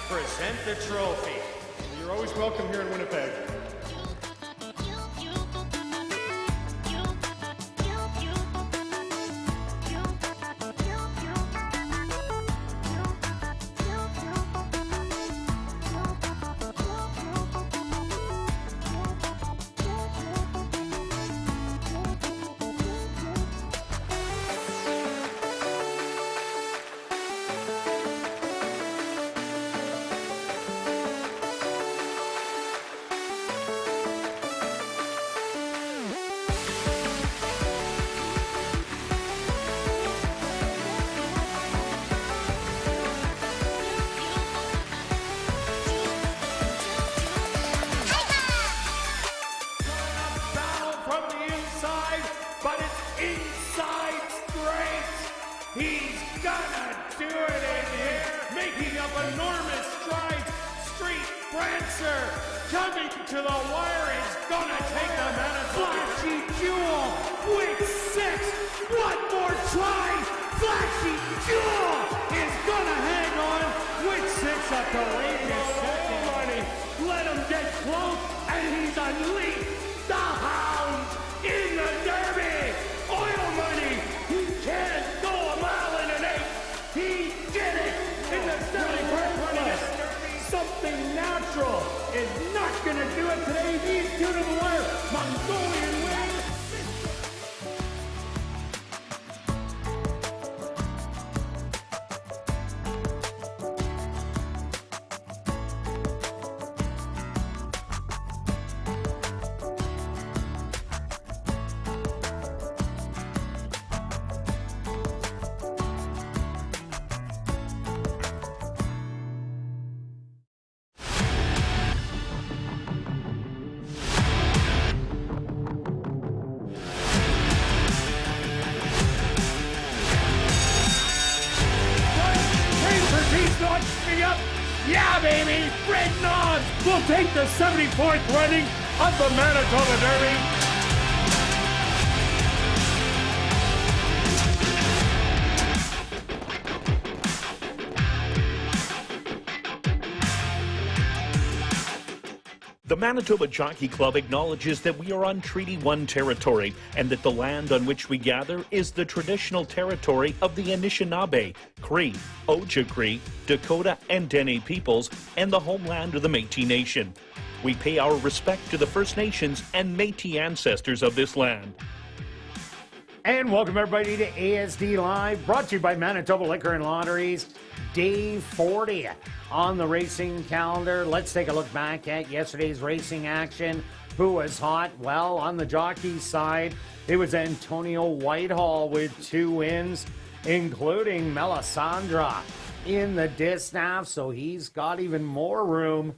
present the trophy. You're always welcome here in Winnipeg. But it's inside straight. He's gonna do it in here, making up enormous strides. Street Prancer coming to the wire. He's gonna take the Manitoba. Flashy Jewel with 6. One more try. Flashy Jewel is gonna hang on with 6 at the latest second. Let him get close, and he's unleashed the hounds in the Derby. Oil Money, he can't go a mile and an eighth. He did it in the 74th running. Something natural is not going to do it today. These two to the wire. Mongolian wins. Yeah, baby! Red Knobs will take the 74th running of the Manitoba Derby. The Manitoba Jockey Club acknowledges that we are on Treaty 1 territory and that the land on which we gather is the traditional territory of the Anishinaabe, Cree, Ojibwe, Dakota, and Dene peoples and the homeland of the Métis Nation. We pay our respect to the First Nations and Métis ancestors of this land. And welcome everybody to ASD Live, brought to you by Manitoba Liquor and Lotteries. Day 40 on the racing calendar. Let's take a look back at yesterday's racing action. Who was hot? Well, on the jockey side, it was Antonio Whitehall with 2 wins, including Melisandre in the distaff, so he's got even more room.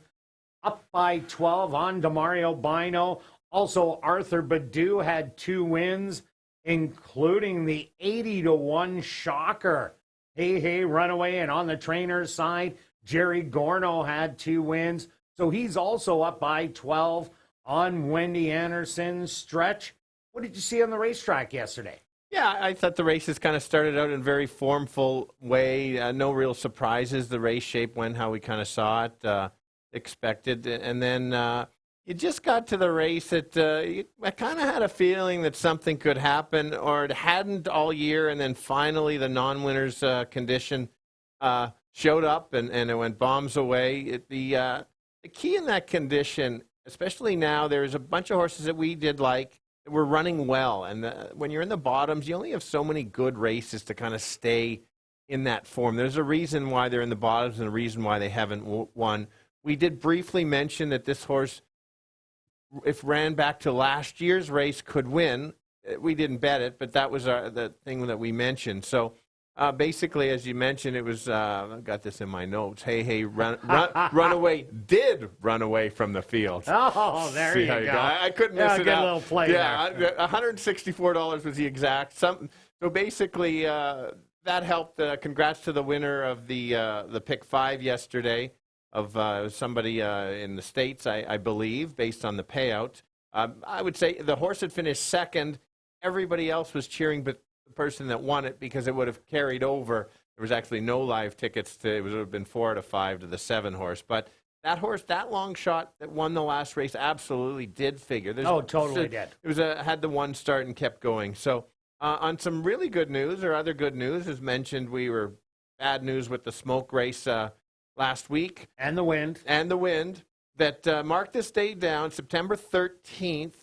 Up by 12 on Demario Bino. Also, Arthur Badu had 2 wins, including the 80-1 shocker. Hey, Runaway. And on the trainer's side, Jerry Gorno had 2 wins. So he's also up by 12 on Wendy Anderson's stretch. What did you see on the racetrack yesterday? Yeah, I thought the races kind of started out in a very formful way. No real surprises. The race shape went how we kind of saw it, expected. And then you just got to the race that I kind of had a feeling that something could happen, or it hadn't all year, and then finally the non-winners condition showed up, and it went bombs away. The key in that condition, especially now, there's a bunch of horses that we did like that were running well, and when you're in the bottoms, you only have so many good races to kind of stay in that form. There's a reason why they're in the bottoms and a reason why they haven't won. We did briefly mention that this horse, if ran back to last year's race, could win. We didn't bet it, but that was the thing that we mentioned. So basically, as you mentioned, it was, I've got this in my notes, Runaway did run away from the field. Oh, there you go. I couldn't miss it good out. little play there. $164 was the exact. So basically, that helped. Congrats to the winner of the pick 5 yesterday. Of somebody in the States, I believe, based on the payout. I would say the horse that finished second, everybody else was cheering but the person that won it, because it would have carried over. There was actually no live tickets. It would have been 4 out of 5 to the 7 horse. But that horse, that long shot that won the last race, absolutely did figure. Totally did. It was had the one start and kept going. So on some really good news, or other good news, as mentioned, we were bad news with the smoke race last week. And the wind. That marked this day down, September 13th.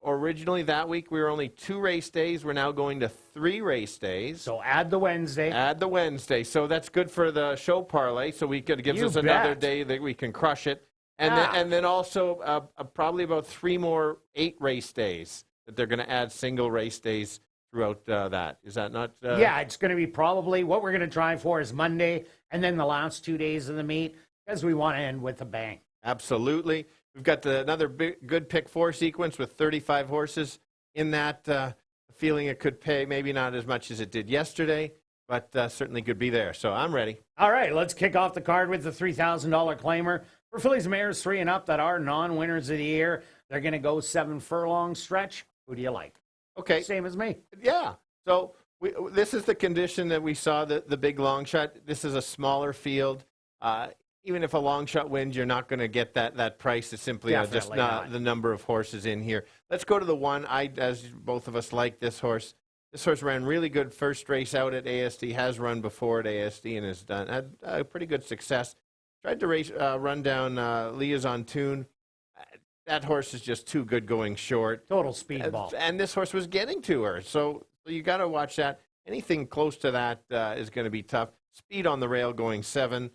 Originally that week, we were only 2 race days. We're now going to 3 race days. So add the Wednesday. So that's good for the show parlay. So it gives us another day that we can crush it. And then also probably about 3 more 8 race days that they're going to add single race days throughout that. Is that not? Yeah, it's going to be probably what we're going to try for is Monday and then the last 2 days of the meet because we want to end with a bang. Absolutely. We've got another good pick 4 sequence with 35 horses in that. Feeling it could pay, maybe not as much as it did yesterday, but certainly could be there. So I'm ready. All right, let's kick off the card with the $3,000 claimer. For fillies and mares 3 and up that are non-winners of the year, they're going to go 7 furlong stretch. Who do you like? Okay. Same as me. Yeah. So this is the condition that we saw, the big long shot. This is a smaller field. Even if a long shot wins, you're not going to get that price. It's simply just not the number of horses in here. Let's go to the one. As both of us like this horse. This horse ran really good first race out at ASD, has run before at ASD and has had pretty good success. Tried to run down Liaison Tune. That horse is just too good going short. Total speedball. And this horse was getting to her. So you got to watch that. Anything close to that is going to be tough. Speed on the rail going 7.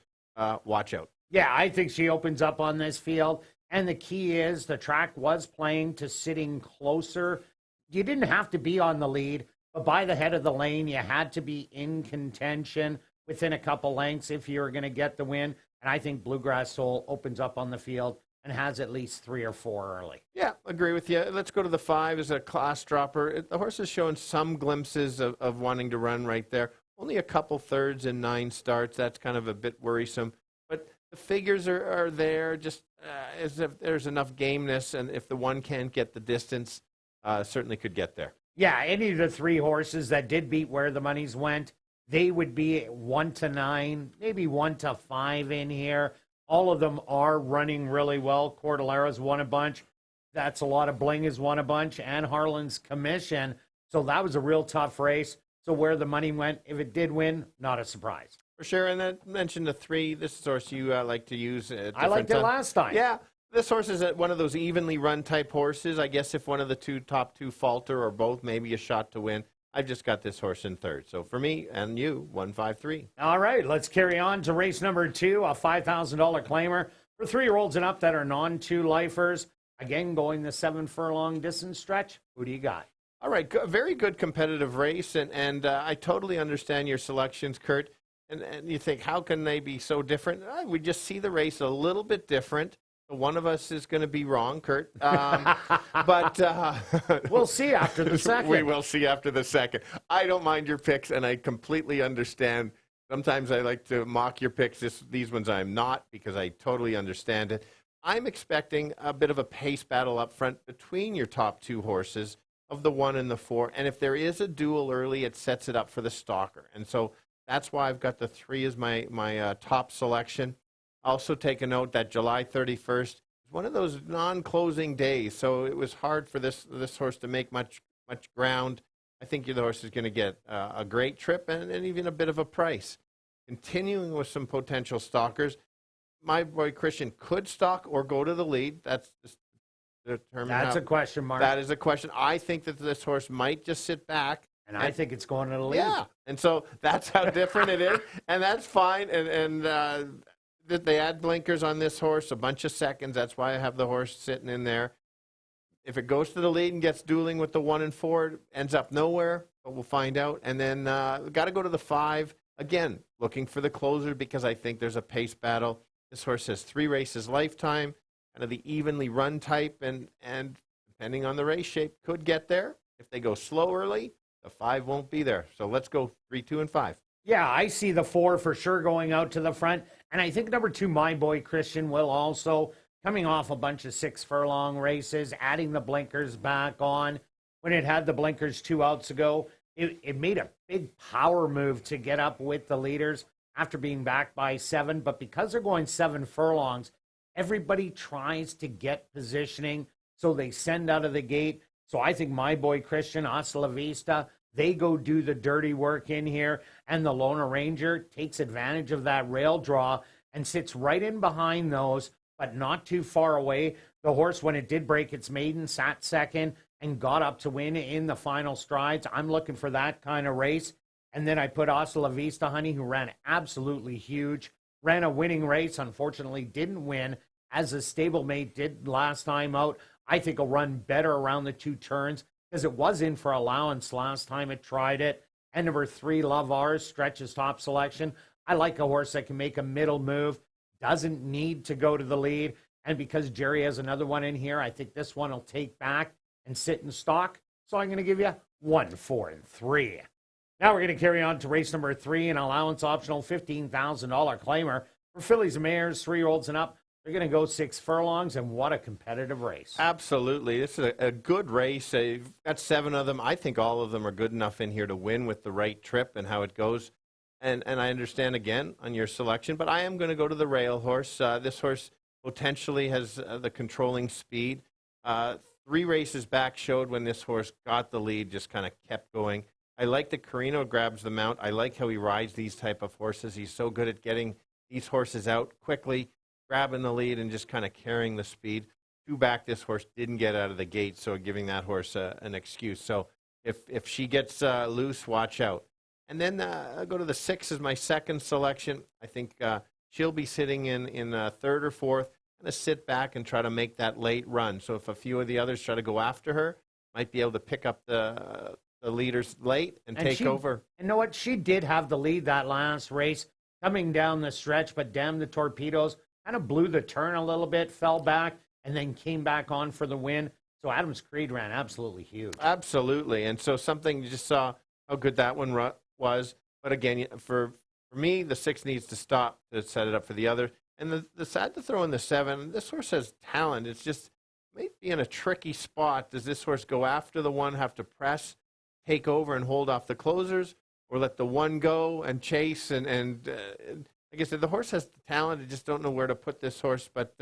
Watch out. Yeah, I think she opens up on this field. And the key is the track was playing to sitting closer. You didn't have to be on the lead, but by the head of the lane, you had to be in contention within a couple lengths if you were going to get the win. And I think Bluegrass Soul opens up on the field and has at least 3 or 4 early. Yeah, agree with you. Let's go to the 5 as a class dropper. The horse has shown some glimpses of wanting to run right there. Only a couple thirds in 9 starts. That's kind of a bit worrisome. But the figures are there, just as if there's enough gameness, and if the one can't get the distance, certainly could get there. Yeah, any of the 3 horses that did beat where the monies went, they would be 1 to 9, maybe 1 to 5 in here. All of them are running really well. Cordilleras won a bunch. That's a lot of Bling has won a bunch, and Harlan's Commission. So that was a real tough race. So where the money went, if it did win, not a surprise. For sure. And I mentioned the 3. This is a horse you like to use. I liked it last time. Yeah. This horse is one of those evenly run type horses. I guess if one of the top 2 falter or both, maybe a shot to win. I've just got this horse in 3rd. So for me and you, 153. All right, let's carry on to race number 2, a $5,000 claimer for 3-year-olds and up that are non-2 lifers. Again, going the 7 furlong distance stretch. Who do you got? All right, very good competitive race, and I totally understand your selections, Kirt. And you think, how can they be so different? We just see the race a little bit different. One of us is going to be wrong, Kirt. But we'll see after the second. We will see after the second. I don't mind your picks, and I completely understand. Sometimes I like to mock your picks. These ones I'm not, because I totally understand it. I'm expecting a bit of a pace battle up front between your top 2 horses of the 1 and the 4. And if there is a duel early, it sets it up for the stalker. And so that's why I've got the 3 as my top selection. Also take a note that July 31st is one of those non-closing days, so it was hard for this horse to make much ground. I think the horse is going to get a great trip and even a bit of a price. Continuing with some potential stalkers, my boy Christian could stalk or go to the lead. That's determined. That's a question mark. That is a question. I think that this horse might just sit back. And I think it's going to the lead. Yeah, and so that's how different it is, and that's fine. And they add blinkers on this horse, a bunch of seconds. That's why I have the horse sitting in there. If it goes to the lead and gets dueling with the 1 and 4, it ends up nowhere, but we'll find out. And then got to go to the 5. Again, looking for the closer because I think there's a pace battle. This horse has 3 races lifetime, kind of the evenly run type, and depending on the race shape, could get there. If they go slow early, the 5 won't be there. So let's go 3, 2, and 5. Yeah, I see the 4 for sure going out to the front. And I think number 2, my boy Christian, will also, coming off a bunch of 6 furlong races, adding the blinkers back on when it had the blinkers 2 outs ago. It made a big power move to get up with the leaders after being backed by 7. But because they're going 7 furlongs, everybody tries to get positioning, so they send out of the gate. So I think my boy Christian, Hasta La Vista, they go do the dirty work in here, and the Lona Ranger takes advantage of that rail draw and sits right in behind those, but not too far away. The horse, when it did break its maiden, sat second and got up to win in the final strides. I'm looking for that kind of race. And then I put Hasta La Vista, honey, who ran absolutely huge, ran a winning race, unfortunately didn't win, as a stablemate did last time out. I think will run better around the 2 turns because it was in for allowance last time it tried it. And number 3, Love Ours, Stretch's top selection. I like a horse that can make a middle move, doesn't need to go to the lead. And because Jerry has another one in here, I think this one will take back and sit in stock. So I'm going to give you 1, 4, and 3. Now we're going to carry on to race number 3, an allowance optional $15,000 claimer for fillies and mares, 3-year-olds and up. They're going to go 6 furlongs, and what a competitive race. Absolutely. This is a good race. You've got 7 of them. I think all of them are good enough in here to win with the right trip and how it goes. And I understand, again, on your selection, but I am going to go to the rail horse. This horse potentially has the controlling speed. 3 races back showed when this horse got the lead, just kind of kept going. I like that Carino grabs the mount. I like how he rides these type of horses. He's so good at getting these horses out quickly, grabbing the lead and just kind of carrying the speed. 2 back, this horse didn't get out of the gate, so giving that horse an excuse. So if she gets loose, watch out. And then I'll go to the 6 as my second selection. I think she'll be sitting in 3rd or 4th, going to sit back and try to make that late run. So if a few of the others try to go after her, might be able to pick up the leaders late and take over. And you know what? She did have the lead that last race coming down the stretch, but damn, the Torpedoes kind of blew the turn a little bit, fell back, and then came back on for the win. So Adams Creed ran absolutely huge. Absolutely. And so something, you just saw how good that one was. But again, for me, the 6 needs to stop to set it up for the other. And the sad to throw in the 7, this horse has talent. It's just may be in a tricky spot. Does this horse go after the 1, have to press, take over and hold off the closers, or let the 1 go and chase? And like I said, the horse has the talent. I just don't know where to put this horse. But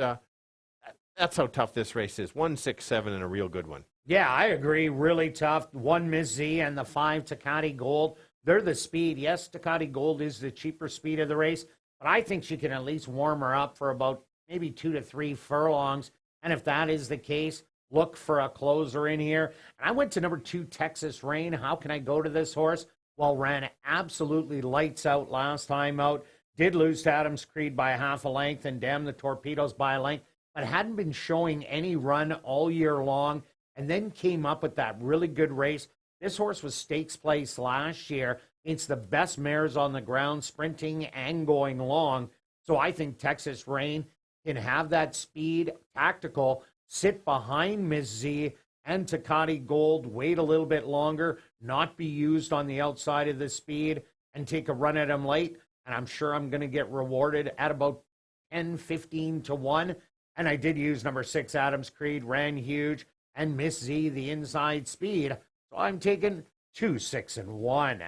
that's how tough this race is. 1, 6, 7, and a real good one. Yeah, I agree. Really tough. 1 Miss Z and the 5 Tecate Gold. They're the speed. Yes, Tecate Gold is the cheaper speed of the race, but I think she can at least warm her up for about maybe 2 to 3 furlongs. And if that is the case, look for a closer in here. And I went to number 2, Texas Rain. How can I go to this horse? Well, ran absolutely lights out last time out. Did lose to Adams Creed by 1/2 a length and damn the Torpedoes by a length, but hadn't been showing any run all year long, and then came up with that really good race. This horse was stakes place last year. It's the best mares on the ground, sprinting and going long. So I think Texas Rain can have that speed, tactical, sit behind Miss Z and Tecate Gold, wait a little bit longer, not be used on the outside of the speed, and take a run at him late. And I'm sure I'm going to get rewarded at about 10, 15 to 1. And I did use number 6, Adams Creed, ran huge, and Miss Z, the inside speed. So I'm taking 2, 6, and 1.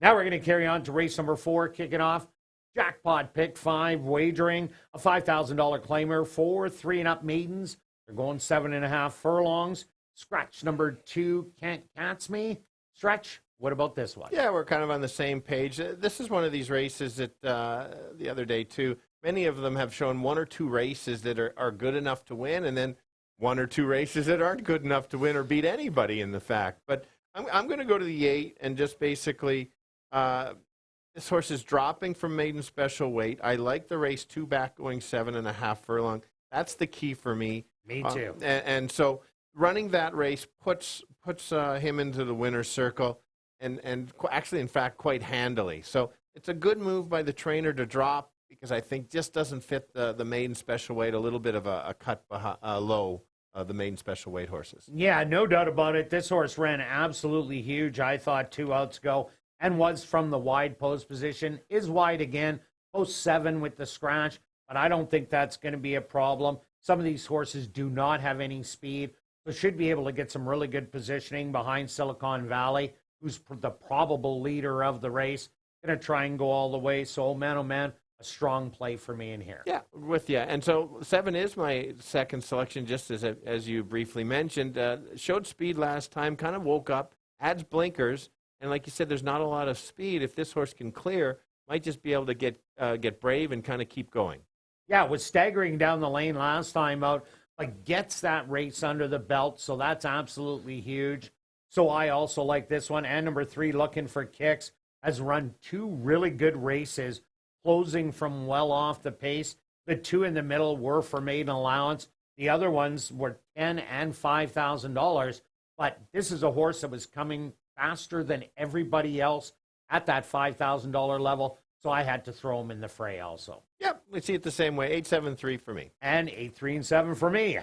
Now we're going to carry on to race number 4, kicking off. Jackpot pick 5, wagering, a $5,000 claimer for 3 and up maidens. They're going 7.5 furlongs. Scratch number 2, Can't Catch Me. Stretch, what about this one? Yeah, we're kind of on the same page. This is one of these races that the other day, too, many of them have shown 1 or 2 races that are good enough to win, and then 1 or 2 races that aren't good enough to win or beat anybody in the fact. But I'm going to go to the 8 and just basically this horse is dropping from maiden special weight. I like the race 2 back going 7.5 furlong. That's the key for me. Me too. And so running that race puts him into the winner's circle and actually, in fact, quite handily. So it's a good move by the trainer to drop because I think just doesn't fit the maiden special weight, a little bit of a cut low the maiden special weight horses. Yeah, no doubt about it. This horse ran absolutely huge, I thought, 2 outs ago, and was from the wide post position. Is wide again, post 7 with the scratch, but I don't think that's going to be a problem. Some of these horses do not have any speed, so should be able to get some really good positioning behind Silicon Valley. who's the probable leader of the race. Going to try and go all the way. So, oh man, a strong play for me in here. Yeah, with you. And so 7 is my second selection, just as you briefly mentioned. Showed speed last time, kind of woke up, adds blinkers, and like you said, there's not a lot of speed. If this horse can clear, might just be able to get brave and kind of keep going. Yeah, was staggering down the lane last time out, but gets that race under the belt, so that's absolutely huge. So I also like this one. And number 3, Looking for Kicks, has run 2 really good races, closing from well off the pace. The 2 in the middle were for maiden allowance. The other ones were $10,000 and $5,000. But this is a horse that was coming faster than everybody else at that $5,000 level. So I had to throw him in the fray also. Yep, we see it the same way. 8, 7, 3 for me. And 8, 3, and 7 for me.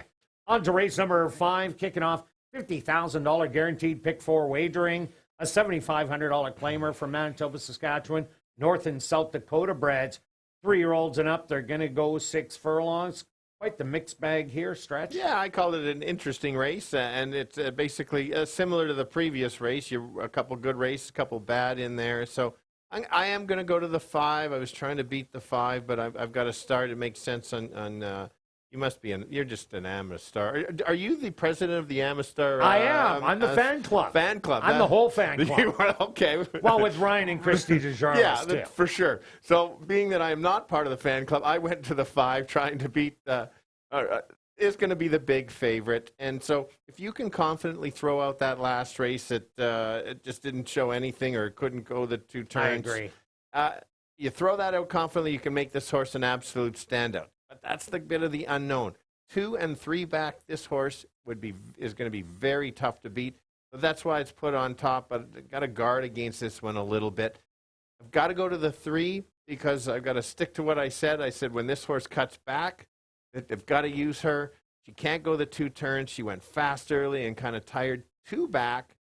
On to race number 5, kicking off $50,000 guaranteed pick 4 wagering. A $7,500 claimer from Manitoba, Saskatchewan, North and South Dakota breds. 3-year-olds and up, they're going to go 6 furlongs. Quite the mixed bag here, Stretch. Yeah, I called it an interesting race, and it's basically similar to the previous race. A couple good races, a couple bad in there. So I am going to go to the 5. I was trying to beat the 5, but I've got to start. It makes sense on you must be you're just an Amistar. Are you the president of the Amistar? I am. I'm the fan club. Fan club. I'm the whole fan club. You are, okay. Well, with Ryan and Christy DeJarlis, yeah, too. for sure. So being that I am not part of the fan club, I went to the 5 trying to beat is going to be the big favorite. And so if you can confidently throw out that last race that it just didn't show anything or couldn't go the 2 turns. I agree. You throw that out confidently, you can make this horse an absolute standout. But that's the bit of the unknown. 2 and 3 back, this horse is going to be very tough to beat. So that's why it's put on top. But I've got to guard against this one a little bit. I've got to go to the 3 because I've got to stick to what I said. I said when this horse cuts back, they've got to use her. She can't go the 2 turns. She went fast early and kind of tired. 2 back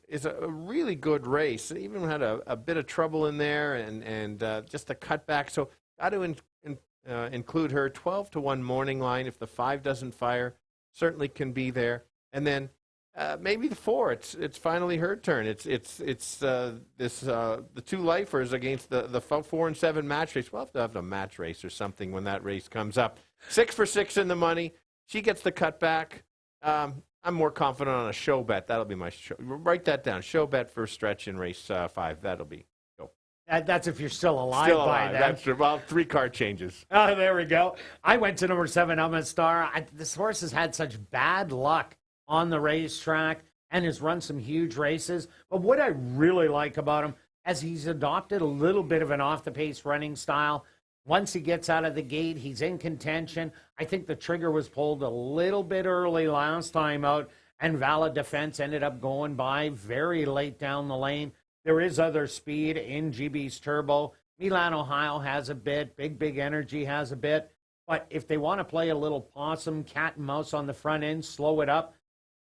is a really good race. Even had a bit of trouble in there and just a cutback. So got to include her. 12-1 morning line. If the 5 doesn't fire, certainly can be there. And then maybe the 4. It's finally her turn. It's the 2 lifers against the 4 and 7 match race. We'll have to have a match race or something when that race comes up. 6 for 6 in the money. She gets the cutback. I'm more confident on a show bet. That'll be my show. Write that down. Show bet for Stretch in race 5. That'll be. That's if you're still alive. Still by alive. then. That's true. Well, 3 card changes. Oh, there we go. I went to number 7, Amistar. This horse has had such bad luck on the racetrack and has run some huge races. But what I really like about him is he's adopted a little bit of an off-the-pace running style. Once he gets out of the gate, he's in contention. I think the trigger was pulled a little bit early last time out, and Valid Defense ended up going by very late down the lane. There is other speed in GB's Turbo. Milan, Ohio has a bit. Big Energy has a bit. But if they want to play a little possum, cat and mouse on the front end, slow it up,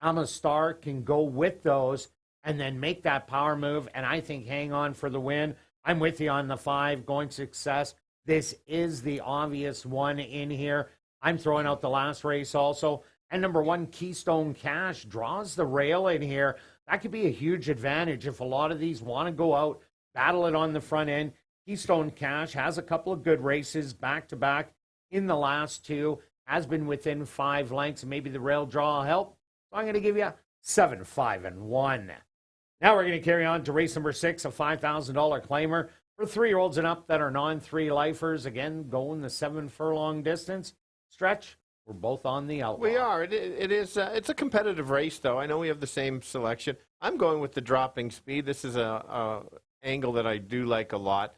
Amistar can go with those and then make that power move, and I think hang on for the win. I'm with you on the 5, going Success. This is the obvious one in here. I'm throwing out the last race also. And number 1, Keystone Cash, draws the rail in here. That could be a huge advantage if a lot of these want to go out, battle it on the front end. Keystone Cash has a couple of good races back-to-back in the last 2, has been within 5 lengths. Maybe the rail draw will help. So I'm going to give you 7, 5, and 1. Now we're going to carry on to race number 6, a $5,000 claimer for 3-year-olds and up that are non-3 lifers. Again, going the 7 furlong distance. Stretch, we're both on the outlaw. We are. It is. It's a competitive race, though. I know we have the same selection. I'm going with the dropping speed. This is a angle that I do like a lot.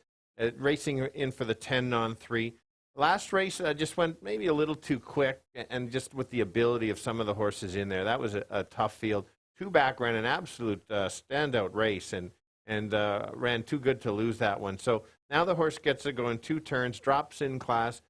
Racing in for the 10 non-3. Last race just went maybe a little too quick, and just with the ability of some of the horses in there, that was a tough field. 2 back ran an absolute standout race and ran too good to lose that one. So now the horse gets to go in 2 turns, drops in class,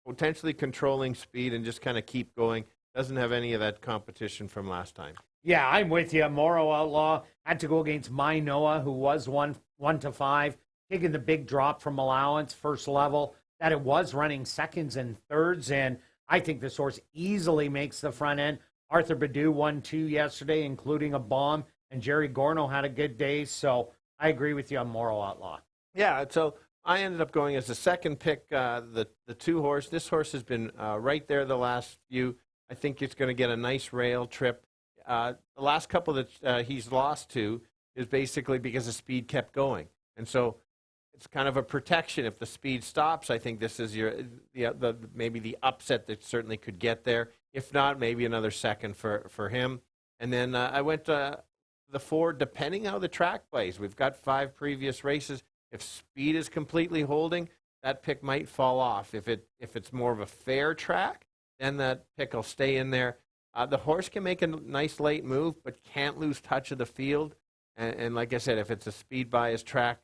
potentially controlling speed, and just kind of keep going. Doesn't have any of that competition from last time. Yeah, I'm with you. Morrow Outlaw had to go against My Noah, who was 1 to 5, taking the big drop from allowance, first level, that it was running seconds and thirds in. I think this horse easily makes the front end. Arthur Badu won 2 yesterday, including a bomb. and Jerry Gorno had a good day. So I agree with you on Moral Outlaw. Yeah, so I ended up going as the second pick, the 2-horse. This horse has been right there the last few. I think it's going to get a nice rail trip. The last couple that he's lost to is basically because the speed kept going. And so it's kind of a protection. If the speed stops, I think this is maybe the upset that certainly could get there. If not, maybe another second for him. And then I went to the 4, depending how the track plays. We've got 5 previous races. If speed is completely holding, that pick might fall off. If it's more of a fair track, then that pick will stay in there. The horse can make a nice late move, but can't lose touch of the field. And like I said, if it's a speed bias track,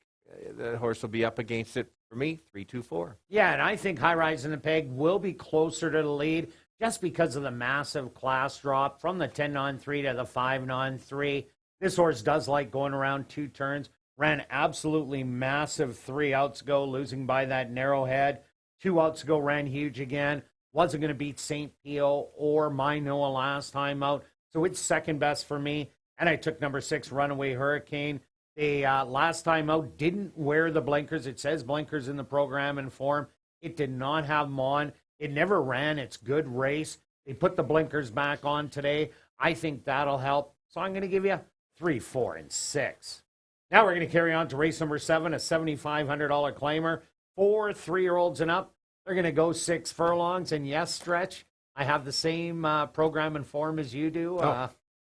the horse will be up against it. For me, 3-2-4. Yeah, and I think High Rise in the Peg will be closer to the lead just because of the massive class drop from the 10-3 to the 5-3. This horse does like going around 2 turns. Ran absolutely massive 3 outs ago, losing by that narrow head. 2 outs ago, ran huge again. Wasn't going to beat St. Pio or Minoa last time out. So it's second best for me. And I took number 6, Runaway Hurricane. They last time out didn't wear the blinkers. It says blinkers in the program and form. It did not have them on. It never ran its good race. They put the blinkers back on today. I think that'll help. So I'm going to give you 3, 4, and 6. Now we're going to carry on to race number 7, a $7,500 claimer. 4 3-year-olds and up. They're going to go 6 furlongs. And yes, Stretch, I have the same program and form as you do.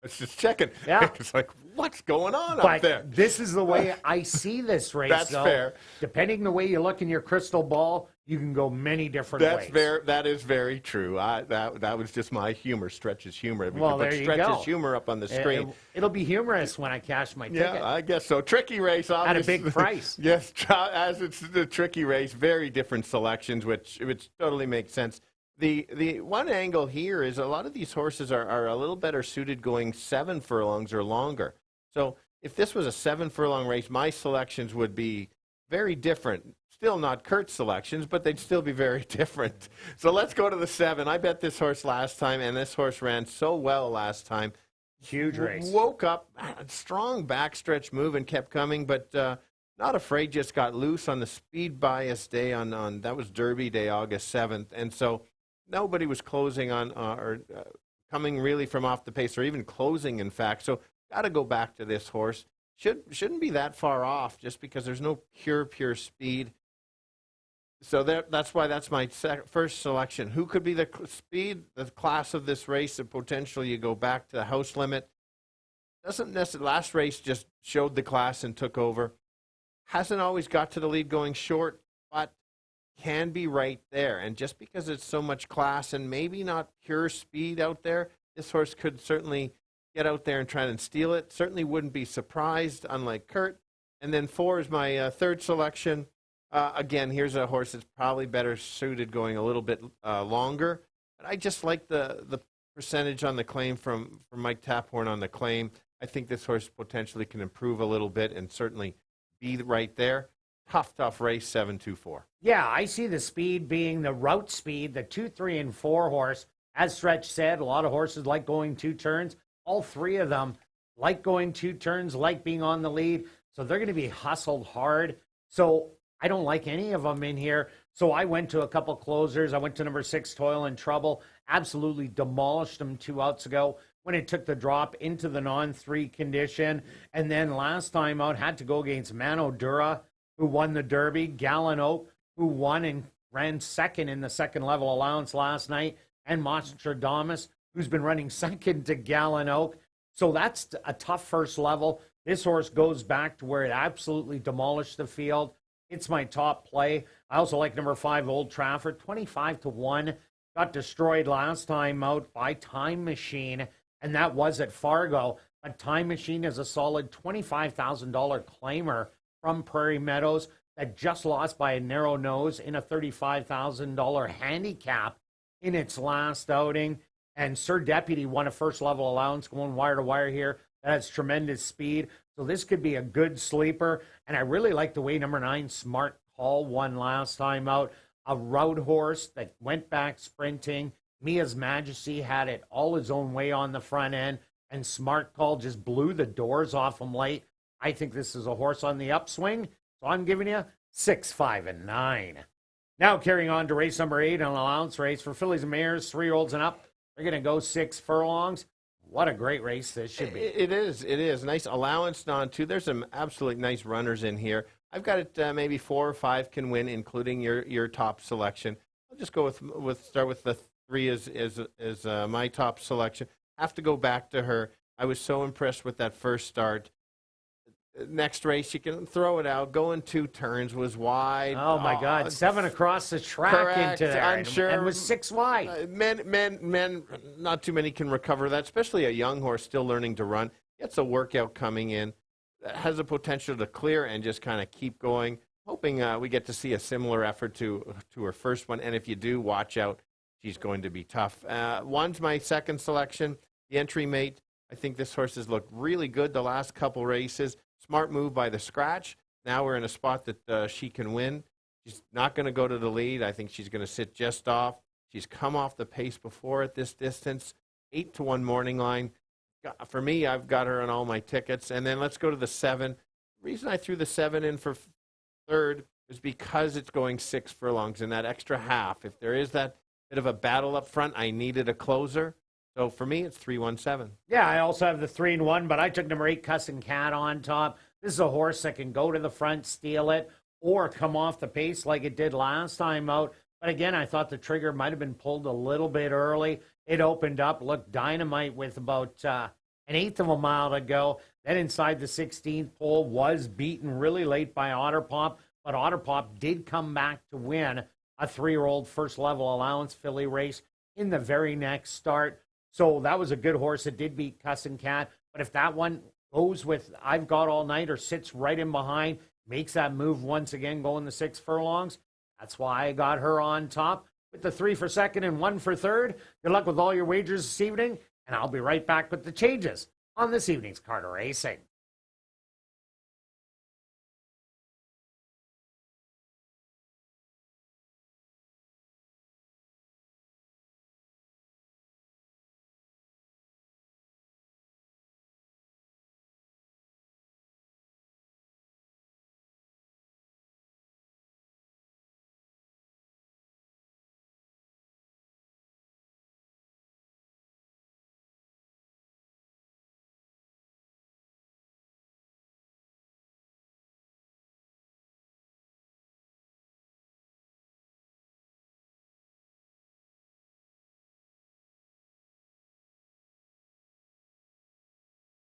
It's just checking. Yeah. It's like, what's going on up there? This is the way I see this race. That's fair. Depending the way you look in your crystal ball, you can go many different ways. That is very true. That was just my humor, Stretch's humor. Well, there you go. Stretch's humor up on the screen. It'll be humorous when I cash my ticket. Yeah, I guess so. Tricky race, obviously. At a big price. Yes, as it's the tricky race, very different selections, which totally makes sense. The one angle here is a lot of these horses are a little better suited going 7 furlongs or longer. So if this was a 7 furlong race, my selections would be very different. Still not Kirt's selections, but they'd still be very different. So let's go to the 7. I bet this horse last time, and this horse ran so well last time. Huge race. Woke up, strong backstretch move and kept coming, but not afraid, just got loose on the speed bias day on that was Derby Day, August 7th. And so nobody was closing on or coming really from off the pace, or even closing, in fact. So got to go back to this horse. Shouldn't be that far off, just because there's no pure speed. So that's why that's my first selection. Who could be the speed, the class of this race? The potential, you go back to the house limit. Doesn't necessarily. Last race just showed the class and took over. Hasn't always got to the lead going short, but can be right there. And just because it's so much class and maybe not pure speed out there, this horse could certainly get out there and try and steal it. Certainly wouldn't be surprised, unlike Kirt. And then 4 is my third selection. Again, here's a horse that's probably better suited going a little bit longer. But I just like the percentage on the claim from Mike Taphorn on the claim. I think this horse potentially can improve a little bit and certainly be right there. Tough race, 7-2-4. Yeah, I see the speed being the route speed, the 2, 3, and 4 horse. As Stretch said, a lot of horses like going 2 turns. All 3 of them like going 2 turns, like being on the lead. So they're going to be hustled hard. So I don't like any of them in here. So I went to a couple closers. I went to number 6, Toil and Trouble. Absolutely demolished them 2 outs ago when it took the drop into the non-3 condition. And then last time out, had to go against Mano Dura, who won the Derby. Gallon Oak, who won and ran second in the second level allowance last night. And Monstradamus, who's been running second to Gallon Oak. So that's a tough first level. This horse goes back to where it absolutely demolished the field. It's my top play. I also like number 5, Old Trafford, 25-1. Got destroyed last time out by Time Machine, and that was at Fargo. But Time Machine is a solid $25,000 claimer from Prairie Meadows that just lost by a narrow nose in a $35,000 handicap in its last outing. And Sir Deputy won a first level allowance going wire to wire here. That has tremendous speed. So this could be a good sleeper. And I really like the way number 9, Smart Call, won last time out. A route horse that went back sprinting. Mia's Majesty had it all his own way on the front end. and Smart Call just blew the doors off him late. I think this is a horse on the upswing, so I'm giving you 6, 5, and 9. Now carrying on to race number 8, an allowance race for fillies and mares, 3-year-olds and up. They're going to go 6 furlongs. What a great race this should be. It is. Nice allowance on, too. There's some absolutely nice runners in here. I've got it maybe 4 or 5 can win, including your top selection. I'll just go start with the 3 as my top selection. Have to go back to her. I was so impressed with that first start. Next race, you can throw it out. Going 2 turns, was wide. Oh, my God. 7 across the track correct, into there. unsure. And was 6 wide. Men, not too many can recover that, especially a young horse still learning to run. Gets a workout coming in. Has the potential to clear and just kind of keep going. Hoping we get to see a similar effort to her first one. And if you do, watch out. She's going to be tough. 1's my second selection, the entry mate. I think this horse has looked really good the last couple races. Smart move by the scratch. Now we're in a spot that she can win. She's not going to go to the lead. I think she's going to sit just off. She's come off the pace before at this distance. 8-1 morning line. For me, I've got her on all my tickets. And then let's go to the 7. The reason I threw the 7 in for third is because it's going 6 furlongs in that extra half. If there is that bit of a battle up front, I needed a closer. So for me, it's 3-1-7. Yeah, I also have the 3-1, but I took number 8, Cussin' Cat, on top. This is a horse that can go to the front, steal it, or come off the pace like it did last time out. But again, I thought the trigger might have been pulled a little bit early. It opened up, looked dynamite with about an 1/8 of a mile to go. Then inside the 16th pole, was beaten really late by Otterpop, but Otterpop did come back to win a 3-year-old first-level allowance filly race in the very next start. So that was a good horse. It did beat Cussin' Cat. But if that one goes with I've Got All Night or sits right in behind, makes that move once again, going the 6 furlongs, that's why I got her on top with the 3 for second and 1 for third. Good luck with all your wagers this evening, and I'll be right back with the changes on this evening's Carter Racing.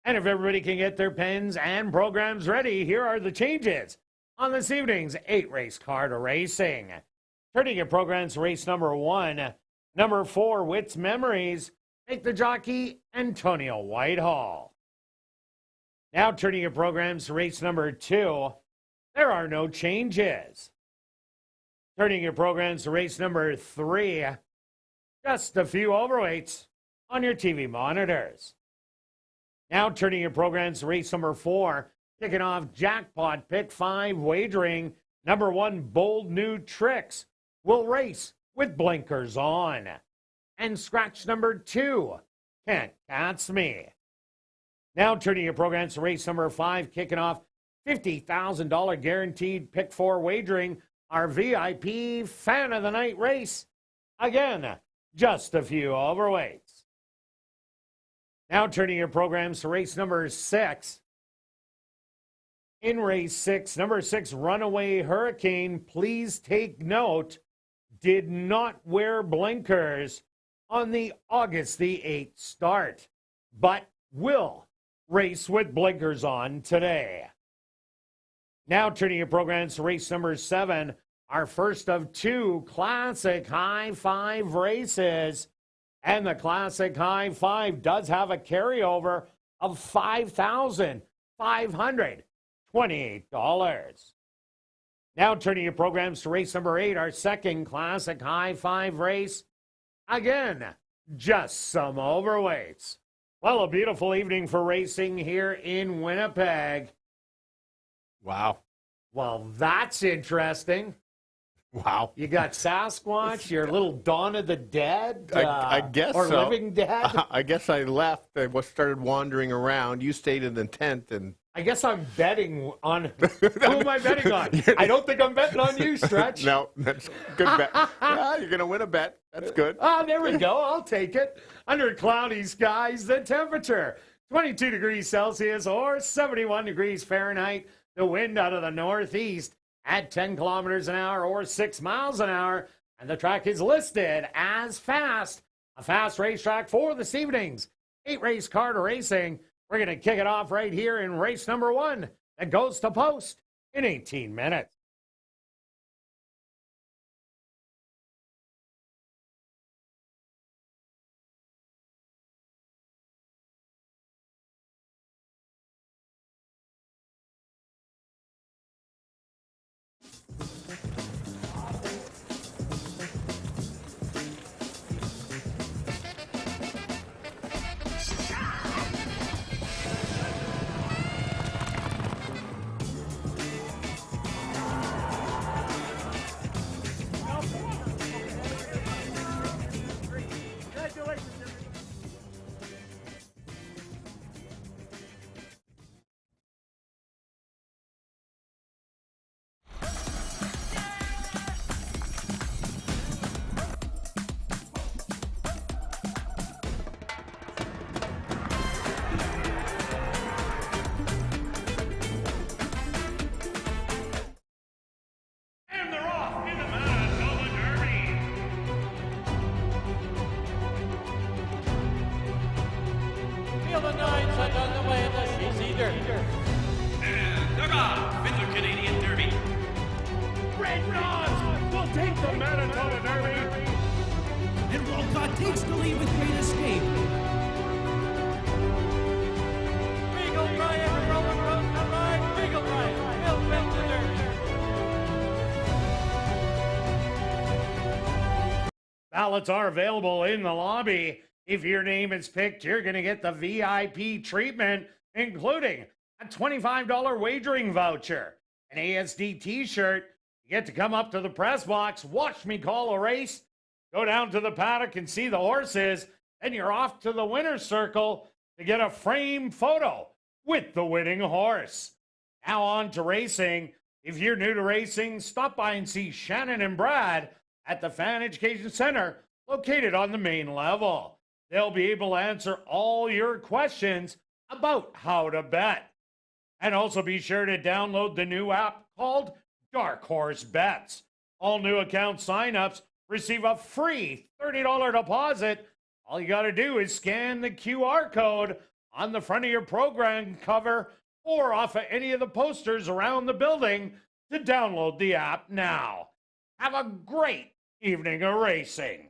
And if everybody can get their pens and programs ready, here are the changes on this evening's 8-race Carter Racing. Turning your programs to race number 1, number 4, Wits Memories, make the jockey Antonio Whitehall. Now turning your programs to race number 2, there are no changes. Turning your programs to race number 3, just a few overweights on your TV monitors. Now turning your programs to race number 4, kicking off Jackpot Pick 5 wagering. Number 1, Bold New Tricks will race with blinkers on. And scratch number 2, Can't Catch Me. Now turning your programs to race number 5, kicking off $50,000 guaranteed Pick 4 wagering. Our VIP Fan of the Night race. Again, just a few overweights. Now turning your programs to race number 6. In race 6, number 6, Runaway Hurricane, please take note, did not wear blinkers on the August the 8th start, but will race with blinkers on today. Now turning your programs to race number 7, our first of 2 Classic High 5 races. And the Classic High 5 does have a carryover of $5,528. Now turning your programs to race number 8, our second Classic High 5 race. Again, just some overweights. Well, a beautiful evening for racing here in Winnipeg. Wow. Well, that's interesting. Wow. You got Sasquatch, your little Dawn of the Dead, I guess or so. Living Dead. I guess I left. I started wandering around. You stayed in the tent, and I guess I'm betting on. Who am I betting on? I don't think I'm betting on you, Stretch. no, that's a good bet. Yeah, you're going to win a bet. That's good. Oh, there we go. I'll take it. Under cloudy skies, the temperature 22 degrees Celsius or 71 degrees Fahrenheit. The wind out of the northeast at 10 kilometers an hour or 6 miles an hour. And the track is listed as fast. A fast racetrack for this evening's 8-race card racing. We're going to kick it off right here in race number 1 that goes to post in 18 minutes. And they're off in the Manitoba Derby. Field of Nines are underway in the CC Derby. And they're off in the Canadian Derby. Red Dogs will take the Manitoba Derby. And Walcott takes the lead with Great Escape. Beagle Brian, Roman Road to ride. Beagle Brian, he'll win the Derby. Ballots are available in the lobby. If your name is picked, you're going to get the VIP treatment, including a $25 wagering voucher, an ASD t-shirt. You get to come up to the press box, watch me call a race, go down to the paddock and see the horses, then you're off to the winner's circle to get a framed photo with the winning horse. Now on to racing. If you're new to racing, stop by and see Shannon and Brad at the Fan Education Center, located on the main level. They'll be able to answer all your questions about how to bet. And also be sure to download the new app called Dark Horse Bets. All new account signups receive a free $30 deposit. All you got to do is scan the QR code on the front of your program cover or off of any of the posters around the building to download the app now. Have a great evening of racing.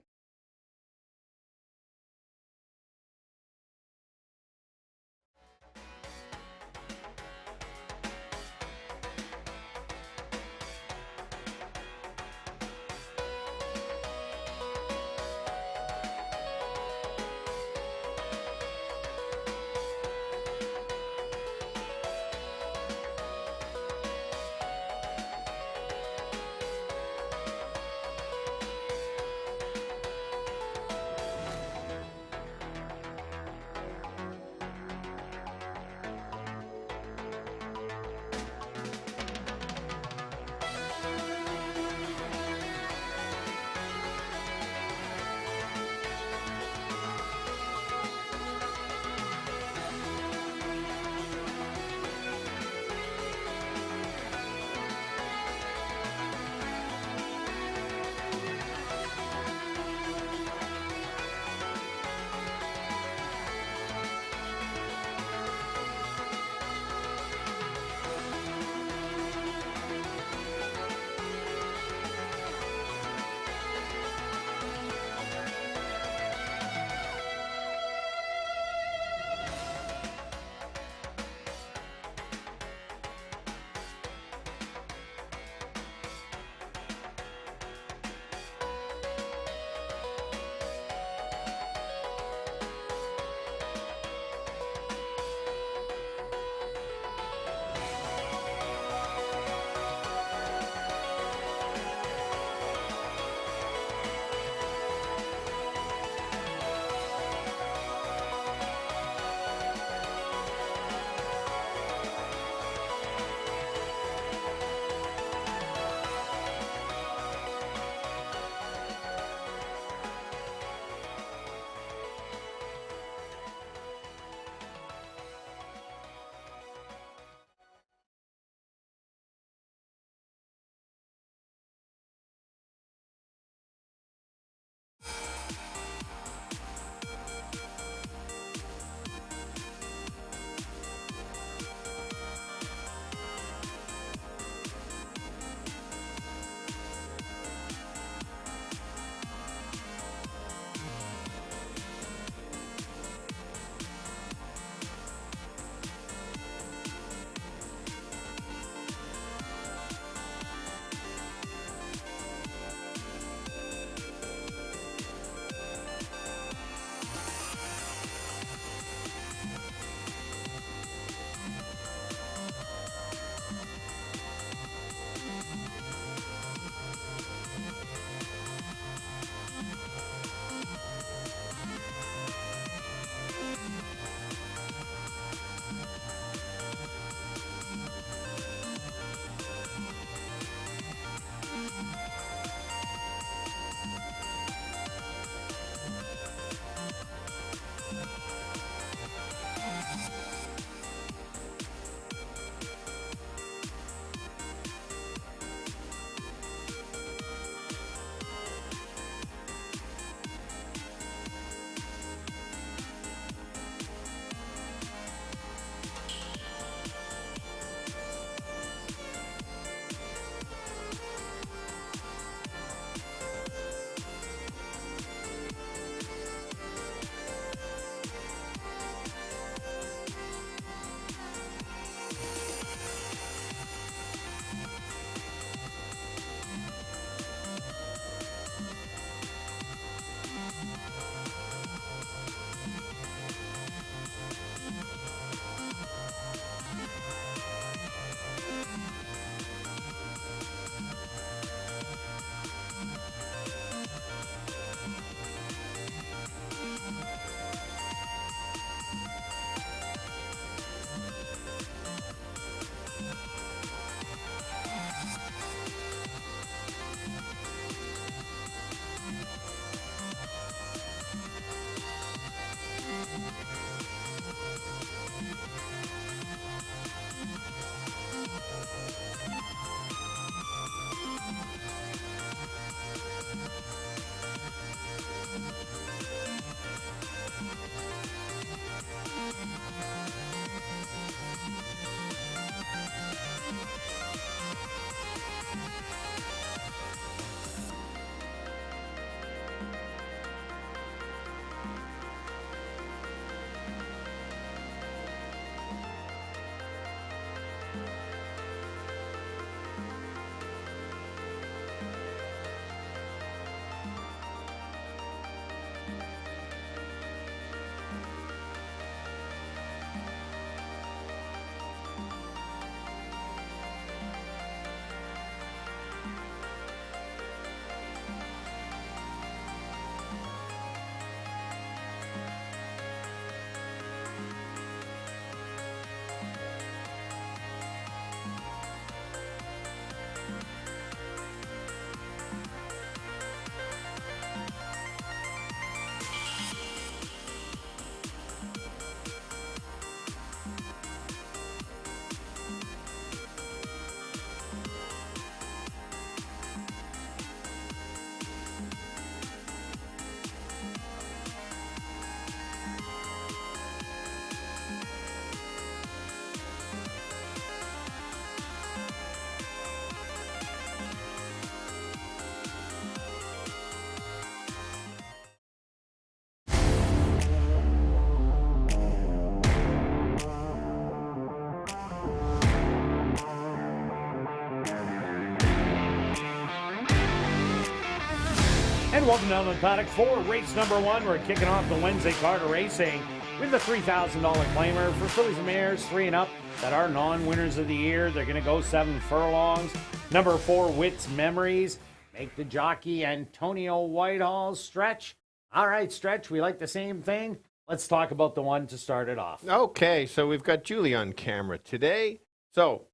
And welcome down to the paddock for race number 1. We're kicking off the Wednesday card of racing with the $3,000 claimer for fillies and mares 3 and up that are non-winners of the year. They're going to go 7 furlongs. Number 4, Wits Memories. Make the jockey Antonio Whitehall stretch. All right, stretch. We like the same thing. Let's talk about the one to start it off. Okay, so we've got Julie on camera today. So,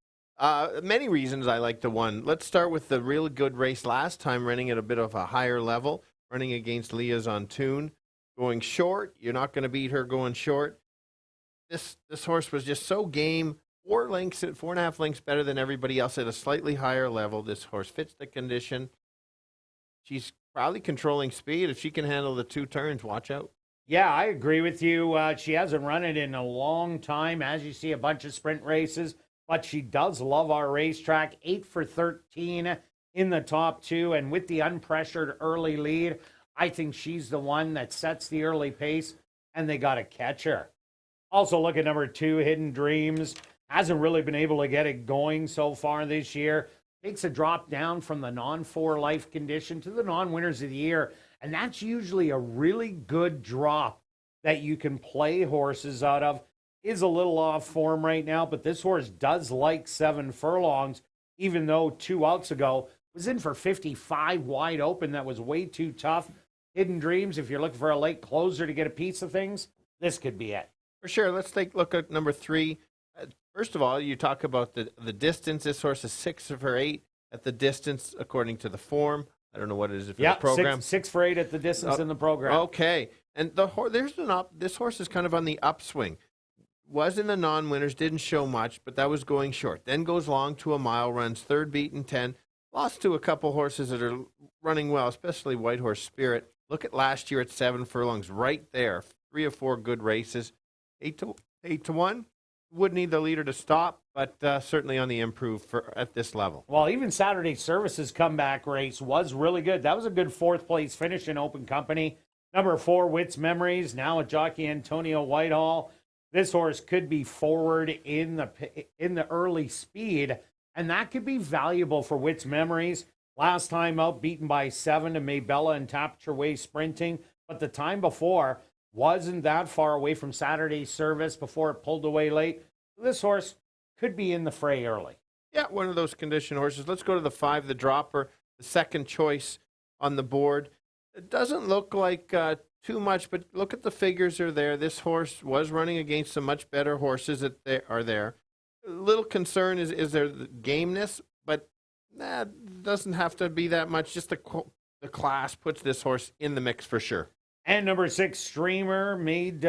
many reasons I like the one. Let's start with the really good race last time, running at a bit of a higher level, running against Leah's on Tune. Going short, you're not going to beat her going short. This horse was just so game. 4.5 lengths better than everybody else at a slightly higher level. This horse fits the condition. She's probably controlling speed. If she can handle the 2 turns, watch out. Yeah, I agree with you. She hasn't run it in a long time, as you see a bunch of sprint races, but she does love our racetrack. 8 for 13 in the top 2, and with the unpressured early lead, I think she's the one that sets the early pace, and they got to catch her. Also, look at number 2, Hidden Dreams. Hasn't really been able to get it going so far this year. Takes a drop down from the non-4 life condition to the non-winners of the year. And that's usually a really good drop that you can play horses out of. Is a little off form right now, but this horse does like 7 furlongs, even though 2 outs ago was in for 55 wide open. That was way too tough. Hidden Dreams, if you're looking for a late closer to get a piece of things, this could be it. For sure. Let's take a look at number 3. First of all, you talk about the distance. This horse is 6 for 8 at the distance, according to the form. I don't know what it is for the program. 6 for 8 at the distance in the program. Okay. And this horse is kind of on the upswing. Was in the non-winners, didn't show much, but that was going short. Then goes long to a mile, runs 3rd beaten 10. Lost to a couple horses that are running well, especially White Horse Spirit. Look at last year at 7 furlongs, right there. 3 or 4 good races. 8 to 1. Would need the leader to stop, but certainly on the improve at this level. Well, even Saturday Service's comeback race was really good. That was a good 4th place finish in open company. Number 4, Wits Memories, now at jockey Antonio Whitehall. This horse could be forward in the early speed, and that could be valuable for Wits Memories. Last time out, beaten by 7 to Maybella and Tapture Way sprinting, but the time before wasn't that far away from Saturday Service before it pulled away late. This horse could be in the fray early. Yeah, one of those condition horses. Let's go to the 5, the dropper, the second choice on the board. It doesn't look like too much, but look at the figures are there. This horse was running against some much better horses that are there. A little concern is there the gameness, but that doesn't have to be that much. Just the class puts this horse in the mix for sure. And number 6, Streamer, made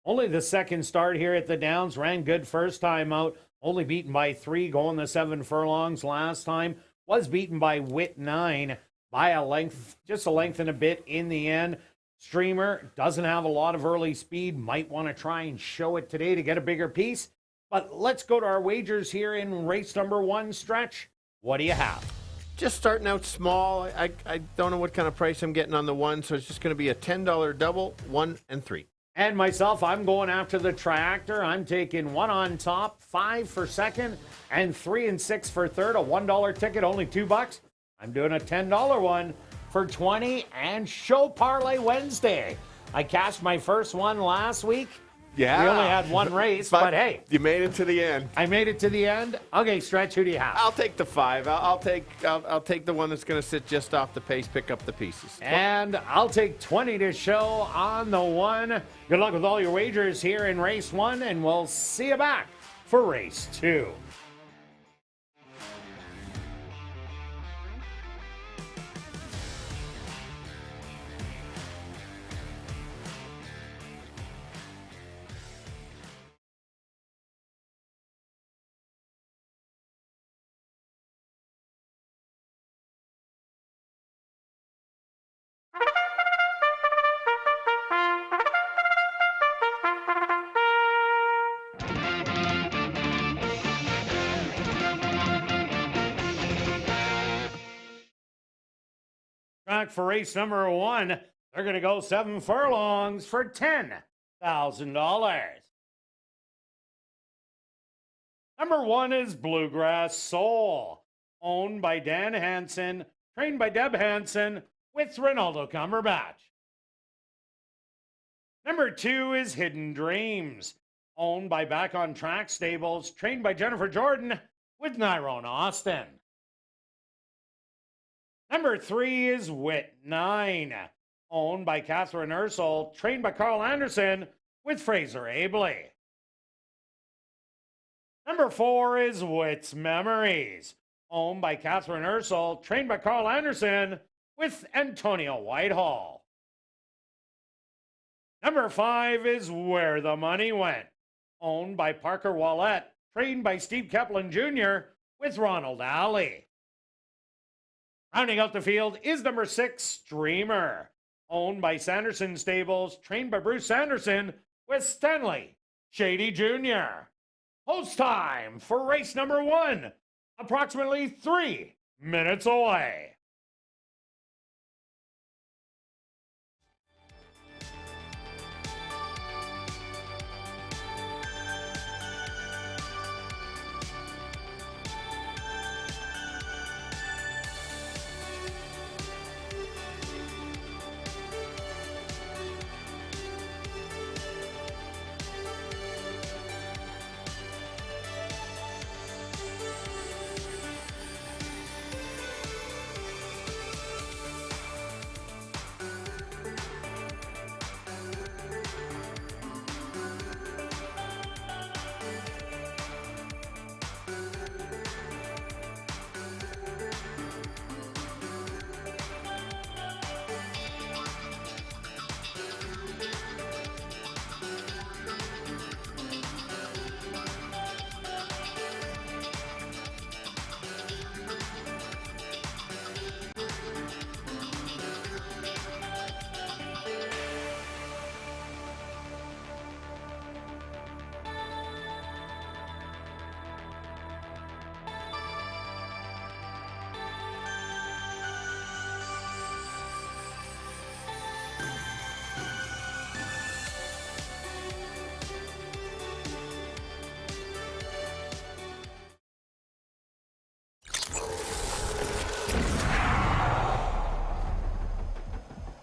only the second start here at the Downs. Ran good first time out. Only beaten by 3, going the 7 furlongs last time. Was beaten by Wit 9 by a length, just a length and a bit in the end. Streamer doesn't have a lot of early speed. Might want to try and show it today to get a bigger piece. But let's go to our wagers here in race number 1, Stretch. What do you have? Just starting out small. I don't know what kind of price I'm getting on the 1, so it's just going to be a $10 double, 1 and 3. And myself, I'm going after the triactor. I'm taking 1 on top, 5 for second, and 3 and 6 for third. A $1 ticket, only $2. I'm doing a $10 one for 20 and Show Parlay Wednesday. I cashed my first one last week. Yeah. We only had 1 race, but hey. You made it to the end. I made it to the end. Okay, Stretch, who do you have? I'll take the 5. I'll take the one that's going to sit just off the pace, pick up the pieces. And I'll take 20 to show on the 1. Good luck with all your wagers here in race 1, and we'll see you back for race 2. For race number 1, they're going to go 7 furlongs for $10,000. Number 1 is Bluegrass Soul, owned by Dan Hansen, trained by Deb Hansen, with Ronaldo Cumberbatch. Number 2 is Hidden Dreams, owned by Back on Track Stables, trained by Jennifer Jordan with Nyrone Austin. Number 3 is Wit 9, owned by Catherine Ursel, trained by Carl Anderson with Fraser Abley. Number 4 is Wit's Memories, owned by Catherine Ursel, trained by Carl Anderson with Antonio Whitehall. Number 5 is Where the Money Went, owned by Parker Wallette, trained by Steve Kaplan Jr. with Ronald Alley. Rounding out the field is number 6, Streamer, owned by Sanderson Stables, trained by Bruce Sanderson with Stanley Shady Jr. Host time for race number 1, approximately 3 minutes away.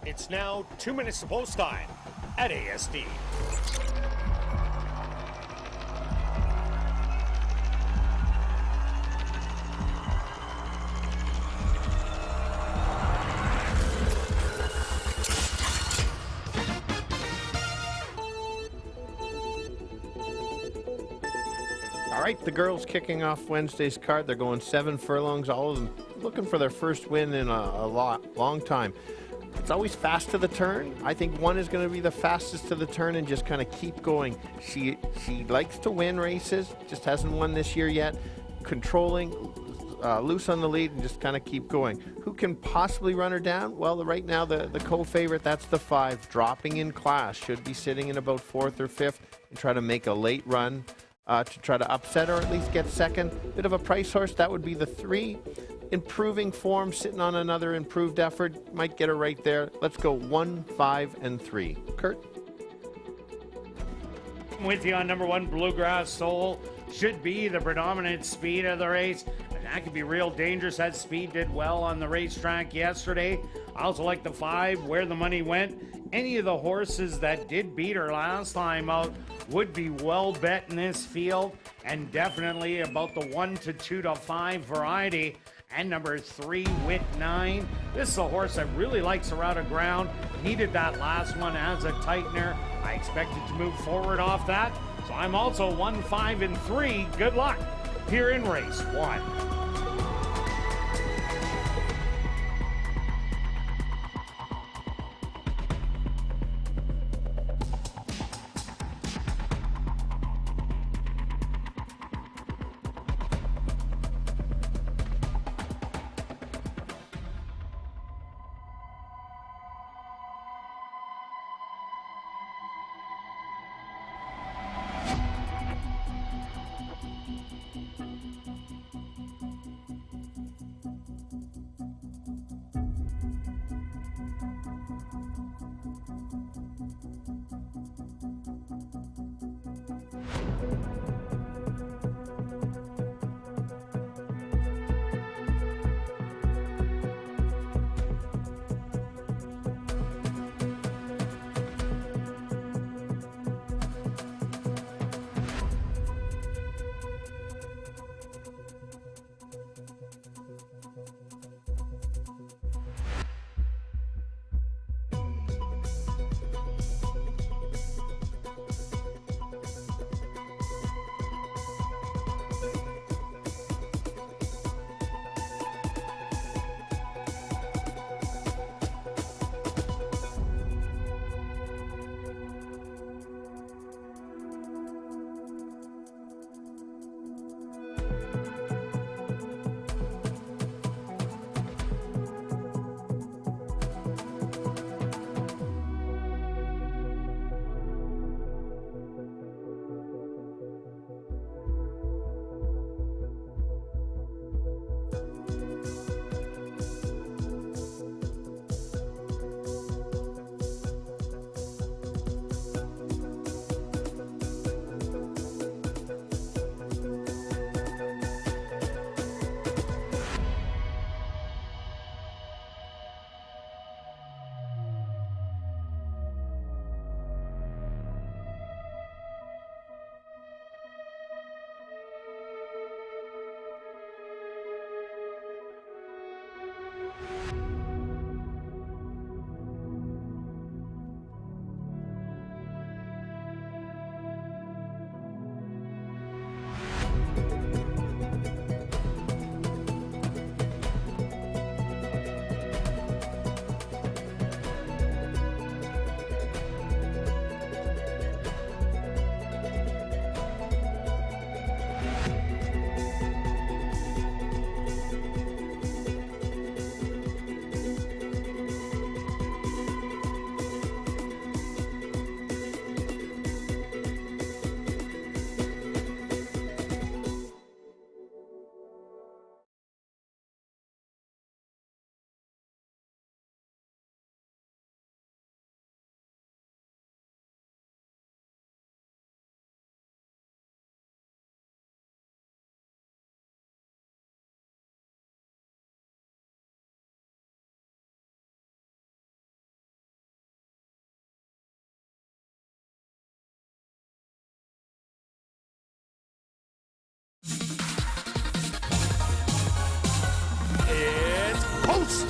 It's now 2 minutes to post time at ASD. All right, the girls kicking off Wednesday's card. They're going 7 furlongs, all of them looking for their first win in a long time. It's always fast to the turn. I think one is going to be the fastest to the turn and just kind of keep going. She likes to win races, just hasn't won this year yet. Controlling, loose on the lead, and just kind of keep going. Who can possibly run her down? Well, right now the co-favorite, that's the 5, dropping in class. Should be sitting in about 4th or 5th and try to make a late run to try to upset her, or at least get second. Bit of a price horse, that would be the 3. Improving form, sitting on another improved effort, might get her right there. Let's go 1, 5, and 3. Kirt? I'm with you on number 1, Bluegrass Soul. Should be the predominant speed of the race, and that could be real dangerous. That speed did well on the racetrack yesterday. I also like the 5, Where the Money Went. Any of the horses that did beat her last time out would be well bet in this field, and definitely about the 1 to 2 to 5 variety. And number 3, Wit 9. This is a horse that really likes her out of ground. Needed that last one as a tightener. I expect it to move forward off that. So I'm also 1, 5, and 3. Good luck here in race 1.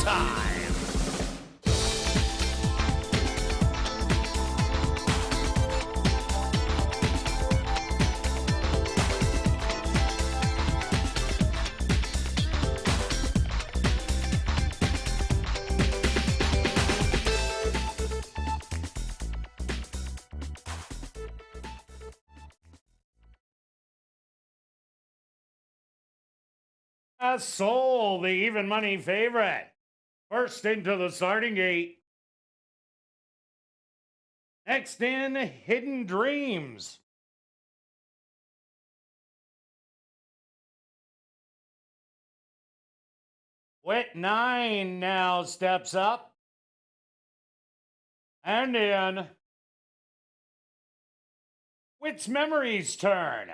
time. Soul, the even money favorite. First into the starting gate. Next in, Hidden Dreams. Wit 9 now steps up. And in, Wit's Memories turn.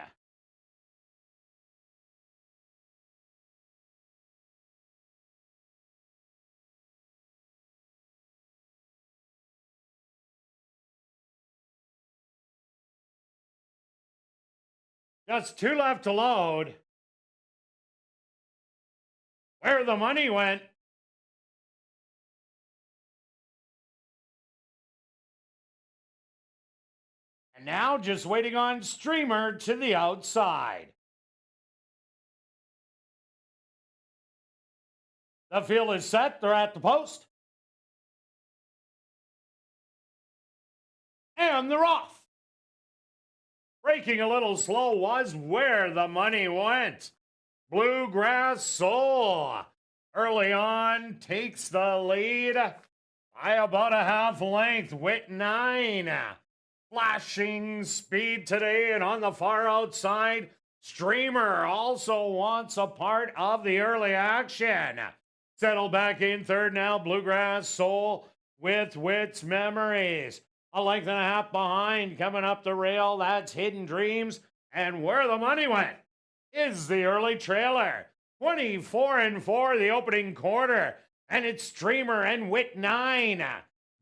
Just 2 left to load. Where the money went. And now just waiting on Streamer to the outside. The field is set. They're at the post. And they're off. Breaking a little slow was Where the Money Went. Bluegrass Soul early on takes the lead by about a half length. Wit 9 flashing speed today, and on the far outside, Streamer also wants a part of the early action. Settled back in third now, Bluegrass Soul with Wit's Memories. A length and a half behind, coming up the rail, that's Hidden Dreams. And Where the Money Went is the early trailer. 24-4 the opening quarter. And it's Streamer and Wit 9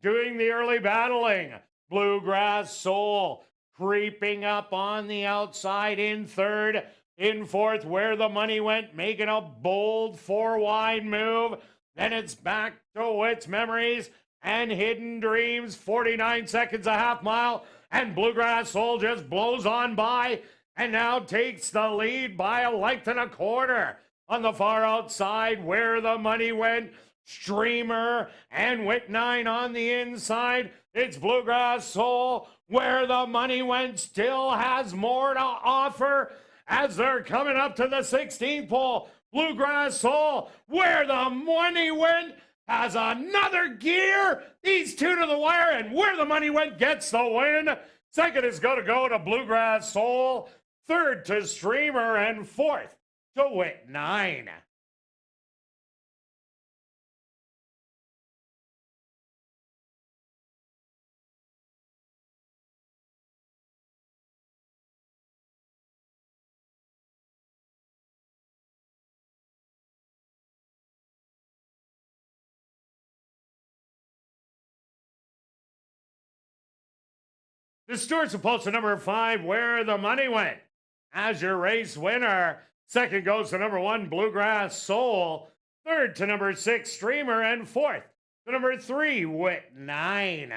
doing the early battling. Bluegrass Soul creeping up on the outside in third. In fourth, Where the Money Went, making a bold 4-wide move. Then it's back to Wit's Memories and Hidden Dreams, 49 seconds a half mile, and Bluegrass Soul just blows on by and now takes the lead by a length and a quarter. On the far outside, Where the Money Went, Streamer and Wit 9 on the inside. It's Bluegrass Soul. Where the Money Went still has more to offer as they're coming up to the 16th pole. Bluegrass Soul, Where the Money Went, has another gear. These two to the wire, and Where the Money Went gets the win. Second is going to go to Bluegrass Soul. Third to Streamer, and fourth to Wit 9. The Stewart's opposed to number 5, Where the Money Went. As your race winner, second goes to number 1, Bluegrass Soul. Third to number 6, Streamer. And fourth to number 3, Wit 9.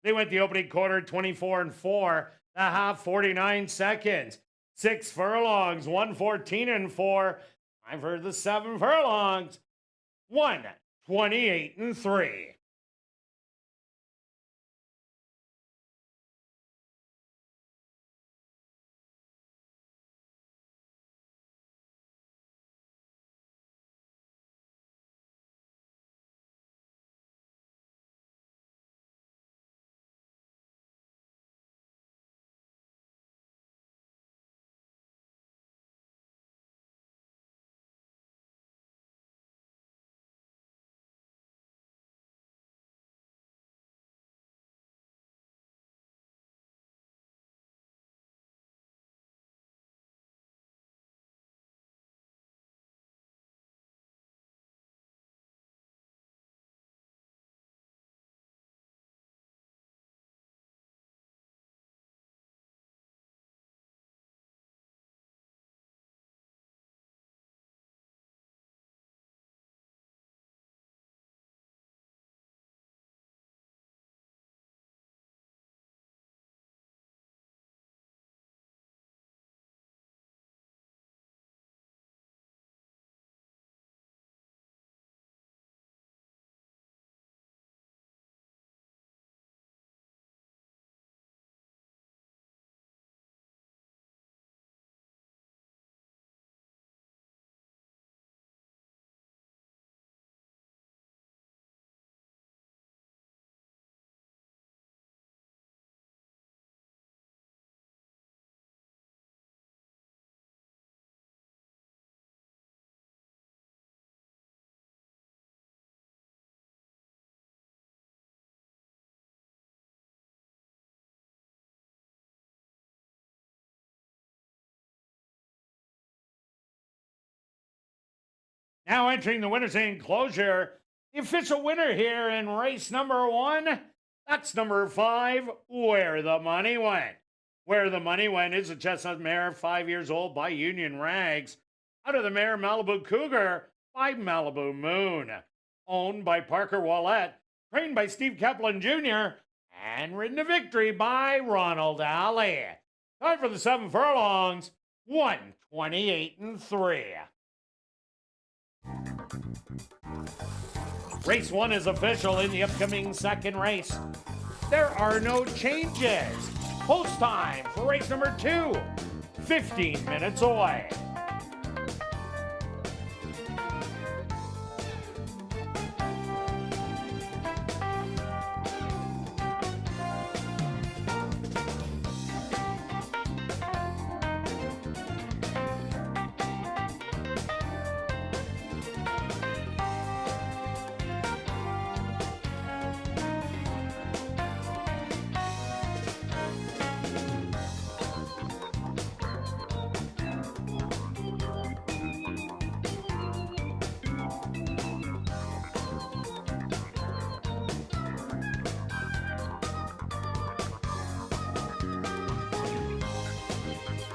They went the opening quarter 24-4, the half 49 seconds. 6 furlongs, 114-4. I've heard the 7 furlongs, 128-3. Now entering the winner's enclosure, the official winner here in race number 1, that's number 5, Where the Money Went. Where the Money Went is a chestnut mare, 5 years old, by Union Rags, out of the mare Malibu Cougar by Malibu Moon, owned by Parker Wallette, trained by Steve Kaplan Jr., and ridden to victory by Ronald Alley. Time for the 7 furlongs, 1:28 and 3. Race 1 is official in the upcoming second race. There are no changes. Post time for race number 2, 15 minutes away.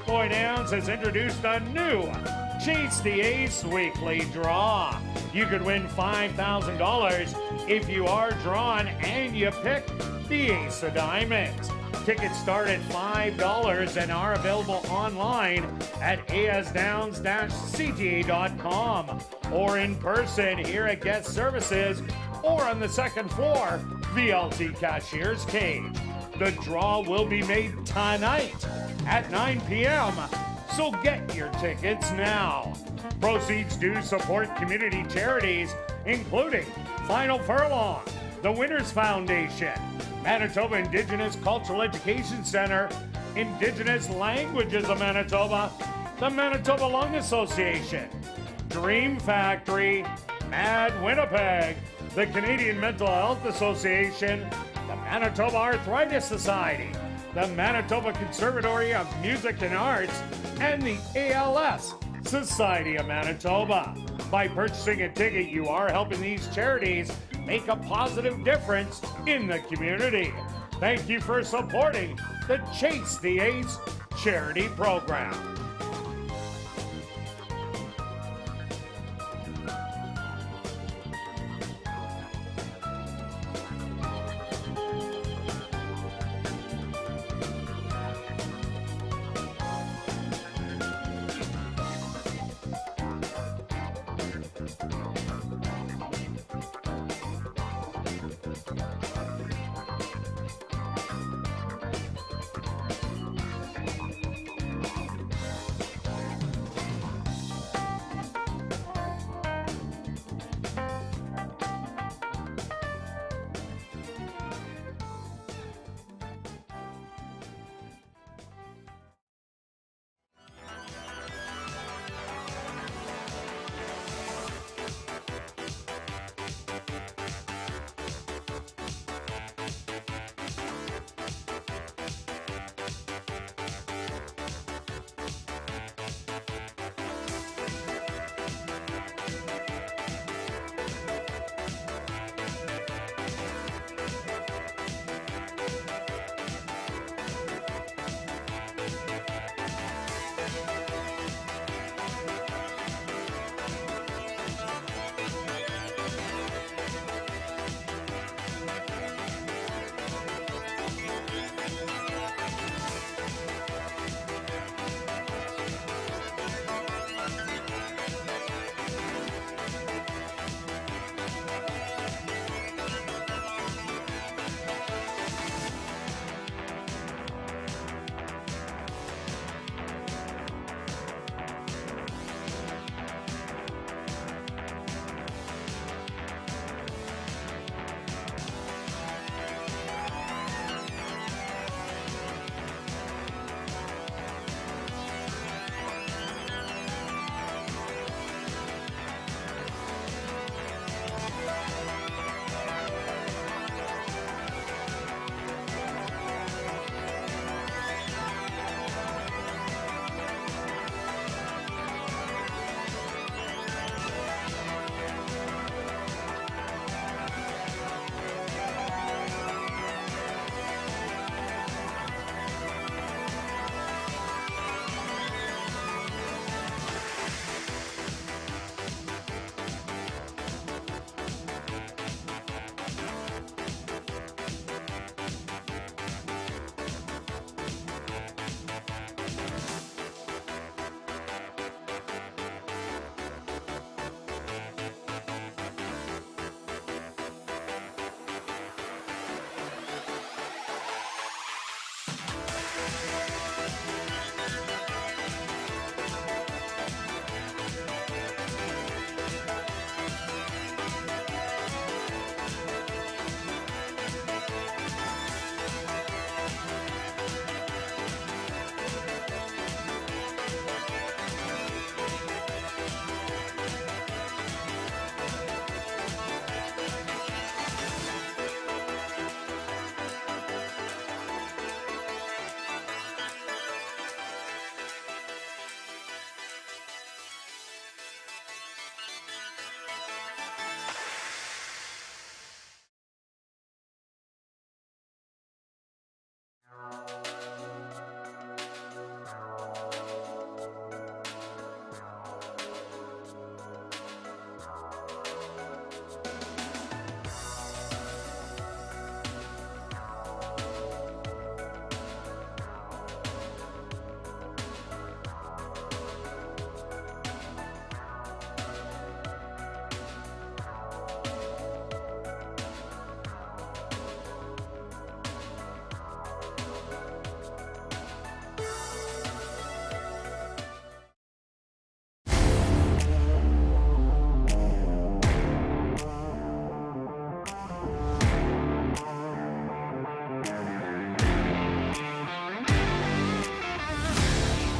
Boyd Downs has introduced a new Chase the Ace weekly draw. You could win $5,000 if you are drawn and you pick the Ace of Diamonds. Tickets start at $5 and are available online at asdowns-cta.com or in person here at Guest Services or on the second floor, VLT Cashier's Cage. The draw will be made tonight at 9 p.m., so get your tickets now. Proceeds do support community charities, including Final Furlong, the Winners Foundation, Manitoba Indigenous Cultural Education Center, Indigenous Languages of Manitoba, the Manitoba Lung Association, Dream Factory, Mad Winnipeg, the Canadian Mental Health Association, the Manitoba Arthritis Society, the Manitoba Conservatory of Music and Arts, and the ALS Society of Manitoba. By purchasing a ticket, you are helping these charities make a positive difference in the community. Thank you for supporting the Chase the Ace charity program.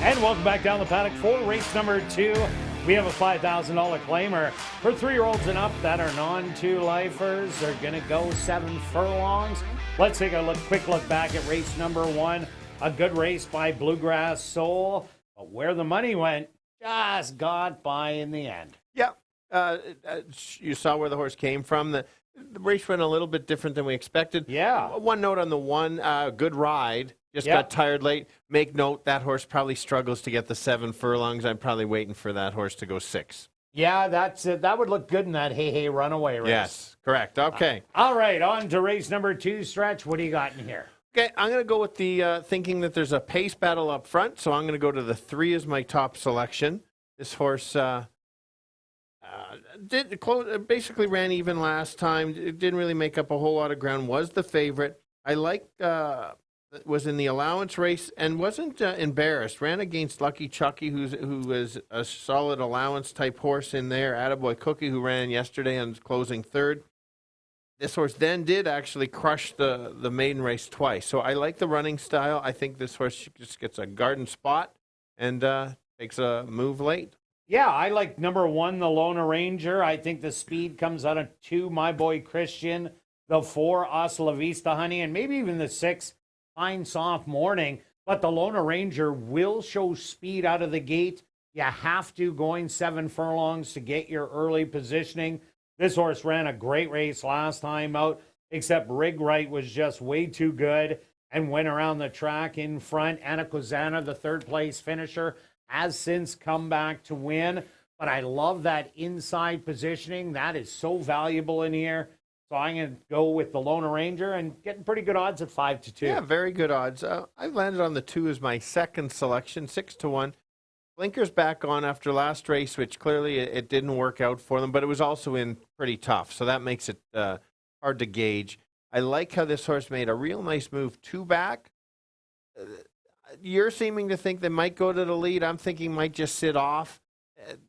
And welcome back down the paddock for race number 2. We have a $5,000 claimer for 3-year-olds and up that are non-2-lifers. They're going to go 7 furlongs. Let's take a quick look back at race number 1. A good race by Bluegrass Soul, but where the money went just got by in the end. Yeah, you saw where the horse came from. The race went a little bit different than we expected. Yeah. One note on the one, good ride. Just got tired late. Make note, that horse probably struggles to get the 7 furlongs. I'm probably waiting for that horse to go 6. Yeah, that would look good in that hey runaway race. Yes, correct. Okay. All right, on to race number 2. Stretch, what do you got in here? Okay, I'm going to go with the thinking that there's a pace battle up front, so I'm going to go to the 3 as my top selection. This horse basically ran even last time. It didn't really make up a whole lot of ground. Was the favorite. I like was in the allowance race and wasn't embarrassed. Ran against Lucky Chucky, who was a solid allowance type horse in there. Attaboy Cookie, who ran yesterday and closing 3rd. This horse then did actually crush the maiden race twice. So I like the running style. I think this horse just gets a garden spot and takes a move late. Yeah, I like number 1, the Lona Ranger. I think the speed comes out of 2, My Boy Christian, the 4, Hasta La Vista Honey, and maybe even the 6, Fine Soft Morning. But the Lona Ranger will show speed out of the gate. You have to going 7 furlongs to get your early positioning. This horse ran a great race last time out, except Rig Right was just way too good and went around the track in front. Anna Kozana, the 3rd place finisher, has since come back to win. But I love that inside positioning. That is so valuable in here. So I'm going to go with the Lona Ranger and getting pretty good odds at 5-2. Yeah, very good odds. I landed on the 2 as my second selection, 6-1. Blinkers back on after last race, which clearly it didn't work out for them, but it was also in pretty tough, so that makes it hard to gauge. I like how this horse made a real nice move 2 back. You're seeming to think they might go to the lead. I'm thinking might just sit off.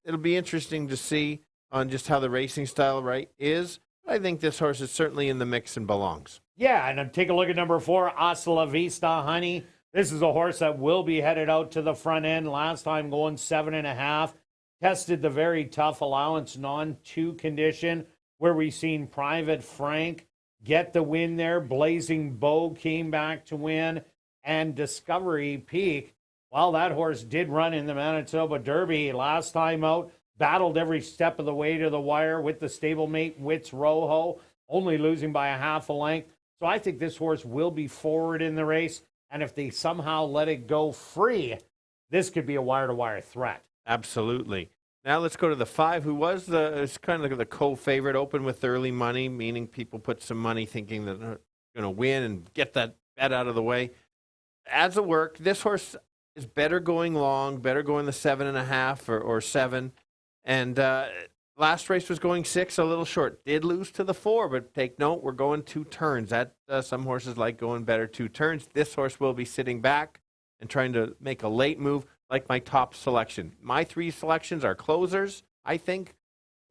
It'll be interesting to see on just how the racing style is. I think this horse is certainly in the mix and belongs. Yeah, and take a look at number 4, Hasta La Vista Honey. This is a horse that will be headed out to the front end. Last time going 7.5. Tested the very tough allowance non-2 condition where we've seen Private Frank get the win there. Blazing Bow came back to win. And Discovery Peak, well, that horse did run in the Manitoba Derby last time out. Battled every step of the way to the wire with the stablemate Wits Rojo, only losing by a half a length. So I think this horse will be forward in the race. And if they somehow let it go free, this could be a wire-to-wire threat. Absolutely. Now let's go to the 5, who was kind of the co-favorite, open with early money, meaning people put some money thinking that they're going to win and get that bet out of the way. As it worked, this horse is better going long, better going the 7.5 or 7. And last race was going 6, a little short. Did lose to the 4, but take note, we're going 2 turns. That some horses like going better 2 turns. This horse will be sitting back and trying to make a late move, like my top selection. My 3 selections are closers, I think.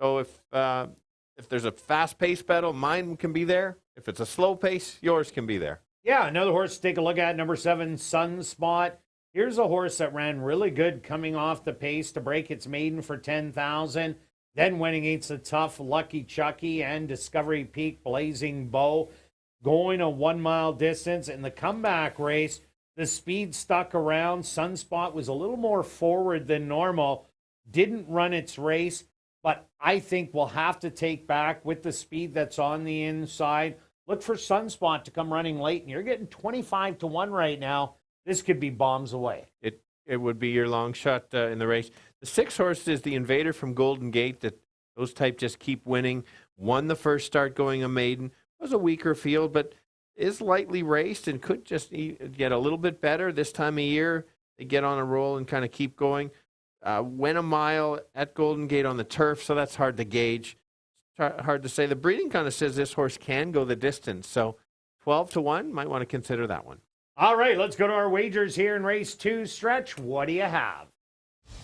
So if there's a fast pace battle, mine can be there. If it's a slow pace, yours can be there. Yeah, another horse to take a look at, number 7, Sunspot. Here's a horse that ran really good coming off the pace to break its maiden for 10,000. Then went against the tough Lucky Chucky and Discovery Peak Blazing Bow. Going a 1 mile distance. In the comeback race, the speed stuck around. Sunspot was a little more forward than normal. Didn't run its race, but I think we'll have to take back with the speed that's on the inside. look for Sunspot to come running late, and you're getting 25 to 1 right now. This could be bombs away. It would be your long shot in the race. The 6 horse is the Invader from Golden Gate. That those type just keep winning. Won the first start going a maiden. Was a weaker field, but is lightly raced and could just get a little bit better this time of year. They get on a roll and kind of keep going. Went a mile at Golden Gate on the turf, so that's hard to gauge. Hard to say. The breeding kind of says this horse can go the distance. So 12 to 1, might want to consider that one. All right, let's go to our wagers here in race 2. Stretch, what do you have?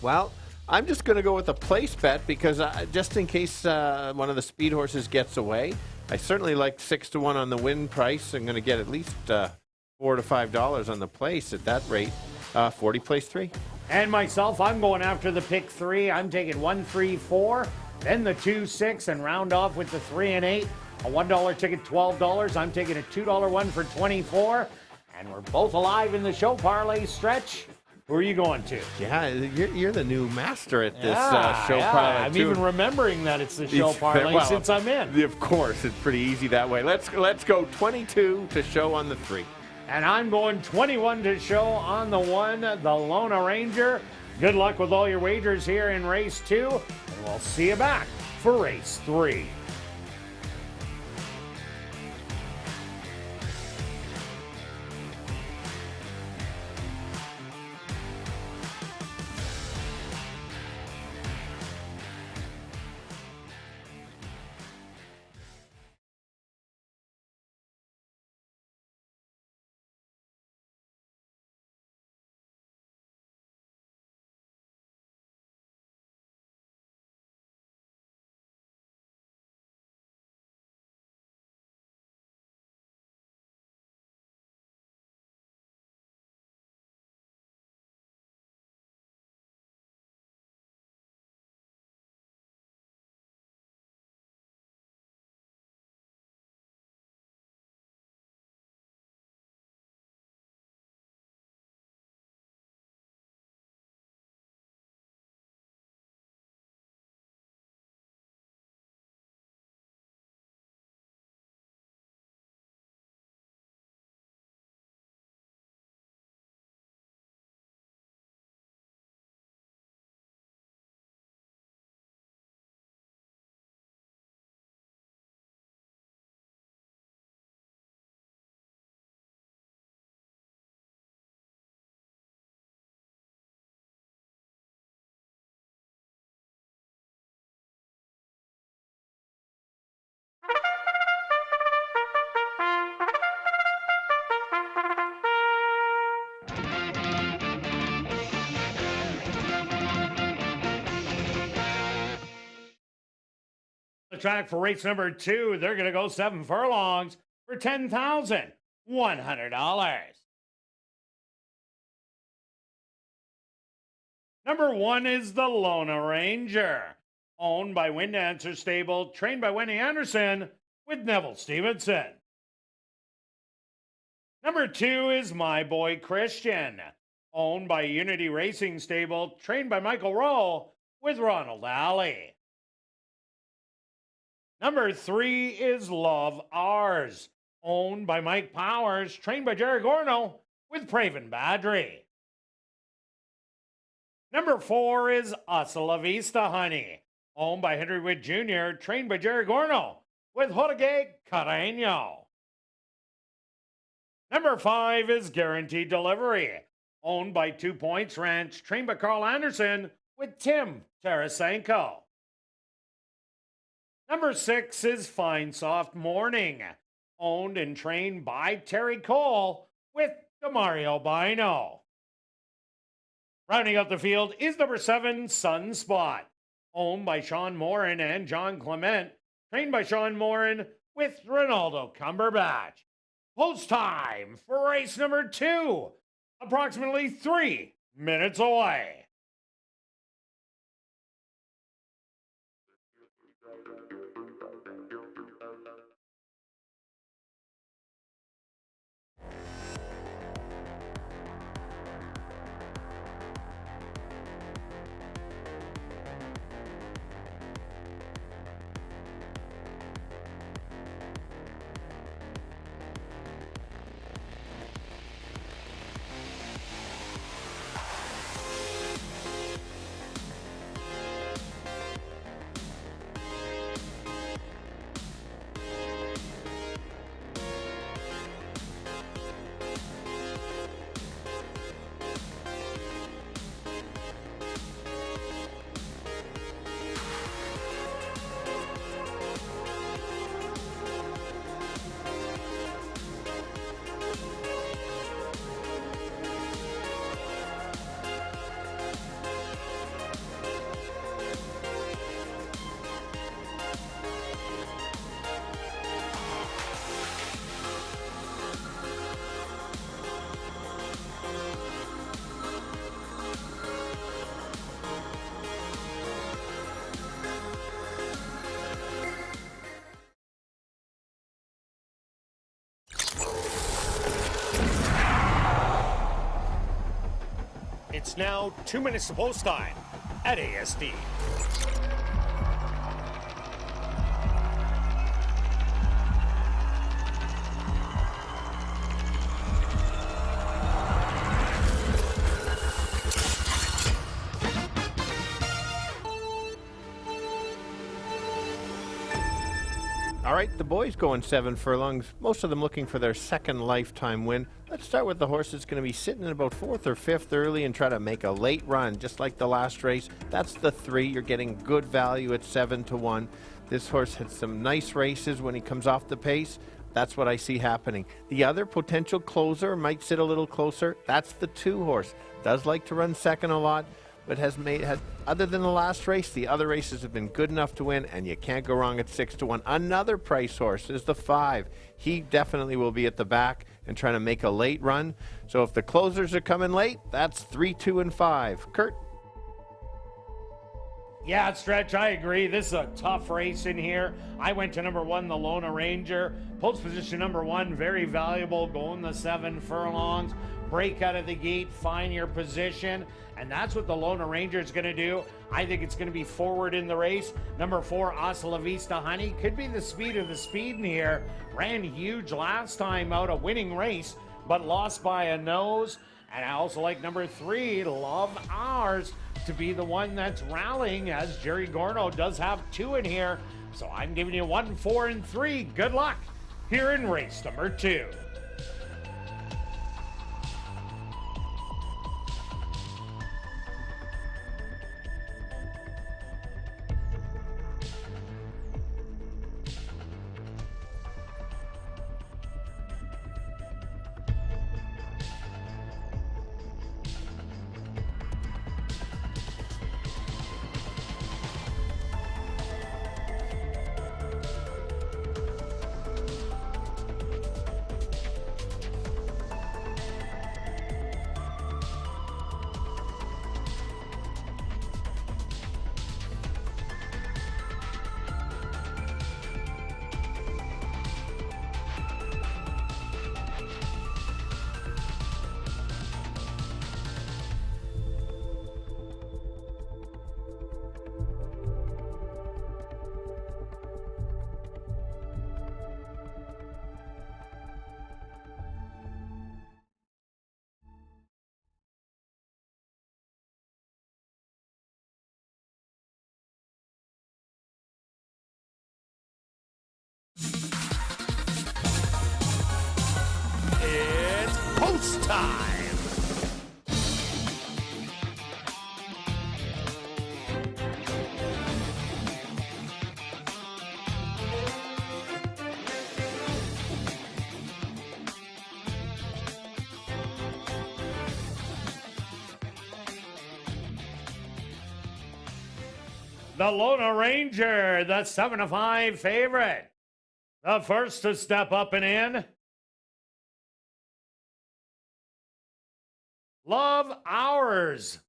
Well, I'm just going to go with a place bet because just in case one of the speed horses gets away, I certainly like 6 to 1 on the win price. I'm going to get at least $4 to $5 on the place at that rate. 40 place 3. And myself, I'm going after the pick 3. I'm taking 1, 3, 4, then the 2, 6, and round off with the 3 and 8. A $1 ticket, $12. I'm taking a $2 one for 24. And we're both alive in the show parlay. Stretch, who are you going to? Yeah, you're the new master at this show yeah. parlay. I'm too. even remembering that it's the show parlay Well, since I'm in. Of course, it's pretty easy that way. Let's go 22 to show on the 3. And I'm going 21 to show on the 1, the Lona Ranger. Good luck with all your wagers here in race 2, and we'll see you back for race 3. The track for race number 2, they're going to go 7 furlongs for $10,100. Number 1 is the Lona Ranger, owned by Wind Dancer Stable, trained by Wendy Anderson with Neville Stevenson. Number 2 is My Boy Christian, owned by Unity Racing Stable, trained by Michael Rowe with Ronald Alley. Number 3 is Love Ours, owned by Mike Powers, trained by Jerry Gorno with Praven Badri. Number 4 is Hasta La Vista Honey, owned by Henry Witt Jr., trained by Jerry Gorno with Jorge Carreño. Number 5 is Guaranteed Delivery, owned by 2 Points Ranch, trained by Carl Anderson with Tim Tarasenko. Number 6 is Fine Soft Morning, owned and trained by Terry Cole with Demario Bino. Rounding out the field is number 7, Sunspot, owned by Sean Morin and John Clement, trained by Sean Morin with Ronaldo Cumberbatch. Post time for race number 2, approximately 3 minutes away. It's now 2 minutes to post time at ASD. All right, the boys going 7 furlongs, most of them looking for their second lifetime win. Let's start with the horse that's going to be sitting in about 4th or 5th early and try to make a late run, just like the last race. That's the 3. You're getting good value at 7-1. This horse had some nice races when he comes off the pace. That's what I see happening. The other potential closer might sit a little closer. That's the 2 horse. Does like to run second a lot, but has other than the last race, the other races have been good enough to win, and you can't go wrong at 6-1. Another price horse is the 5. He definitely will be at the back and trying to make a late run. So if the closers are coming late, that's 3, 2, and 5. Kirt? Yeah, Stretch, I agree. This is a tough race in here. I went to number 1, the Lona Ranger. Post position number 1, very valuable, going the 7 furlongs. Break out of the gate, find your position, and that's what the Lona Ranger is going to do. I think it's going to be forward in the race. Number 4, Hasta La Vista Honey, could be the speed of the speed in here. Ran huge last time out, a winning race, but lost by a nose. And I also like number 3, Love Ours, to be the one that's rallying, as Jerry Gorno does have 2 in here. So I'm giving you 1, 4, and 3. Good luck here in race number 2. It's post time. The Lona Ranger, the 7-5 favorite. The first to step up and in. Love Ours.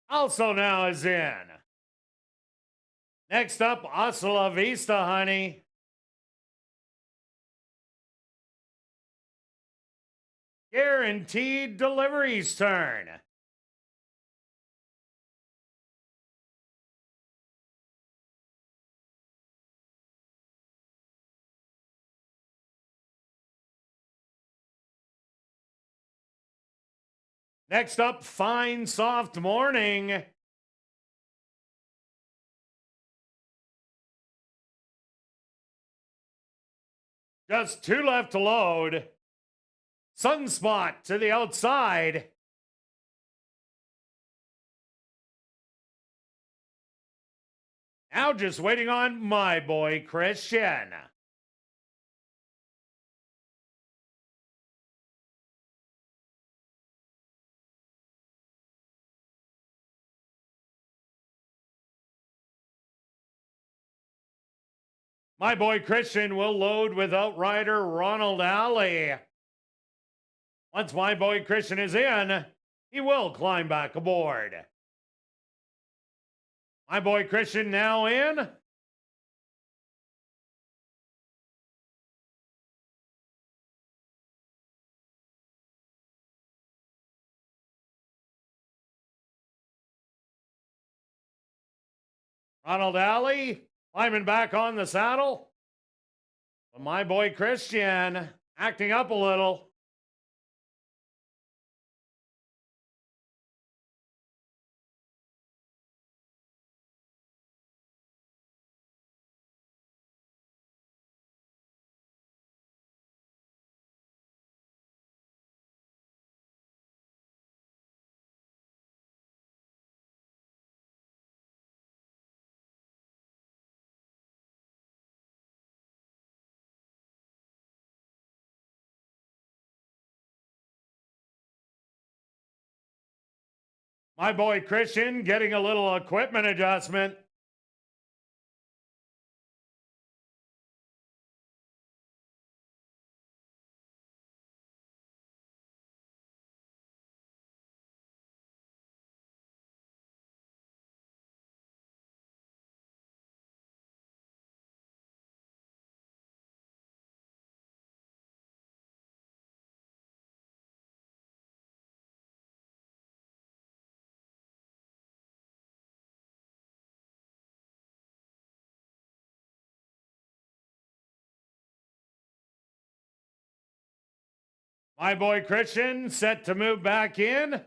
Also now is in. Next up, Hasta La Vista Honey. Guaranteed Delivery's turn. Next up, Fine Soft Morning. Just 2 left to load. Sunspot to the outside. Now just waiting on my boy Christian. My boy Christian will load with outrider Ronald Alley. Once my boy Christian is in, he will climb back aboard. My boy Christian now in. Ronald Alley climbing back on the saddle. But my boy Christian acting up a little. My boy Christian getting a little equipment adjustment. My boy Christian set to move back in.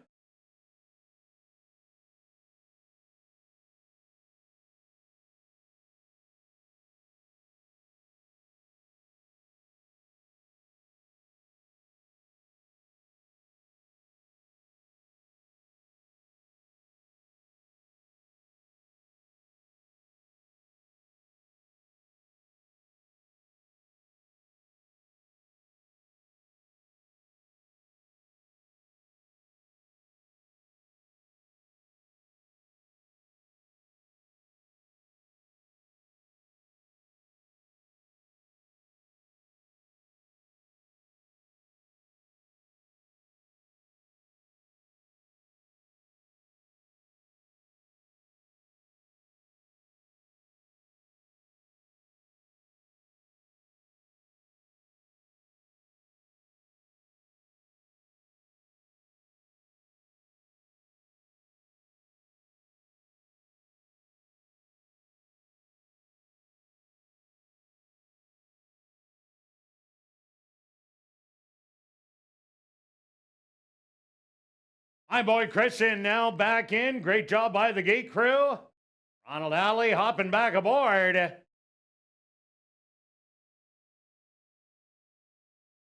My boy Christian now back in. Great job by the gate crew. Ronald Alley hopping back aboard.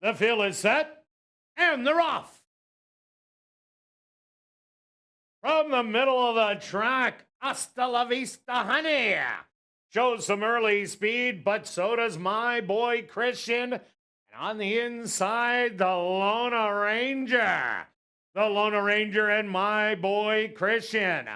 The field is set, and they're off. From the middle of the track, Hasta la Vista Honey shows some early speed, but so does my boy Christian. And on the inside, the Lona Ranger. The Lona Ranger and my boy Christian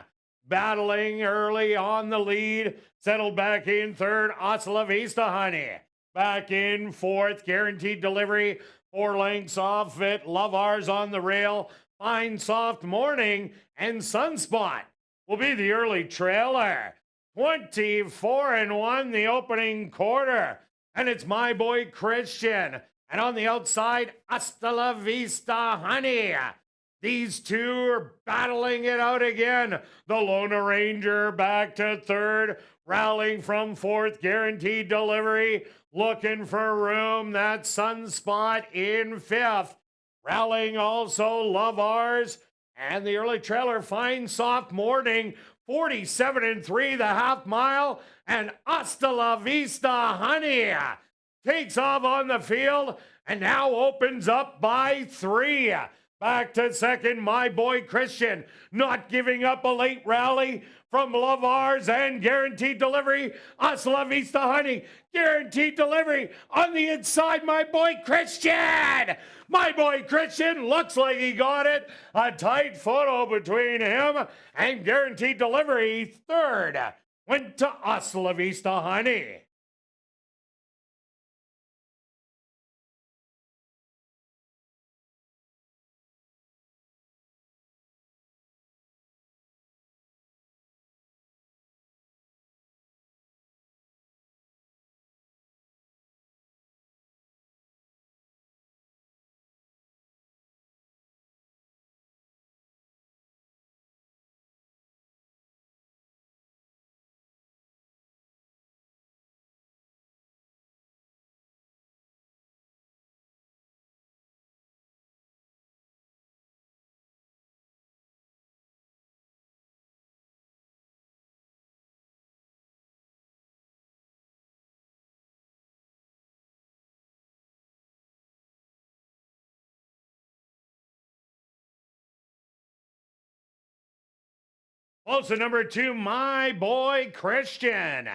battling early on the lead. Settled back in third, Hasta la Vista Honey. Back in fourth, Guaranteed Delivery. 4 lengths off it. Love Ours on the rail. Fine Soft Morning and Sunspot will be the early trailer. 24-1 the opening quarter. And it's my boy Christian. And on the outside, Hasta la Vista Honey. These two are battling it out again. The Lona Ranger back to third, rallying from fourth, Guaranteed Delivery, looking for room. That Sunspot in fifth. Rallying also Love Ours and the early trailer Fine Soft Morning, 47-3 the half mile, and Hasta la Vista Honey takes off on the field and now opens up by 3. Back to second, my boy Christian, not giving up a late rally from Love Ours and Guaranteed Delivery. Hasta la Vista Honey, Guaranteed Delivery on the inside, my boy Christian. My boy Christian looks like he got it. A tight photo between him and Guaranteed Delivery. Third went to Hasta la Vista Honey. Close to number 2, My Boy Christian.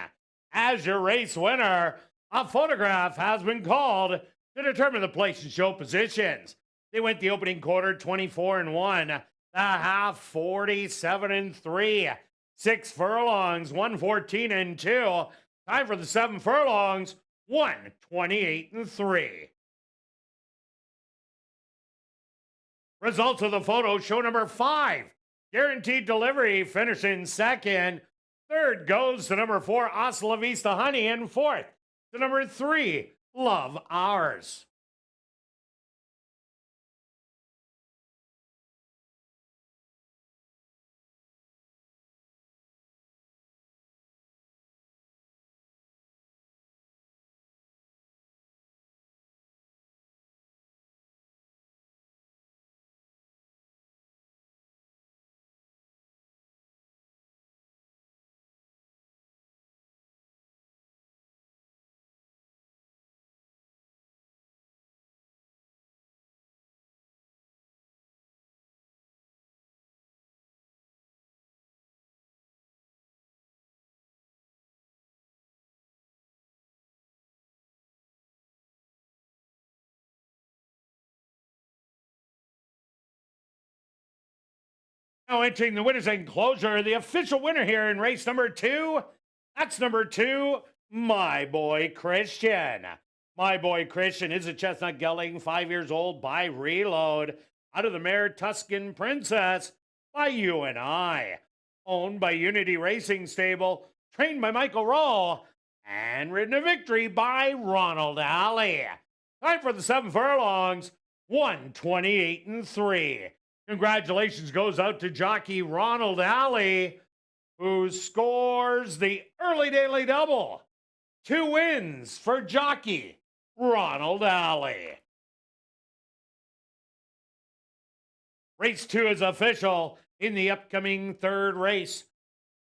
As your race winner, a photograph has been called to determine the place and show positions. They went the opening quarter 24-1, the half 47-3, 6 furlongs 114-2. Time for the 7 furlongs 128-3. Results of the photo show number 5. Guaranteed Delivery finishing second. Third goes to number 4, Hasta La Vista Honey, and fourth to number 3, Love Ours. Now entering the winner's enclosure, the official winner here in race number 2, that's number 2, My Boy Christian. My Boy Christian is a chestnut gelding, 5 years old, by reload, out of the mare Tuscan Princess by You and I. Owned by Unity Racing Stable, trained by Michael Roll, and ridden to victory by Ronald Alley. Time for the 7 furlongs, 128-3. Congratulations goes out to jockey Ronald Alley, who scores the early daily double. 2 wins for jockey Ronald Alley. Race 2 is official in the upcoming 3rd race.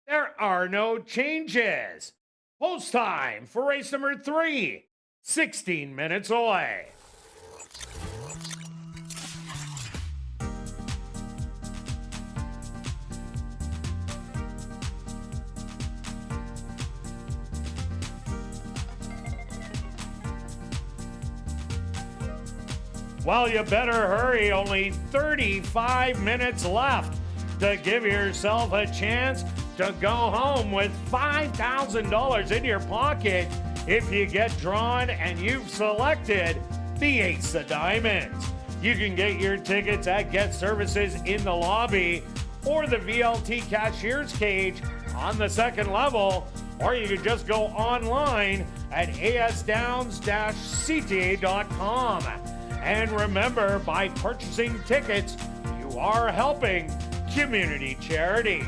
There are no changes. Post time for race number 3, 16 minutes away. Well, you better hurry. Only 35 minutes left to give yourself a chance to go home with $5,000 in your pocket if you get drawn and you've selected the Ace of Diamonds. You can get your tickets at Get Services in the lobby or the VLT cashier's cage on the 2nd level, or you can just go online at asdowns-cta.com. And remember, by purchasing tickets, you are helping community charities.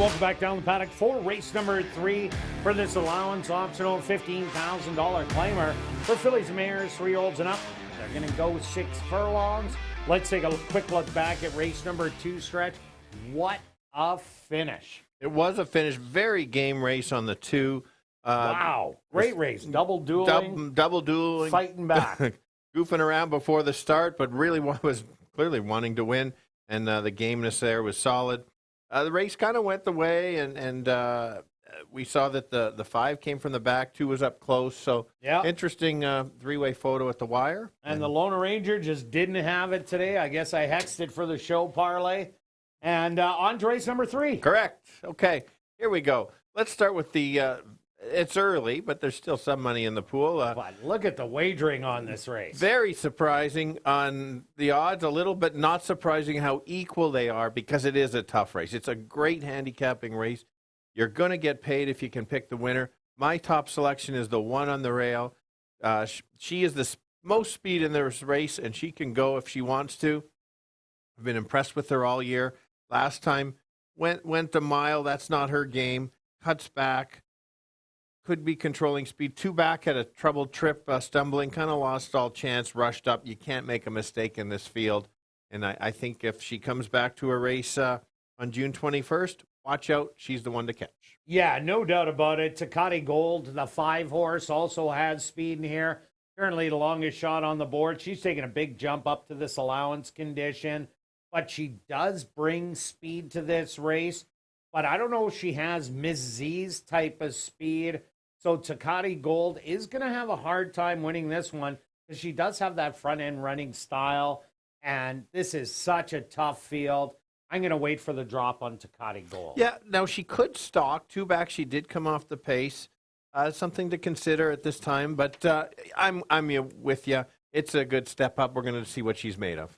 welcome back down the paddock for race number 3 for this allowance optional $15,000 claimer for fillies and mares, 3-year-olds and up. They're going to go 6 furlongs. Let's take a quick look back at race number 2, Stretch. What a finish. It was a finish. Very game race on the 2. Wow. Great race. Double dueling. Double dueling. Fighting back. Goofing around before the start, but really was clearly wanting to win. And the gameness there was solid. The race kind of went the way, and we saw that the 5 came from the back, 2 was up close. So interesting 3-way photo at the wire. And the Lone Ranger just didn't have it today. I guess I hexed it for the show parlay. And on to race number 3. Correct. Okay, here we go. Let's start with the it's early, but there's still some money in the pool. But look at the wagering on this race. Very surprising on the odds, a little bit not surprising how equal they are because it is a tough race. It's a great handicapping race. You're going to get paid if you can pick the winner. My top selection is the 1 on the rail. She is the most speed in this race, and she can go if she wants to. I've been impressed with her all year. Last time went a mile. That's not her game. Cuts back. Could be controlling speed. 2 back, had a troubled trip, stumbling, kind of lost all chance, rushed up. You can't make a mistake in this field. And I think if she comes back to a race on June 21st, watch out. She's the one to catch. Yeah, no doubt about it. Takati Gold, the 5 horse, also has speed in here. Currently the longest shot on the board. She's taking a big jump up to this allowance condition. But she does bring speed to this race. But I don't know if she has Miss Z's type of speed. So Takati Gold is going to have a hard time winning this one because she does have that front-end running style, and this is such a tough field. I'm going to wait for the drop on Takati Gold. Yeah, now she could stalk. 2 back, she did come off the pace. Something to consider at this time, but I'm with you. It's a good step up. We're going to see what she's made of.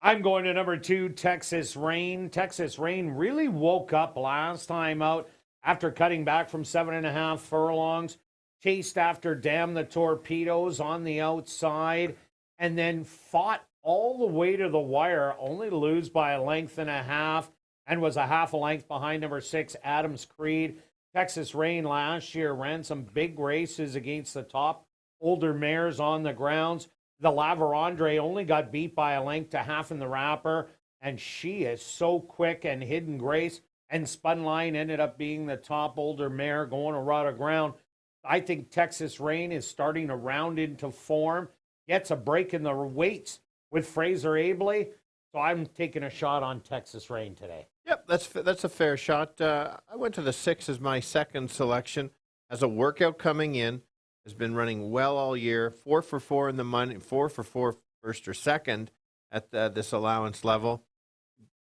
I'm going to number 2, Texas Rain. Texas Rain really woke up last time out. After cutting back from 7.5 furlongs, chased after Damn the Torpedoes on the outside, and then fought all the way to the wire, only to lose by a length and a half, and was a half a length behind number 6, Adams Creed. Texas Rain last year ran some big races against the top older mares on the grounds. The Lavarandre only got beat by a length to half in the wrapper, and she is so quick, and Hidden Grace and Spun Line ended up being the top older mare going a lot of ground. I think Texas Rain is starting to round into form, gets a break in the weights with Fraser Abley. So I'm taking a shot on Texas Rain today. Yep, that's a fair shot. I went to the 6 as my second selection. Has a workout coming in. Has been running well all year. 4 for 4 in the money. 4 for 4 first or second at this allowance level.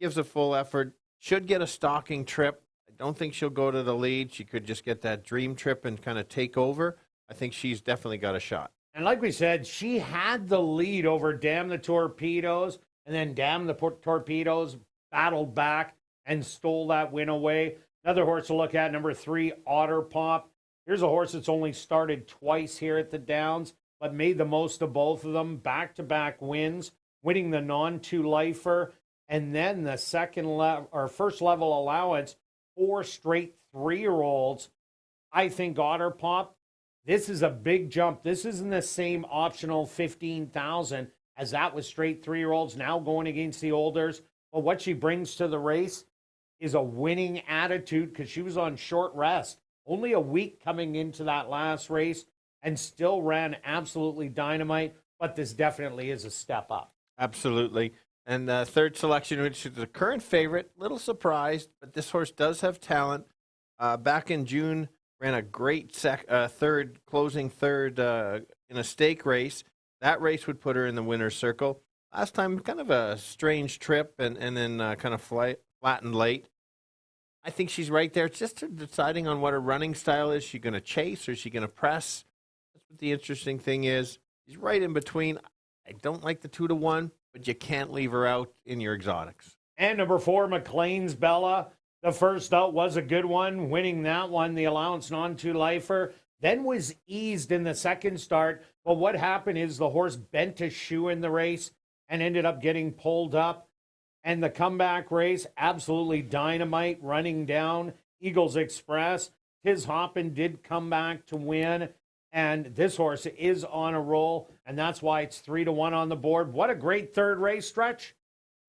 Gives a full effort. Should get a stalking trip. I don't think she'll go to the lead. She could just get that dream trip and kind of take over. I think she's definitely got a shot. And like we said, she had the lead over Damn the Torpedoes, and then Damn the Torpedoes battled back and stole that win away. Another horse to look at, number 3, Otter Pop. Here's a horse that's only started twice here at the Downs, but made the most of both of them. Back-to-back wins, winning the non-2-lifer. And then the first level allowance, 4 straight 3-year-olds. I think Otter Pop, this is a big jump. This isn't the same optional $15,000 as that was straight 3-year-olds now going against the olders. But what she brings to the race is a winning attitude because she was on short rest. Only a week coming into that last race and still ran absolutely dynamite. But this definitely is a step up. Absolutely. And third selection, which is the current favorite, little surprised, but this horse does have talent. Back in June, ran a great closing third in a stake race. That race would put her in the winner's circle. Last time, kind of a strange trip and then kind of flattened late. I think she's right there. It's just deciding on what her running style is. Is she going to chase or is she going to press? That's what the interesting thing is. She's right in between. I don't like the 2-1. But you can't leave her out in your exotics. And number 4, McLean's Bella. The first out was a good one, winning that one, the allowance non-2-lifer. Then was eased in the second start. But what happened is the horse bent a shoe in the race and ended up getting pulled up. And the comeback race, absolutely dynamite, running down Eagles Express. Tiz Hoppin did come back to win, and this horse is on a roll, and that's why it's 3-1 on the board. What a great third race stretch.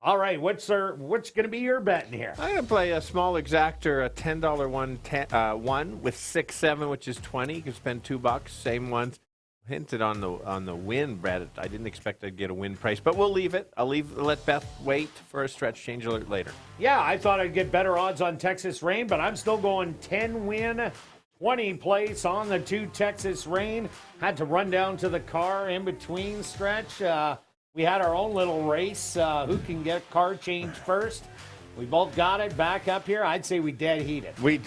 All right, what's going to be your bet in here? I'm going to play a small exactor, a $10 one with 6-7, which is 20. You can spend $2. Same ones. Hinted on the win, Brad. I didn't expect I'd get a win price, but we'll leave it. Let Beth wait for a stretch change alert later. Yeah, I thought I'd get better odds on Texas Rain, but I'm still going 10 win, 20 place on the 2 Texas Rain. Had to run down to the car in between stretch. We had our own little race. Who can get car change first? We both got it back up here. I'd say we dead heated. We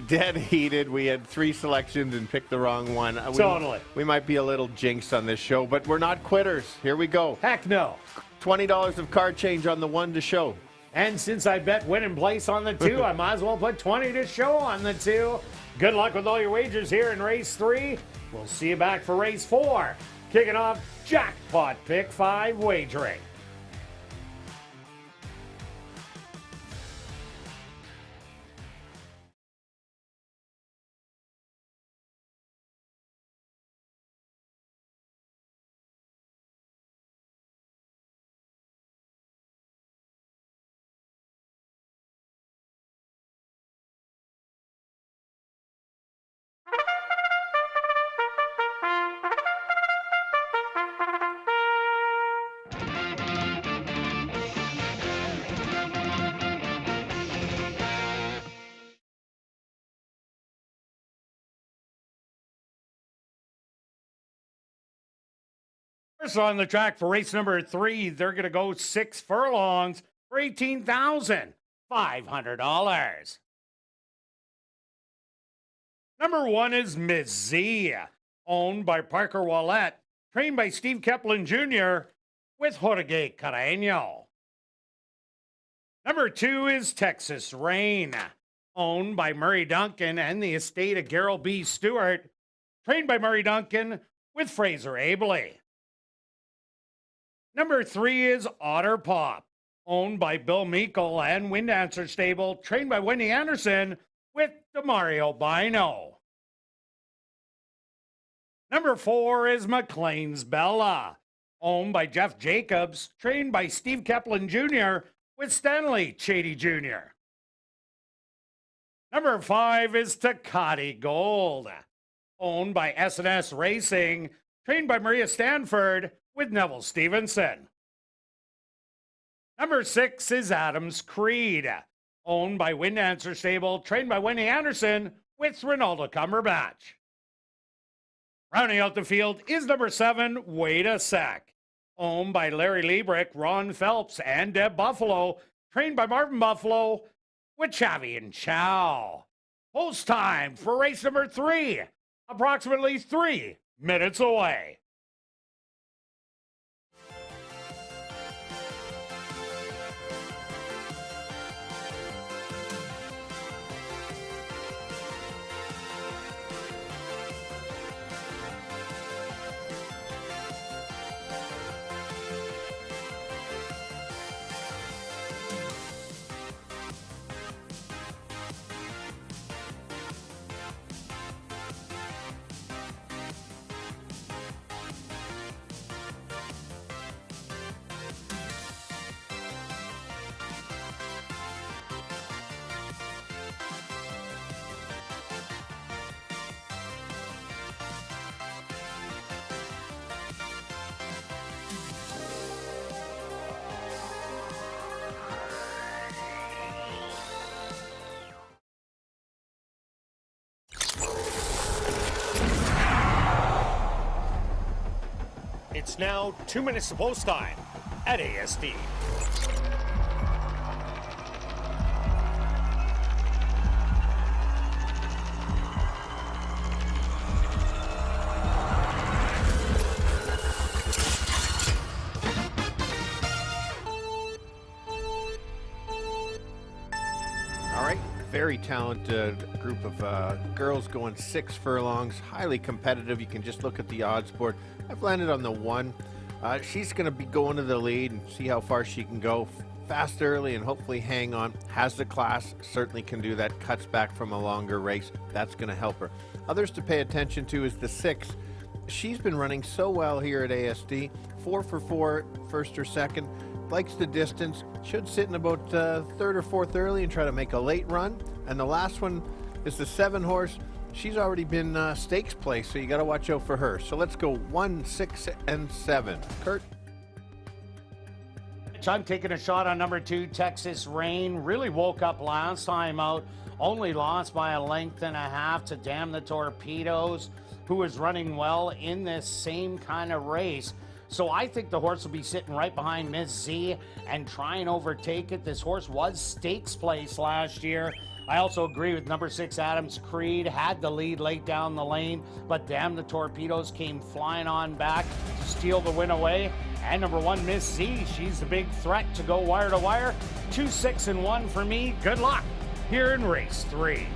dead heated. We had 3 selections and picked the wrong one. Totally. We might be a little jinxed on this show, but we're not quitters. Here we go. Heck no. $20 of car change on the 1 to show. And since I bet win in place on the 2, I might as well put 20 to show on the 2. Good luck with all your wagers here in race 3. We'll see you back for race 4. Kicking off Jackpot Pick 5 wagering. First on the track for race number 3, they're going to go 6 furlongs for $18,500. Number 1 is Miss Z, owned by Parker Wallette, trained by Steve Keplin Jr. with Jorge Carreño. Number 2 is Texas Rain, owned by Murray Duncan and the estate of Gerald B. Stewart, trained by Murray Duncan with Fraser Abley. Number 3 is Otter Pop, owned by Bill Meikle and Wind Answer Stable, trained by Wendy Anderson with Demario Bino. Number 4 is McLean's Bella, owned by Jeff Jacobs, trained by Steve Keplin Jr. with Stanley Chady Jr. Number 5 is Tecate Gold, owned by S&S Racing, trained by Maria Stanford with Neville Stevenson. Number 6 is Adams Creed, owned by Wind Answer Stable, trained by Wendy Anderson with Ronaldo Cumberbatch. Rounding out the field is number 7, Wait a Sec, owned by Larry Liebrick, Ron Phelps, and Deb Buffalo, trained by Marvin Buffalo with Chavi and Chow. Post time for race number 3, approximately 3 minutes away. It's now 2 minutes to post time at ASD. Very talented group of girls going 6 furlongs, highly competitive. You can just look at the odds board. I've landed on the 1. She's going to be going to the lead and see how far she can go. Fast early and hopefully hang on. Has the class, certainly can do that. Cuts back from a longer race. That's going to help her. Others to pay attention to is the 6. She's been running so well here at ASD. 4 for 4, first or second. Likes the distance. Should sit in about 3rd or 4th early and try to make a late run. And the last one is the 7 horse. She's already been stakes place, so you got to watch out for her. So let's go 1, 6, and 7. Kirt? I'm taking a shot on number 2, Texas Rain. Really woke up last time out. Only lost by a length and a half to Damn the Torpedoes, who is running well in this same kind of race. So I think the horse will be sitting right behind Miss Z and try and overtake it. This horse was stakes place last year. I also agree with number 6, Adams Creed. Had the lead late down the lane, but Damn the Torpedoes came flying on back to steal the win away. And number 1, Miss Z, she's the big threat to go wire to wire. 2, 6, and 1 for me. Good luck here in race 3.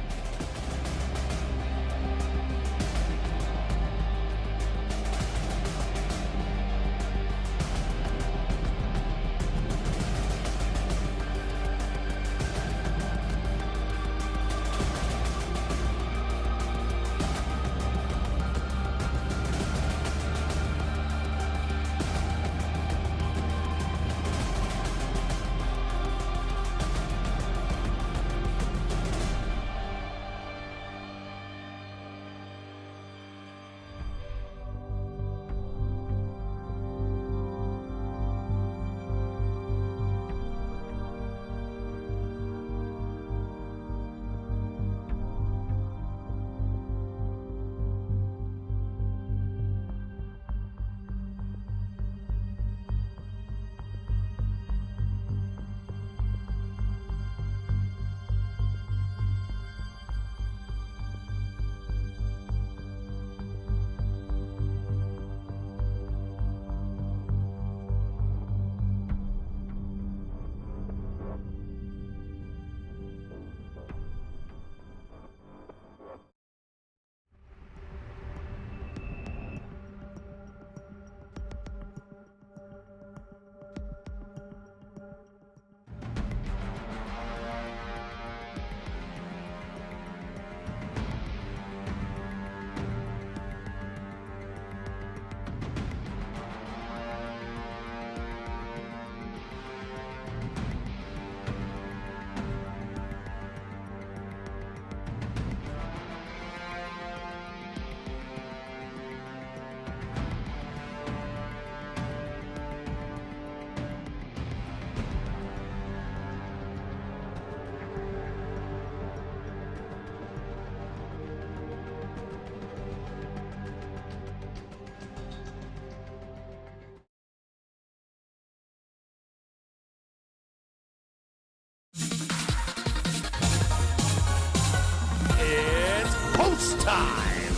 Post time!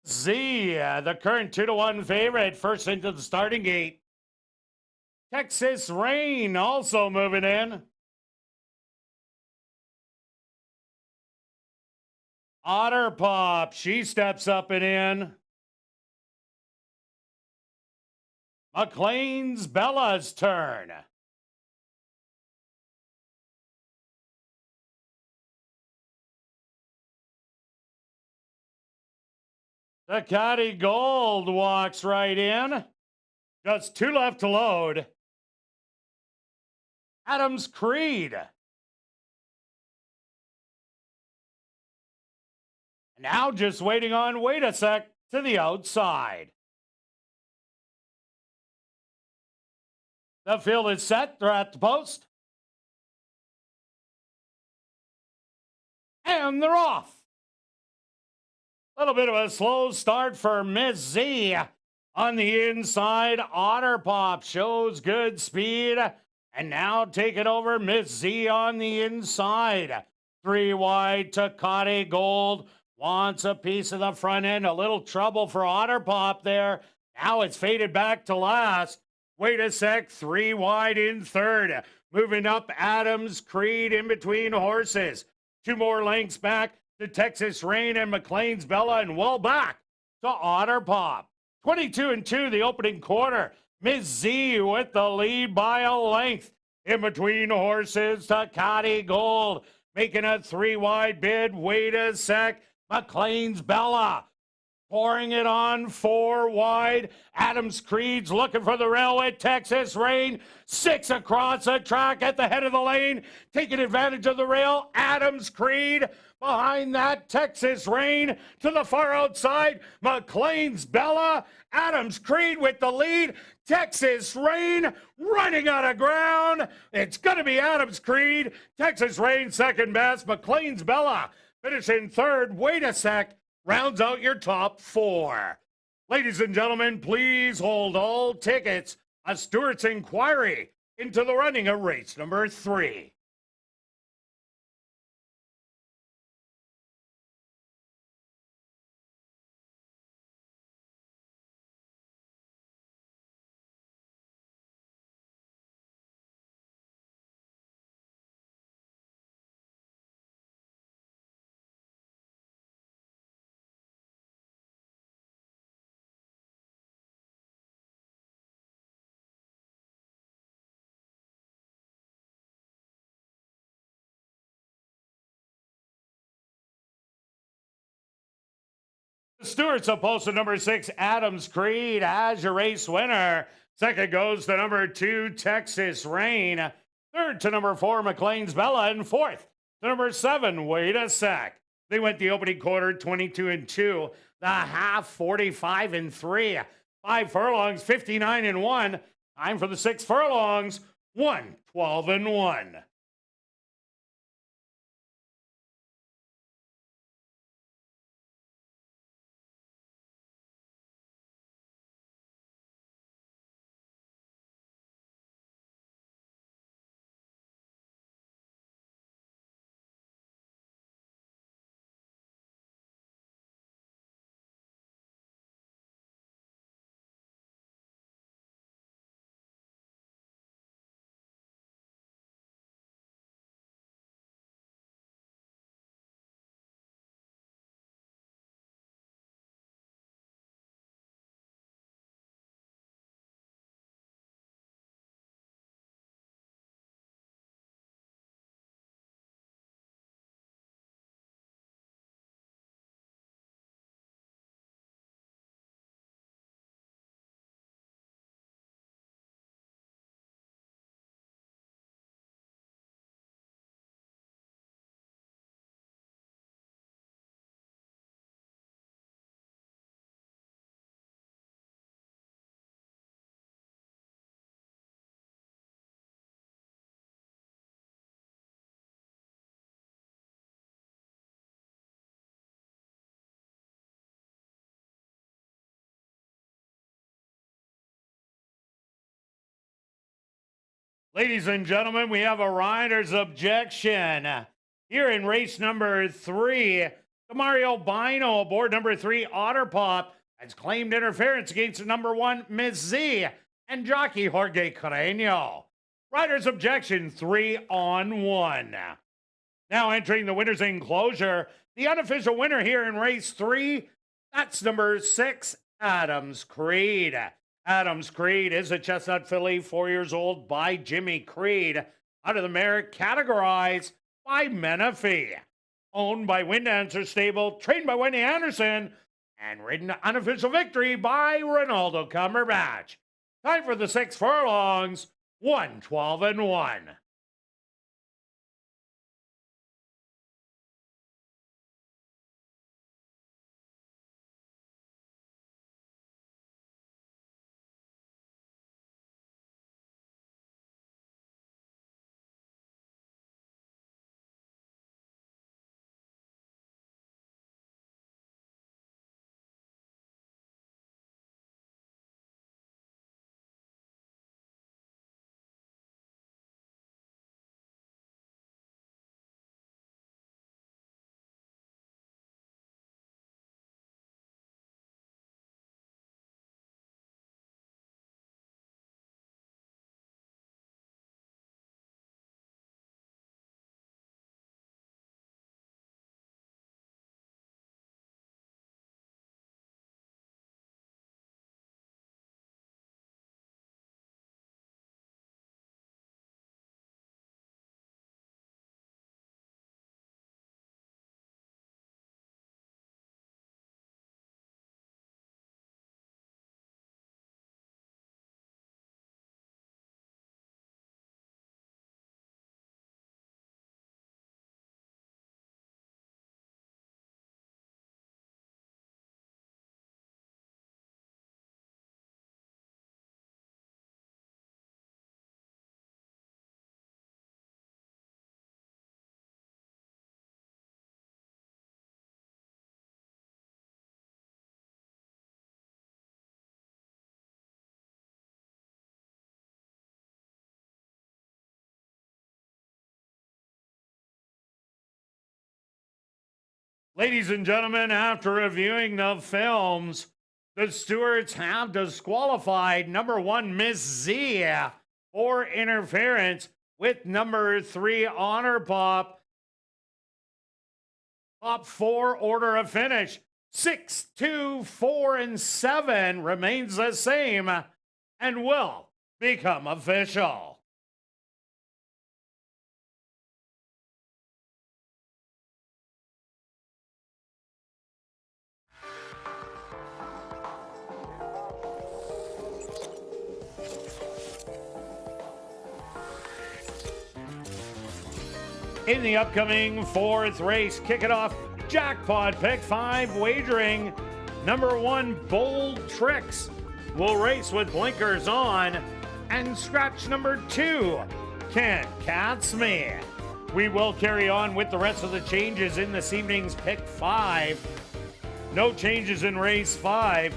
Z, the current 2-1 favorite, first into the starting gate. Texas Rain also moving in. Otter Pop, she steps up and in. McLean's Bella's turn. The Caddy Gold walks right in. Just 2 left to load. Adams Creed. Now just waiting on Wait a Sec to the outside. The field is set. They're at the post. And they're off. A little bit of a slow start for Miss Z. On the inside, Otter Pop shows good speed. And now taking over Miss Z on the inside. 3 wide to Caddy Gold. wants a piece of the front end. A little trouble for Otter Pop there. Now it's faded back to last. Wait a sec, 3 wide in third. Moving up, Adams Creed in between horses. 2 more lengths back to Texas Rain and McLean's Bella, and well back to Otter Pop. 22-2 the opening quarter. Miss Z with the lead by a length. In between horses, Takati Gold making a 3 wide bid. Wait a sec, McLean's Bella pouring it on 4 wide. Adams Creed's looking for the railway. Texas Rain, 6 across the track at the head of the lane, taking advantage of the rail. Adams Creed behind that. Texas Rain to the far outside. McLean's Bella. Adams Creed with the lead. Texas Rain running out of ground. It's going to be Adams Creed. Texas Rain second best. McLean's Bella finishing third. Wait a sec. Rounds out your top 4. Ladies and gentlemen, please hold all tickets. A Stewart's inquiry into the running of race number 3. Stewart's opposed to number 6, Adams Creed, as your race winner. Second goes to number 2, Texas Rain. Third to number 4, McLean's Bella. And fourth to number 7, Wait a Sec. They went the opening quarter 22-2. The half 45-3. 5 furlongs, 59-1. Time for the 6 furlongs, 112-1. Ladies and gentlemen, we have a rider's objection. Here in race number 3, Mario Bino aboard number 3, Otter Pop, has claimed interference against number 1, Miss Z, and jockey Jorge Carreño. Rider's objection, 3-on-1. Now entering the winner's enclosure, the unofficial winner here in race 3, that's number 6, Adams Creed. Adams Creed is a chestnut filly, 4 years old, by Jimmy Creed, out of the mare categorized by Menifee. Owned by Windancer Stable, trained by Wendy Anderson, and ridden to unofficial victory by Ronaldo Cumberbatch. Time for the 6 furlongs, 112-1. Ladies and gentlemen, after reviewing the films, the stewards have disqualified number 1, Miss Z, for interference with number 3, Honor Pop. Top 4 order of finish. 6, 2, 4, and 7 remains the same and will become official. In the upcoming 4th race, kick it off, jackpot pick 5 wagering. Number 1, Bold Tricks will race with blinkers on. And scratch number 2, Can't Catch Me. We will carry on with the rest of the changes in this evening's pick 5. No changes in race 5.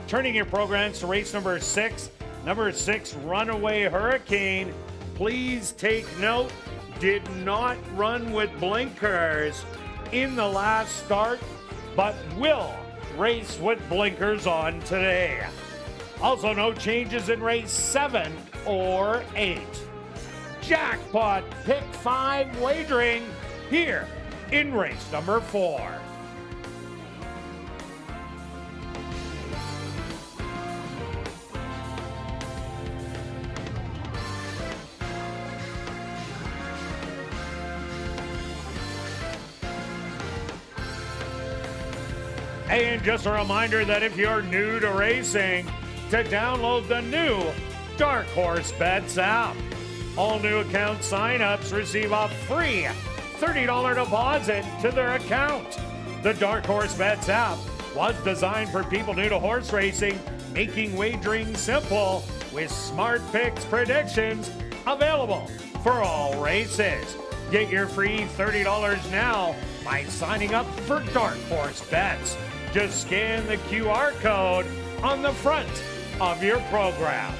Turning your programs to race number 6. Number 6, Runaway Hurricane. Please take note, did not run with blinkers in the last start, but will race with blinkers on today. Also, no changes in race 7 or 8. Jackpot pick 5 wagering here in race number 4. And just a reminder that if you're new to racing, to download the new Dark Horse Bets app. All new account signups receive a free $30 deposit to their account. The Dark Horse Bets app was designed for people new to horse racing, making wagering simple with smart picks predictions available for all races. Get your free $30 now by signing up for Dark Horse Bets. Just scan the QR code on the front of your program.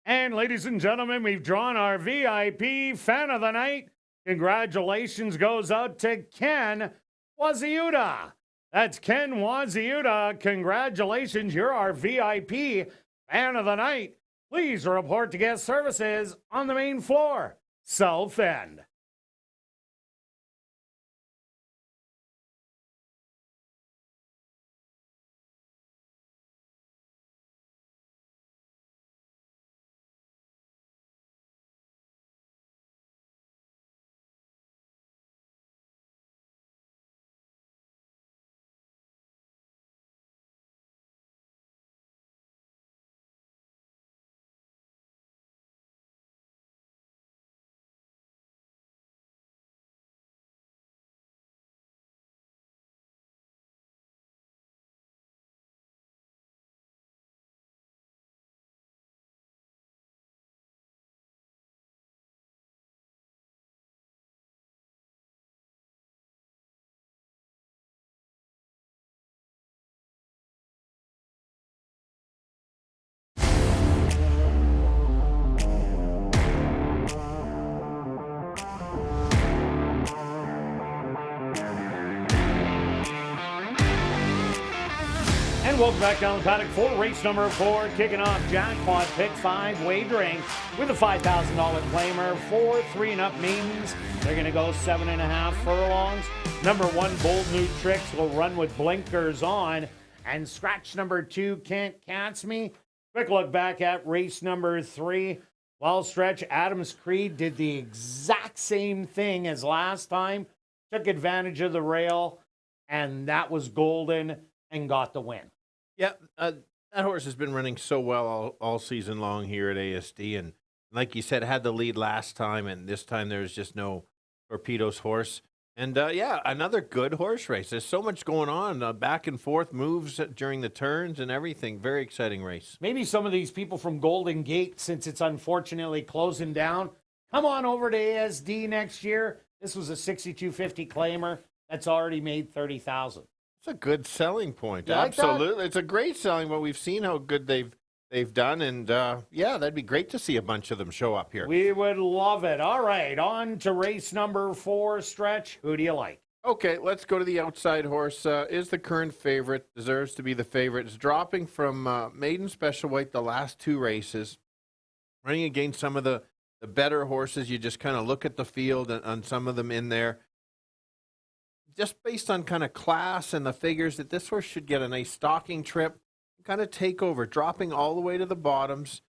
And ladies and gentlemen, we've drawn our VIP Fan of the Night. Congratulations goes out to Ken Waziuda. That's Ken Waziuda. Congratulations, you're our VIP Fan of the Night. Please report to guest services on the main floor, South End. And welcome back down the paddock for race number 4, kicking off Jackpot Pick 5 wagering with a $5,000 claimer for 3 and up maidens. They're going to go 7.5 furlongs. Number 1, Bold New Tricks, will run with blinkers on. And scratch number 2, Can't Catch Me. Quick look back at race number 3. Well, Stretch, Adams Creed did the exact same thing as last time. Took advantage of the rail, and that was golden and got the win. Yeah, that horse has been running so well all season long here at ASD. And like you said, had the lead last time, and this time there's just no Torpedo's horse. And, yeah, another good horse race. There's so much going on, back and forth moves during the turns and everything. Very exciting race. Maybe some of these people from Golden Gate, since it's unfortunately closing down, come on over to ASD next year. This was a $62.50 claimer that's already made $30,000. It's a good selling point. You like Absolutely. that? It's a great selling point. We've seen how good they've done. And, yeah, that'd be great to see a bunch of them show up here. We would love it. All right, on to race number 4, Stretch. Who do you like? Okay, let's go to the outside horse. Is the current favorite, deserves to be the favorite. It's dropping from maiden special weight the last 2 races. Running against some of the better horses. You just kind of look at the field and some of them in there. Just based on kind of class and the figures that this horse should get a nice stalking trip, kind of take over, dropping all the way to the bottoms.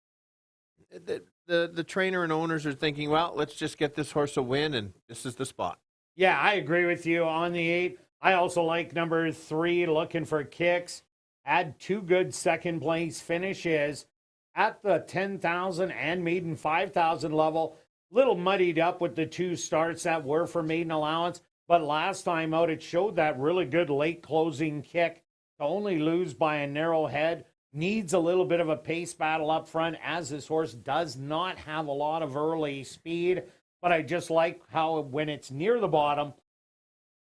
The trainer and owners are thinking, well, let's just get this horse a win, and this is the spot. Yeah, I agree with you on the 8. I also like number 3, looking for kicks. Had 2 good second-place finishes at the 10,000 and maiden 5,000 level. Little muddied up with the 2 starts that were for maiden allowance. But last time out, it showed that really good late closing kick to only lose by a narrow head. Needs a little bit of a pace battle up front, as this horse does not have a lot of early speed. But I just like how when it's near the bottom,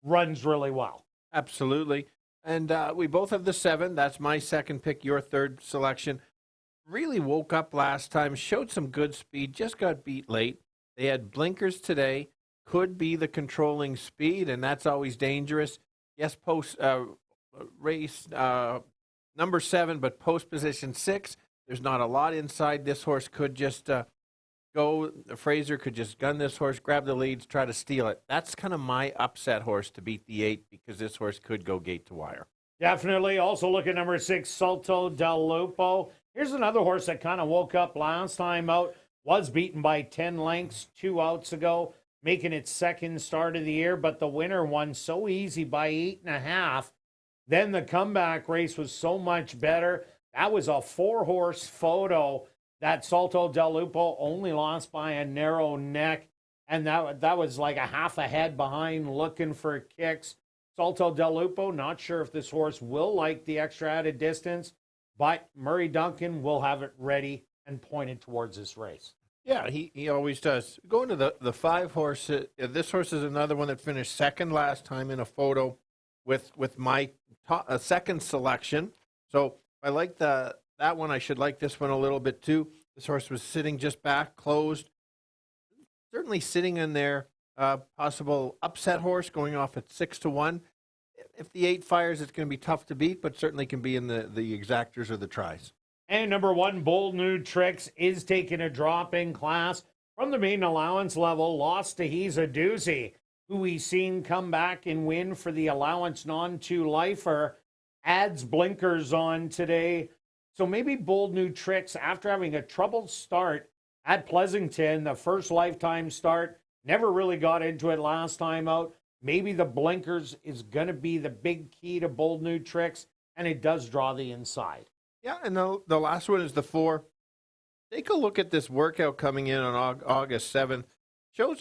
runs really well. Absolutely. And we both have the 7. That's my second pick, your third selection. Really woke up last time, showed some good speed, just got beat late. They had blinkers today. Could be the controlling speed, and that's always dangerous. Yes, post race number 7, but post position 6. There's not a lot inside. This horse could just go. Fraser could just gun this horse, grab the leads, try to steal it. That's kind of my upset horse to beat the 8, because this horse could go gate to wire. Definitely. Also look at number 6, Salto Del Lupo. Here's another horse that kind of woke up last time out. Was beaten by 10 lengths 2 outs ago, making its second start of the year, but the winner won so easy by 8.5. Then the comeback race was so much better. That was a 4-horse photo that Salto Del Lupo only lost by a narrow neck, and that was like a half a head behind, looking for kicks. Salto Del Lupo, not sure if this horse will like the extra added distance, but Murray Duncan will have it ready and pointed towards this race. Yeah, he always does. Going to the 5-horse, this horse is another one that finished second last time in a photo with my second selection. So I like that one. I should like this one a little bit too. This horse was sitting just back, closed. Certainly sitting in there. Possible upset horse going off at 6-1. If the 8 fires, it's going to be tough to beat, but certainly can be in the exactors or the tries. And number 1, Bold New Tricks, is taking a drop in class from the maiden allowance level. Lost to He's a Doozy, who we've seen come back and win for the allowance non-2 lifer. Adds blinkers on today. So maybe Bold New Tricks, after having a troubled start at Pleasanton, the first lifetime start, never really got into it last time out. Maybe the blinkers is going to be the big key to Bold New Tricks, and it does draw the inside. Yeah, and the last one is the 4. Take a look at this workout coming in on August 7th.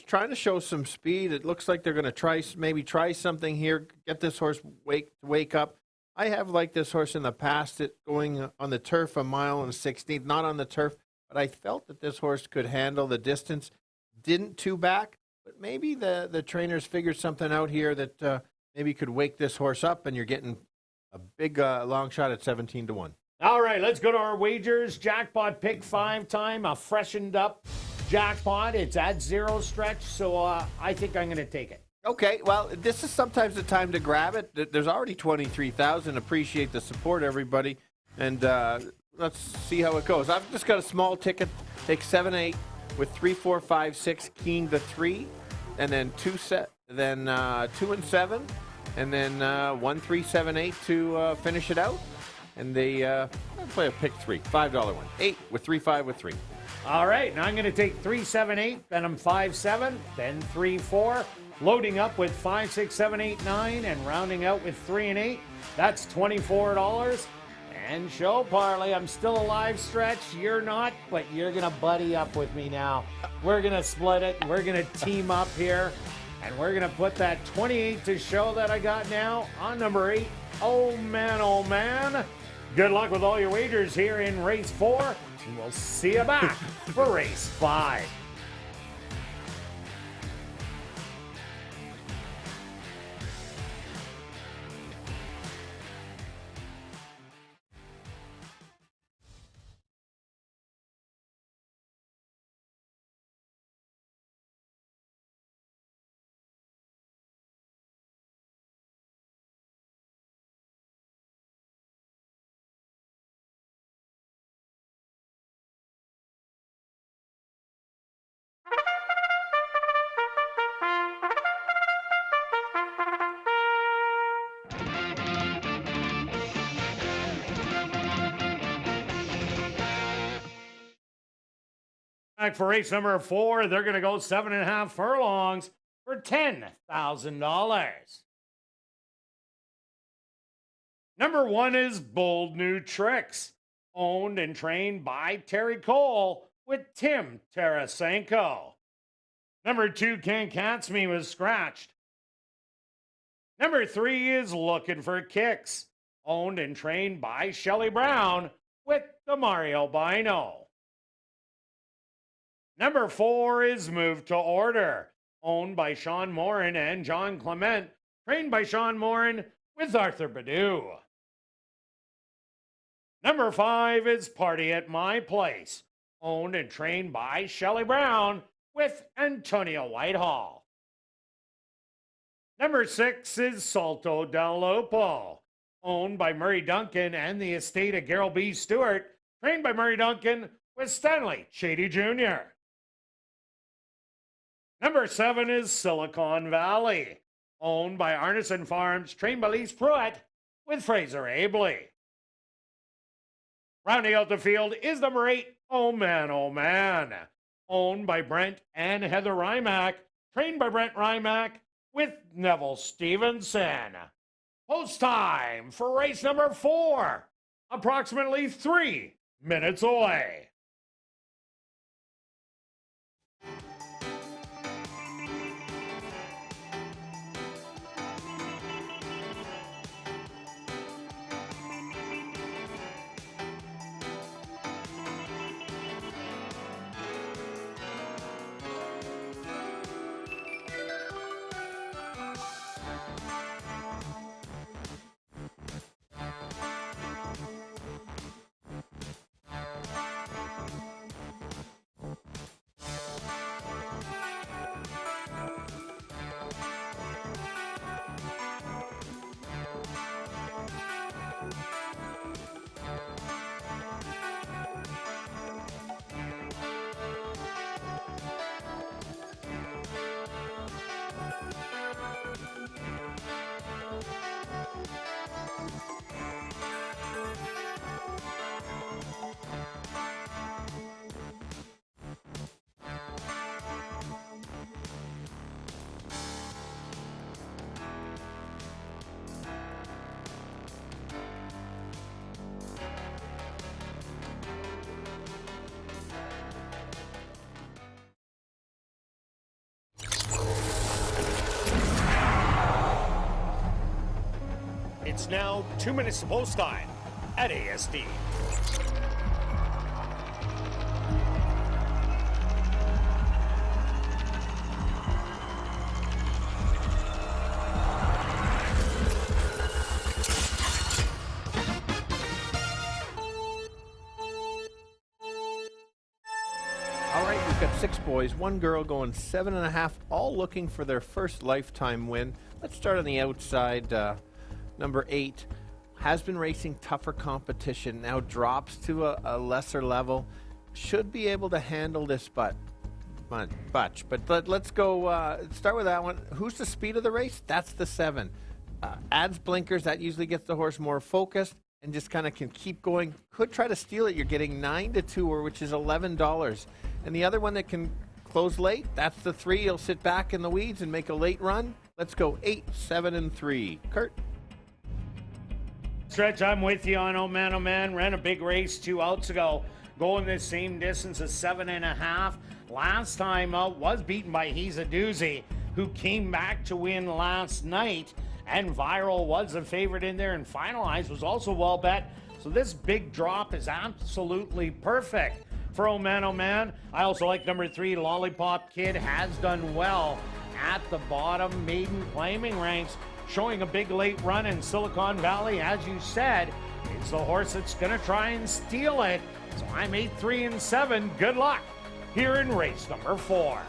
Trying to show some speed. It looks like they're going to maybe try something here, get this horse wake up. I have liked this horse in the past, it going on the turf 1 mile and 16th, not on the turf, but I felt that this horse could handle the distance. Didn't 2 back, but maybe the trainers figured something out here that maybe could wake this horse up, and you're getting a big long shot at 17-1. All right, let's go to our wagers. Jackpot pick 5 time, a freshened up jackpot. It's at 0 Stretch, so I think I'm going to take it. Okay, well, this is sometimes the time to grab it. There's already 23,000. Appreciate the support, everybody. And let's see how it goes. I've just got a small ticket. Take 7-8 with 3, 4, 5, 6, keen to 3, and then 2 and 7, and then 1, 3, 7, 8 to finish it out. And they I'll play a pick 3, $5 one. 8 with 3, 5 with 3. All right, now I'm going to take 3, 7, 8, then I'm 5, 7, then 3, 4, loading up with 5, 6, 7, 8, 9, and rounding out with 3 and 8. That's $24. And show parlay, I'm still a live stretch. You're not, but you're going to buddy up with me now. We're going to split it. We're going to team up here. And we're going to put that 28 to show that I got now on number 8. Oh, man, oh, man. Good luck with all your wagers here in race 4. And we'll see you back for race 5. Back for race number 4, they're going to go 7.5 furlongs for $10,000. Number 1 is Bold New Tricks, owned and trained by Terry Cole with Tim Tarasenko. Number 2, Can't Catch Me, was scratched. Number 3 is Looking for Kicks, owned and trained by Shelley Brown with the Mario Bino. Number 4 is Move to Order, owned by Sean Morin and John Clement, trained by Sean Morin with Arthur Badu. Number 5 is Party at My Place, owned and trained by Shelley Brown with Antonio Whitehall. Number 6 is Salto del Lupo, owned by Murray Duncan and the estate of Gerald B. Stewart, trained by Murray Duncan with Stanley Shady Jr. Number 7 is Silicon Valley, owned by Arneson Farms, trained by Lise Pruitt with Fraser Abley. Rounding out the field is number 8, Oh Man, owned by Brent and Heather Rymack, trained by Brent Rymack with Neville Stevenson. Post time for race number 4, approximately 3 minutes away. It's now 2 minutes to post time at ASD. 6 boys, 1 girl going 7.5, all looking for their first lifetime win. Let's start on the outside. Number 8 has been racing tougher competition, now drops to a lesser level. Should be able to handle this But let's go start with that one. Who's the speed of the race? That's the 7. Adds blinkers. That usually gets the horse more focused and just kind of can keep going. Could try to steal it. You're getting 9-2, which is $11. And the other one that can close late, that's the 3. He'll sit back in the weeds and make a late run. Let's go 8, 7, and 3. Kirt. Stretch, I'm with you on Oh Man. Ran a big race 2 outs ago, going the same distance as 7.5. Last time out was beaten by He's a Doozy, who came back to win last night. And Viral was a favorite in there, and Finalized was also well bet. So this big drop is absolutely perfect for Oh Man. I also like number 3, Lollipop Kid, has done well at the bottom maiden claiming ranks, showing a big late run in Silicon Valley. As you said, it's the horse that's going to try and steal it. So I'm 8, 3, and 7. Good luck here in race number 4.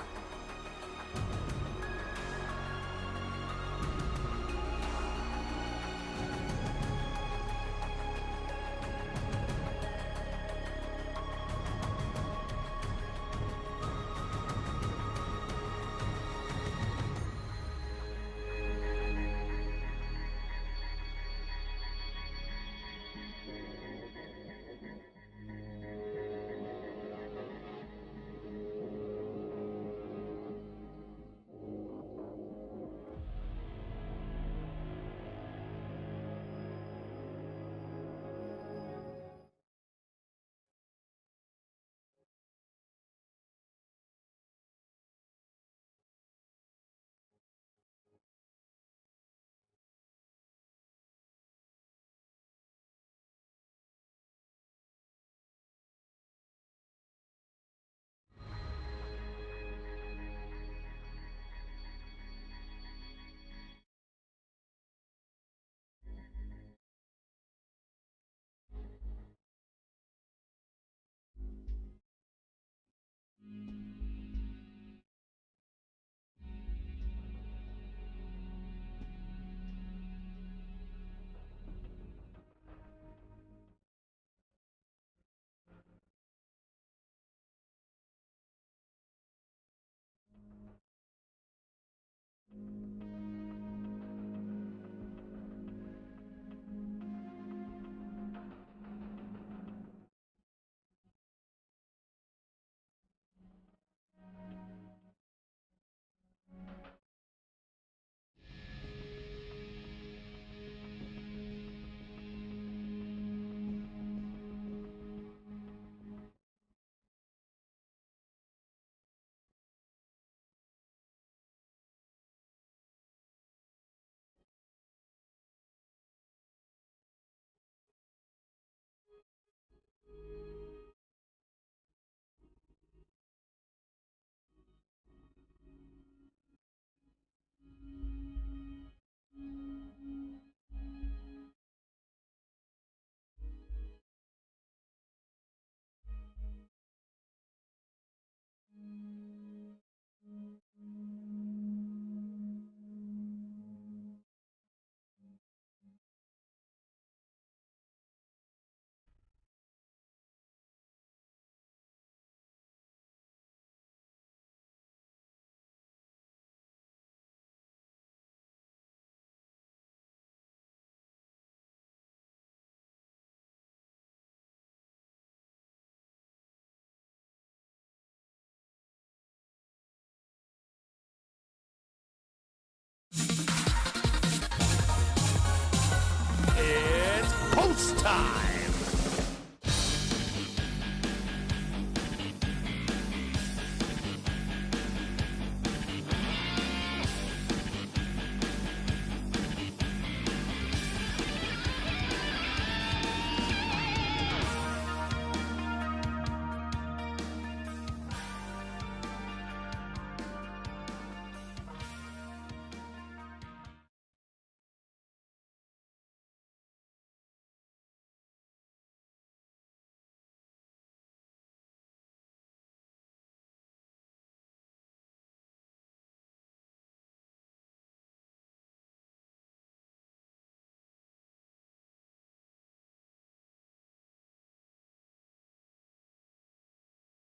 It's post time.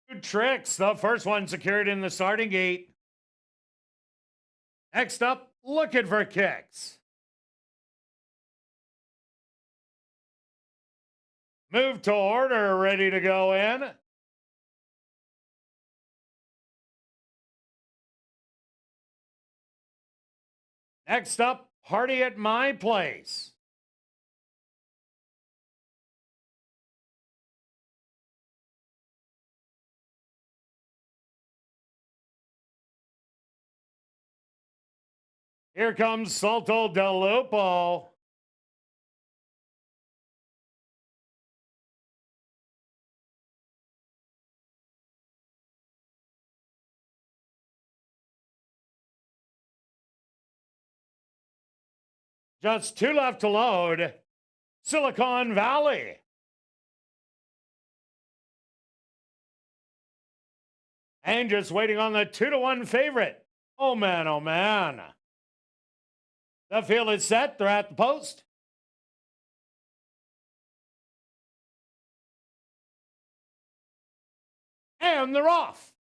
Two tricks. The first one secured in the starting gate. Next up, looking for kicks. Move to order, ready to go in. Next up, Party at My Place. Here comes Salto Del Lupo. Just two left to load. Silicon Valley. And just waiting on the 2-1 favorite. Oh man, oh man. The field is set. They're at the post. And they're off.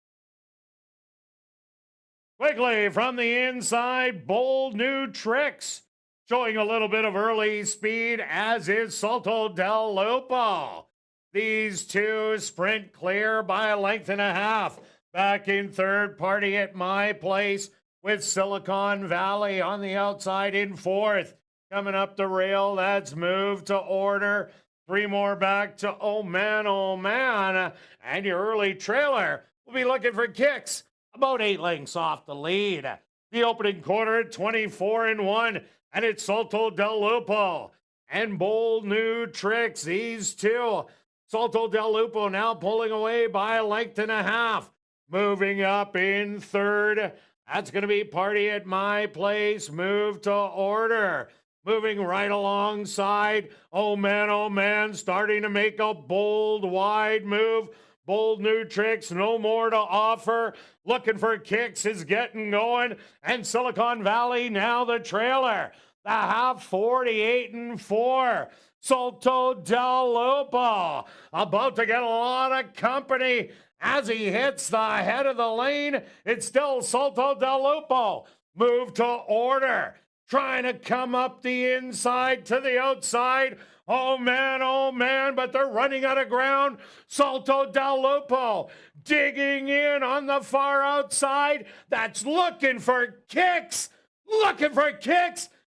Quickly from the inside, Bold New Tricks. Showing a little bit of early speed, as is Salto Del Lupo. These two sprint clear by a length and a half. Back in third, Party at My Place with Silicon Valley on the outside in fourth. Coming up the rail, that's Move to Order. Three more back to Oh Man, Oh Man. And your early trailer will be looking for kicks. About 8 lengths off the lead. The opening quarter, 24-1. And it's Salto Del Lupo and Bold New Tricks. These two. Salto Del Lupo now pulling away by a length and a half. Moving up in third. That's going to be Party at My Place. Move to Order. Moving right alongside. Oh man, starting to make a bold, wide move. Bold New Tricks, no more to offer. Looking for kicks is getting going. And Silicon Valley now the trailer. The half 48-4. Salto Del Lupo about to get a lot of company as he hits the head of the lane. It's still Salto Del Lupo. Move to Order. Trying to come up the inside to the outside. Oh man, but they're running out of ground. Salto Del Lupo digging in on the far outside. That's looking for kicks.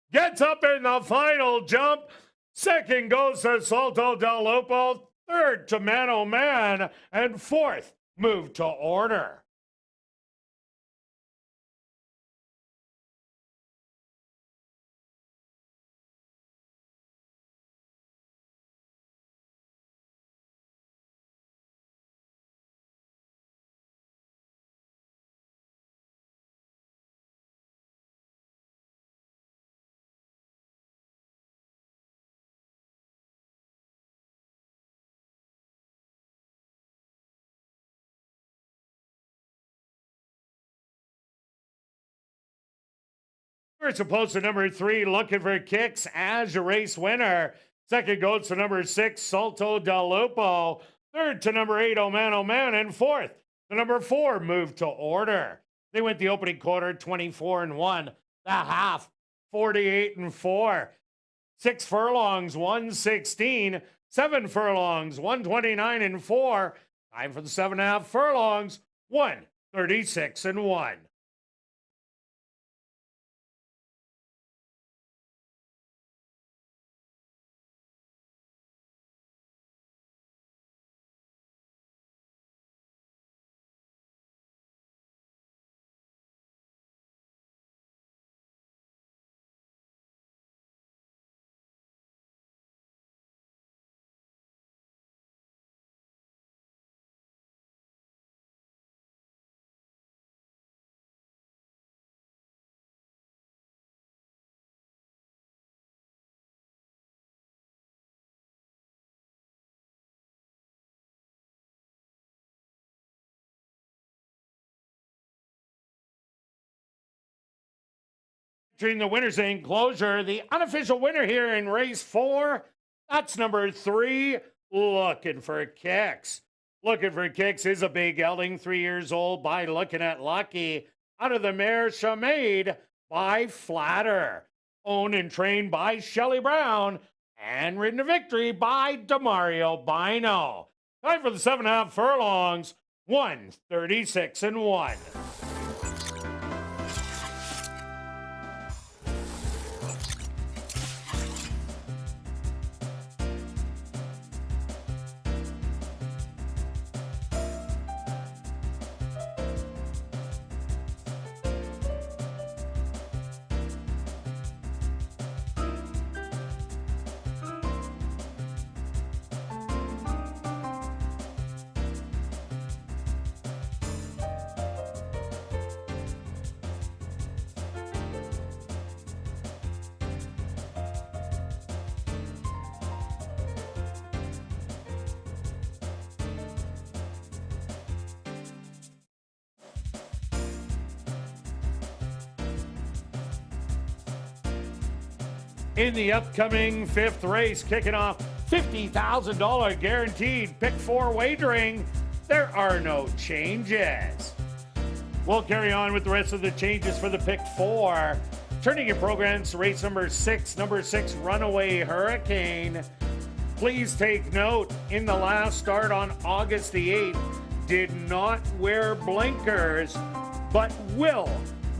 Gets up in the final jump. Second goes to Salto Del Lupo. Third to Man Oh Man. And fourth, Move to Order. First opposed to number 3, looking for kicks as your race winner. Second goes to number 6, Salto Del Lupo. Third to number 8, Oh Man. And fourth to number 4, Move to Order. They went the opening quarter 24-1. The half 48-4. 6 furlongs, 116. 7 furlongs, 129-4. Time for the 7.5 furlongs, 136-1. Entering the winner's enclosure, the unofficial winner here in race 4, that's number 3, looking for kicks. Looking for Kicks is a big gelding, 3 years old, by Looking at Lucky. Out of the mare Chamade by Flatter. Owned and trained by Shelley Brown. And ridden to victory by Demario Bino. Time for the 7.5 furlongs. 1:36-1. In the upcoming 5th race, kicking off $50,000 guaranteed pick 4 wagering, there are no changes. We'll carry on with the rest of the changes for the pick 4. Turning your programs to race number 6, Runaway Hurricane. Please take note, in the last start on August the 8th, did not wear blinkers, but will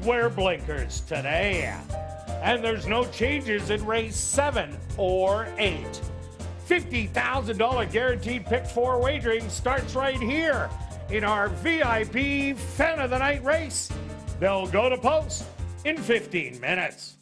wear blinkers today. And there's no changes in race 7 or 8. $50,000 guaranteed pick 4 wagering starts right here in our VIP Fan of the Night race. They'll go to post in 15 minutes.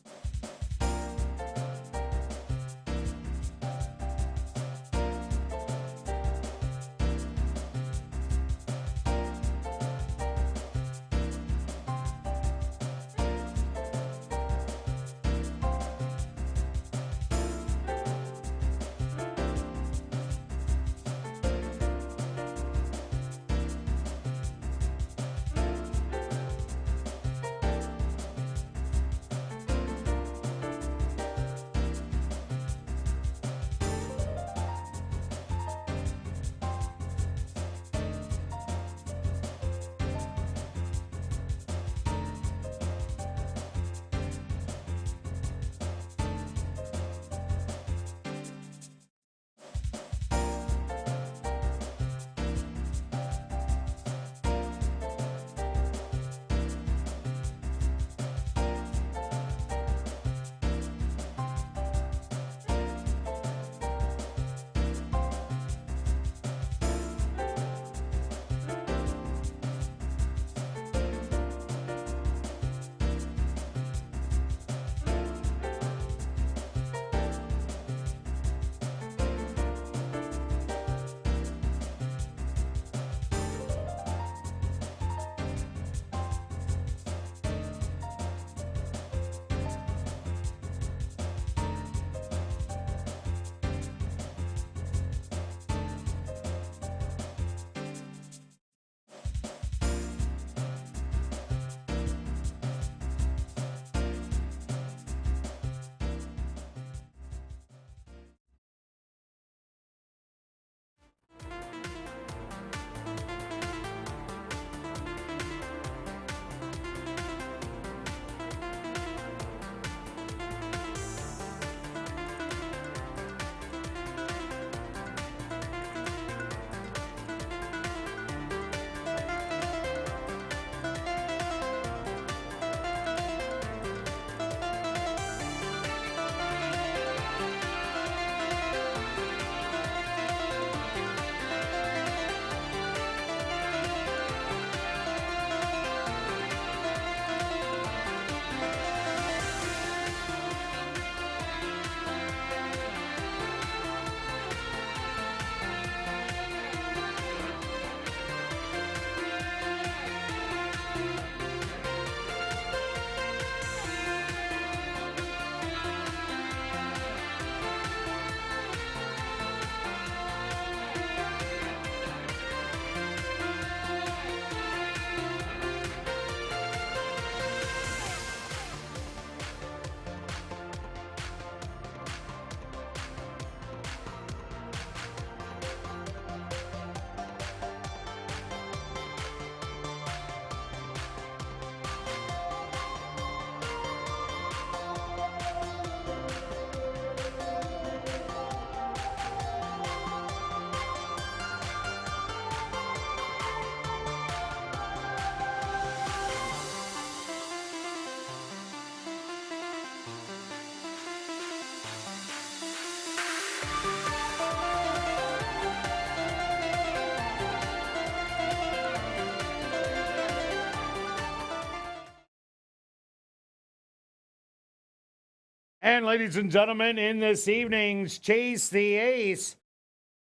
And ladies and gentlemen, in this evening's Chase the Ace,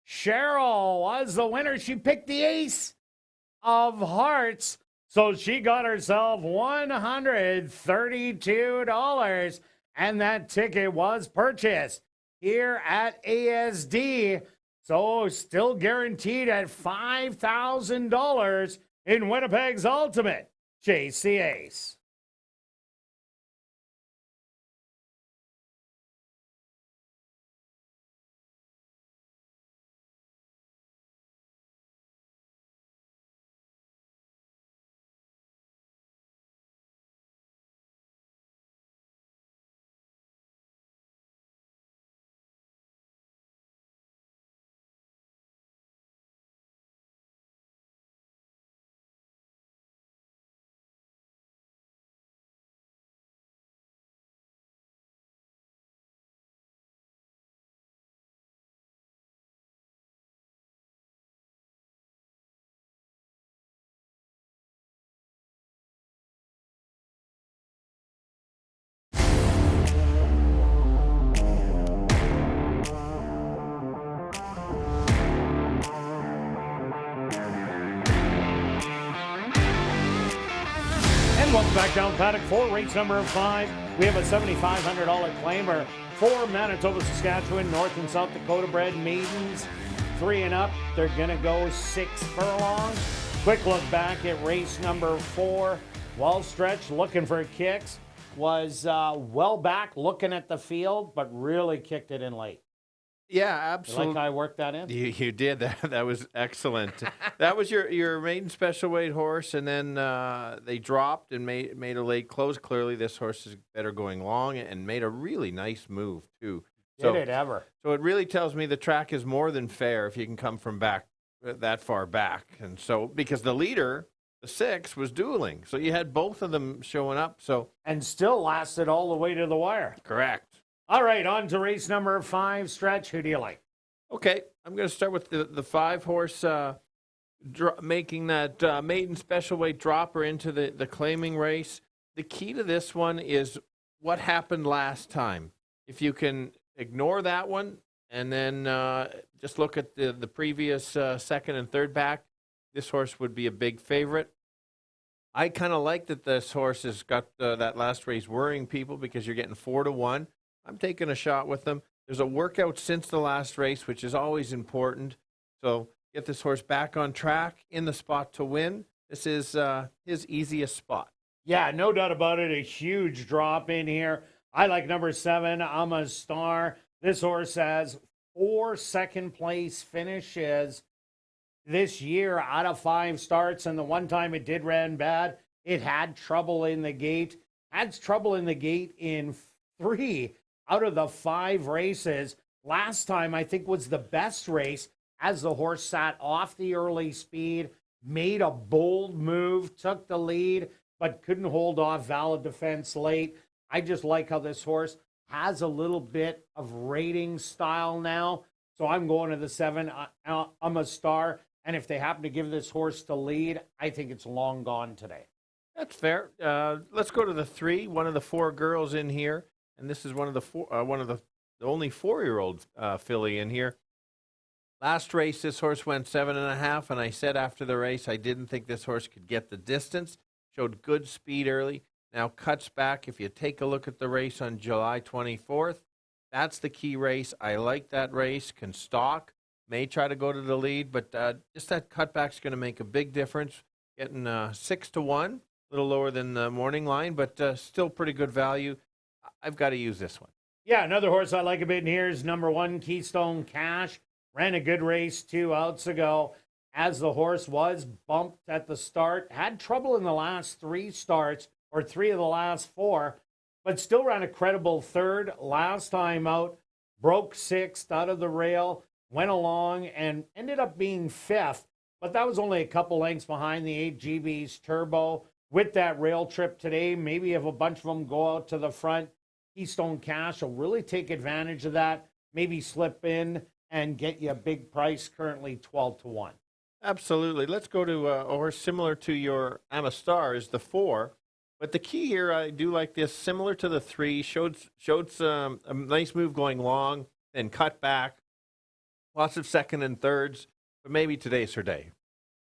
Cheryl was the winner. She picked the ace of hearts. So she got herself $132. And that ticket was purchased here at ASD. So still guaranteed at $5,000 in Winnipeg's ultimate Chase the Ace. Welcome back down paddock 4, race number 5. We have a $7,500 claimer for Manitoba, Saskatchewan, North and South Dakota bred maidens 3 and up. They're going to go 6 furlongs. Quick look back at race number 4. Well stretched, looking for kicks. Was well back, looking at the field, but really kicked it in late. Yeah, absolutely. You like how I worked that in? You did. That was excellent. That was your maiden special weight horse, and then they dropped and made a late close. Clearly, this horse is better going long and made a really nice move, too. Did it ever? So it really tells me the track is more than fair if you can come from back that far back. And so, because the leader, the 6, was dueling. So you had both of them showing up. So and still lasted all the way to the wire. Correct. All right, on to race number 5. Stretch, who do you like? Okay, I'm going to start with the 5-horse making that maiden special weight dropper into the claiming race. The key to this one is what happened last time. If you can ignore that one and then just look at the previous second and third back, this horse would be a big favorite. I kind of like that this horse has got that last race worrying people because you're getting 4-1. I'm taking a shot with them. There's a workout since the last race, which is always important. So get this horse back on track in the spot to win. This is his easiest spot. Yeah, no doubt about it. A huge drop in here. I like number 7, I'm a Star. This horse has 4 second-place finishes this year out of 5 starts, and the one time it did run bad, it had trouble in the gate. Had trouble in the gate in 3 out of the 5 races. Last time, I think, was the best race as the horse sat off the early speed, made a bold move, took the lead, but couldn't hold off valid defense late. I just like how this horse has a little bit of rating style now. So I'm going to the 7. I'm a Star. And if they happen to give this horse the lead, I think it's long gone today. That's fair. Let's go to the 3, one of the 4 girls in here. And this is one of the only 4-year-old filly in here. Last race, this horse went 7.5, and I said after the race I didn't think this horse could get the distance. Showed good speed early. Now cuts back. If you take a look at the race on July 24th, that's the key race. I like that race. Can stalk. May try to go to the lead, but just that cutback's going to make a big difference. Getting 6-1, a little lower than the morning line, but still pretty good value. I've got to use this one. Yeah, another horse I like a bit in here is number 1, Keystone Cash. Ran a good race 2 outs ago as the horse was bumped at the start. Had trouble in the last 3 starts, or 3 of the last 4, but still ran a credible 3rd last time out. Broke 6th out of the rail, went along and ended up being 5th, but that was only a couple lengths behind the 8 GB's Turbo. With that rail trip today, maybe if a bunch of them go out to the front, Keystone Cash will really take advantage of that, maybe slip in and get you a big price, currently 12-1. Absolutely. Let's go to a horse similar to your I'm a Star is the 4, But the key here, I do like this, similar to the 3, showed some a nice move going long, then cut back, lots of second and thirds, but maybe today's her day.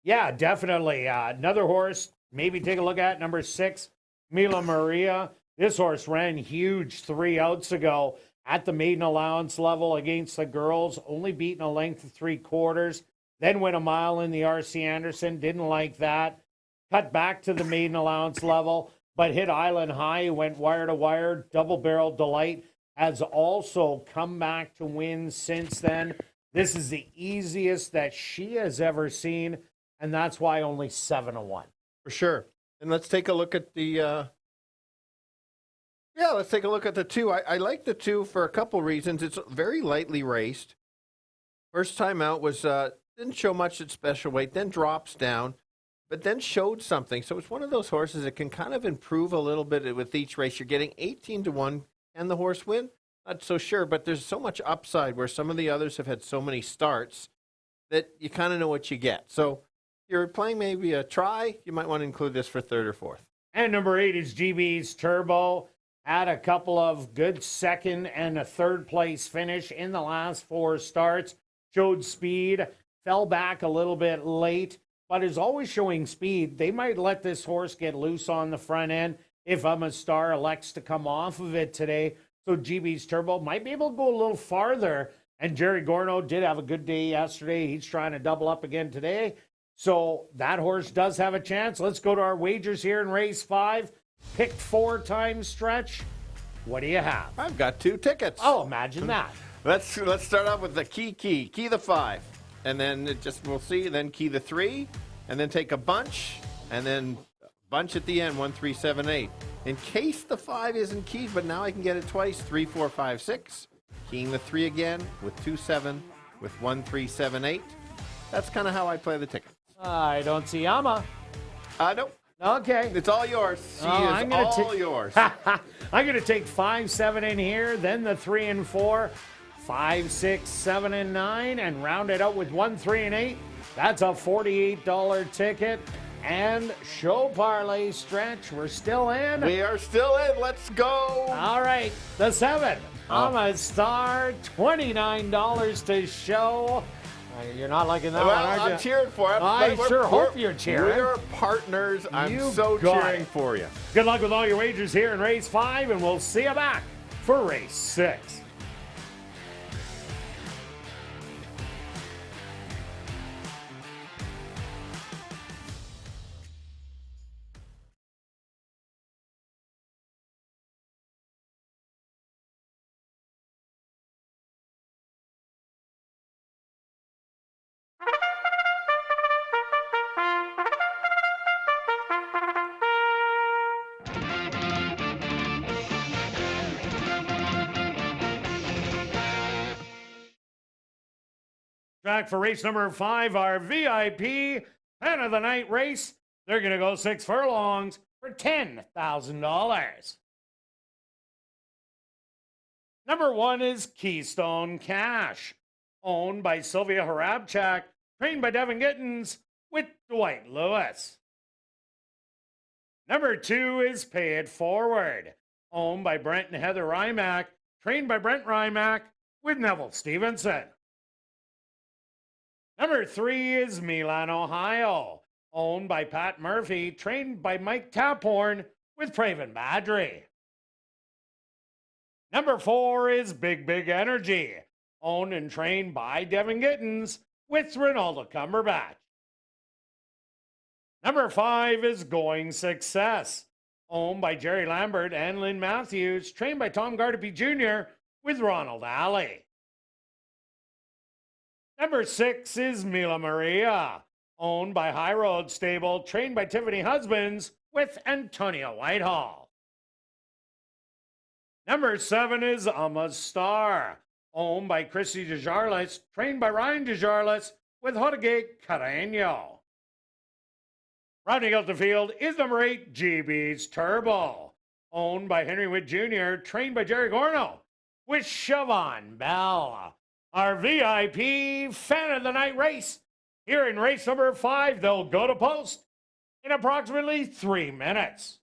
Yeah, definitely. Another horse, maybe take a look at, number 6, Mila Maria. This horse ran huge 3 outs ago at the maiden allowance level against the girls, only beaten a length of 3/4, then went a mile in the R.C. Anderson, didn't like that. Cut back to the maiden allowance level, but hit Island High, went wire to wire. Double Barrel Delight has also come back to win since then. This is the easiest that she has ever seen, and that's why only 7-1. For sure. And let's take a look at the let's take a look at the 2. I like the 2 for a couple reasons. It's very lightly raced. First time out was didn't show much at special weight, then drops down, but then showed something. So it's one of those horses that can kind of improve a little bit with each race. You're getting 18-1. Can the horse win? Not so sure, but there's so much upside where some of the others have had so many starts that you kind of know what you get. So if you're playing maybe a try, you might want to include this for 3rd or 4th. And number 8 is GB's Turbo. Had a couple of good 2nd and a 3rd place finish in the last 4 starts. Showed speed, fell back a little bit late, but is always showing speed. They might let this horse get loose on the front end if Star elects to come off of it today. So GB's Turbo might be able to go a little farther. And Jerry Gorno did have a good day yesterday. He's trying to double up again today. So that horse does have a chance. Let's go to our wagers here in race 5. Picked 4 times stretch. What do you have? I've got 2 tickets. Oh, imagine that. Let's start off with the key the 5. And then we'll see, then key the 3, and then take a bunch, and then bunch at the end, 1, 3, 7, 8. In case the 5 isn't keyed, but now I can get it twice, 3, 4, 5, 6. Keying the 3 again with 2, 7, with 1, 3, 7, 8. That's kind of how I play the ticket. I don't see Amma. Nope. Okay. It's all yours. She is all yours. I'm going to take 5, 7 in here, then the 3 and 4, 5, 6, 7, and 9, and round it out with 1, 3, and 8. That's a $48 ticket. And show parlay stretch. We're still in. We are still in. Let's go. All right. The 7. I'm Star. $29 to show. You're not liking that one, are you? I'm cheering for it. I sure hope you're cheering. We're partners. I'm You so got cheering it. for you. Good luck with all your wagers here in race 5, and we'll see you back for race 6. Back for race number 5, our VIP Fan of the Night race. They're going to go 6 furlongs for $10,000. Number 1 is Keystone Cash, owned by Sylvia Harabchak, trained by Devin Gittins with Dwight Lewis. Number 2 is Pay It Forward, owned by Brent and Heather Rymack, trained by Brent Rymack with Neville Stevenson. Number 3 is Milan, Ohio, owned by Pat Murphy, trained by Mike Taphorn with Praven Badri. Number 4 is Big Energy, owned and trained by Devin Gittins with Ronaldo Cumberbatch. Number 5 is Going Success, owned by Jerry Lambert and Lynn Matthews, trained by Tom Gardapi Jr. with Ronald Alley. Number 6 is Mila Maria, owned by High Road Stable, trained by Tiffany Husbands with Antonio Whitehall. Number 7 is Star, owned by Chrissy DeJarlis, trained by Ryan DeJarlis with Jorge Carreño. Rounding out the field is number 8, GB's Turbo, owned by Henry Witt Jr., trained by Jerry Gorno with Siobhan Bell. Our VIP Fan of the Night race. Here in race number 5, they'll go to post in approximately 3 minutes.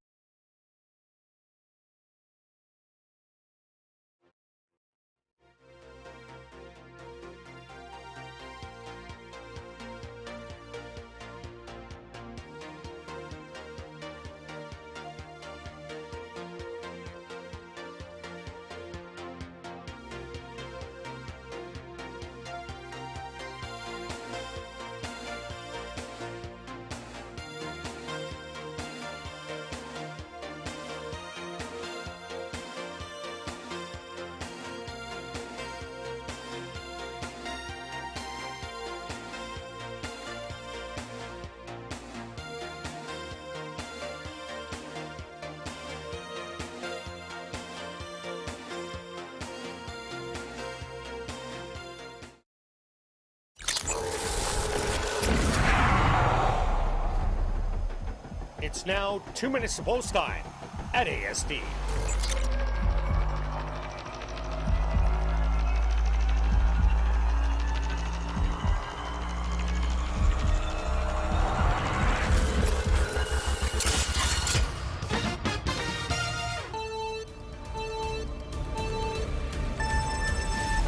It's now 2 minutes to post time at ASD.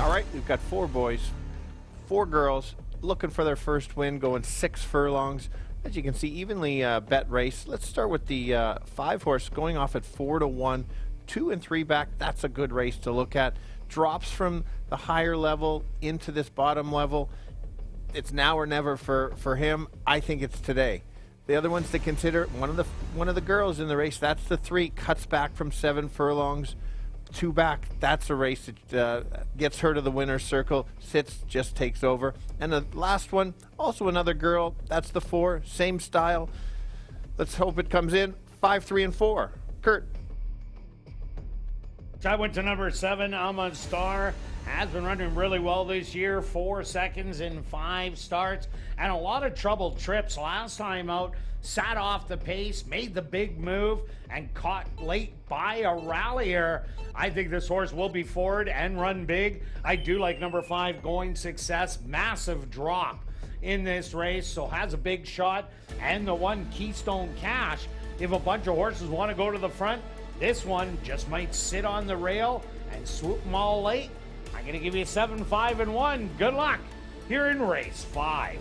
All right, we've got 4 boys, 4 girls looking for their first win, going 6 furlongs. As you can see, evenly bet race. Let's start with the 5 horse going off at 4-1, 2 and 3 back. That's a good race to look at. Drops from the higher level into this bottom level. It's now or never for him. I think it's today. The other ones to consider, one of the girls in the race, that's the 3, cuts back from 7 furlongs. 2 back, that's a race that gets her to the winner's circle, sits, just takes over. And the last one, also another girl, that's the 4, same style. Let's hope it comes in. 5, 3, and 4. Kirt. I went to number 7, Almond Star. Has been running really well this year, 4 seconds in 5 starts, and a lot of troubled trips. Last time out, sat off the pace, made the big move, and caught late by a rallier. I think this horse will be forward and run big. I do like number 5, Going Success. Massive drop in this race, so has a big shot. And the 1, Keystone Cash. If a bunch of horses want to go to the front, this one just might sit on the rail and swoop them all late. I'm going to give you 7, 5, and 1. Good luck here in race 5.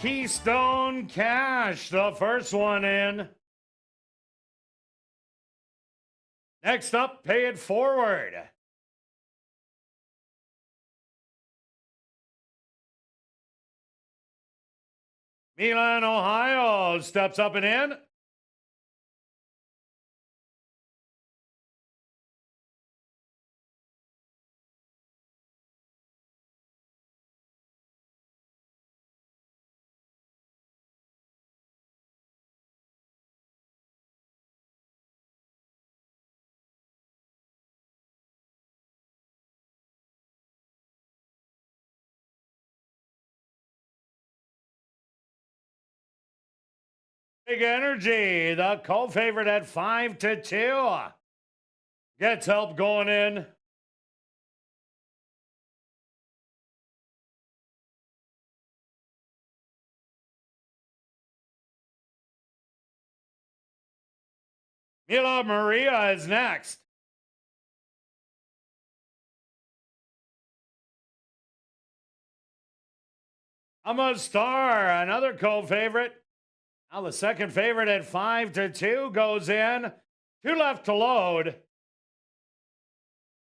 Keystone Cash, the first one in. Next up, Pay It Forward. Milan, Ohio steps up and in. Big Energy, the co-favorite at 5-2. Gets help going in. Mila Maria is next. I'm a Star, another co-favorite. Now the second favorite at 5-2 goes in. 2 left to load.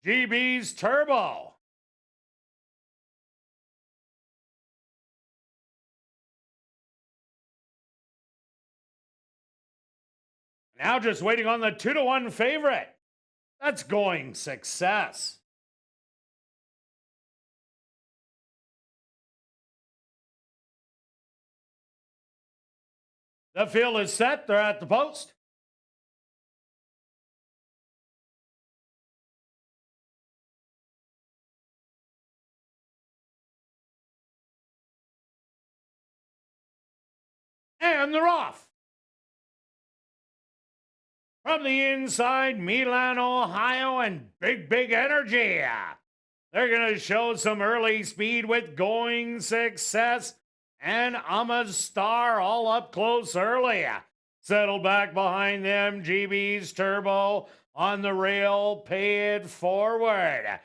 GB's Turbo. Now just waiting on the 2-1 favorite. That's Going Success. The field is set. They're at the post. And they're off. From the inside, Milan, Ohio, and Big Energy. They're going to show some early speed with Going Success. And I'm a Star all up close early. Settle back behind them, GB's Turbo on the rail, Pay It Forward.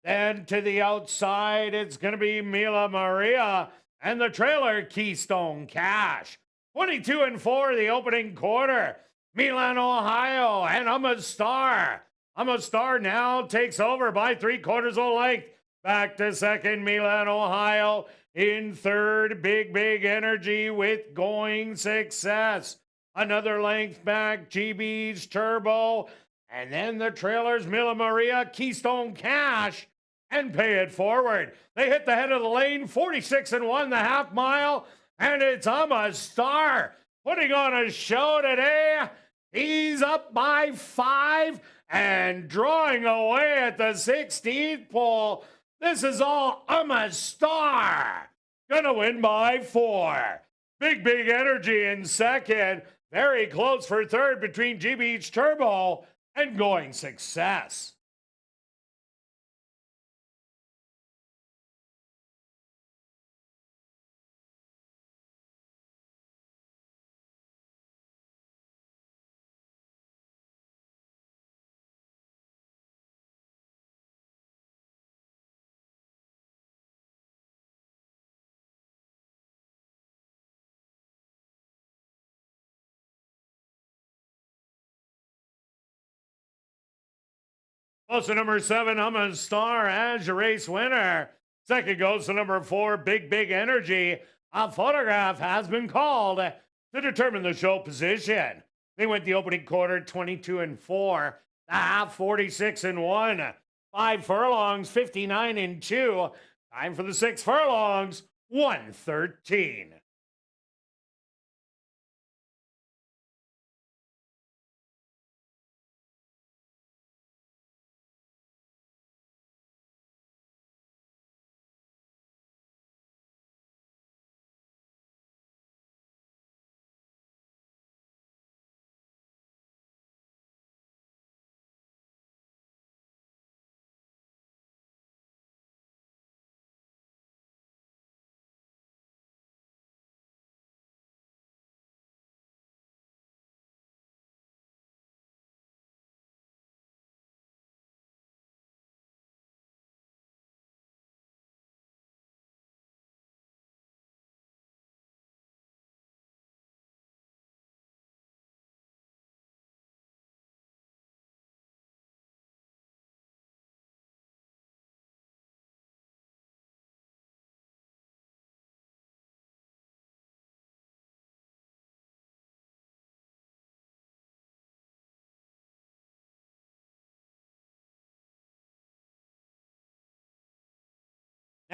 Then to the outside, it's going to be Mila Maria and the trailer, Keystone Cash. 22-4, the opening quarter. Milan, Ohio, and I'm a Star. I'm a Star now takes over by 3/4 of a length. Back to second, Milan, Ohio. In third, Big Energy with Going Success. Another length back, GB's Turbo. And then the trailers, Mila Maria, Keystone Cash, and Pay It Forward. They hit the head of the lane, 46-1, the half mile. And it's I'm a Star putting on a show today. He's up by 5 and drawing away at the 16th pole. This is all I'm a Star. Gonna win by 4. Big Energy in second. Very close for third between GB's Turbo and Going Success. Close to number 7, I'm a Star as your race winner. Second goes to number 4, Big Energy. A photograph has been called to determine the show position. They went the opening quarter 22-4, the half 46-1, 5 furlongs 59-2. Time for the 6 furlongs 113.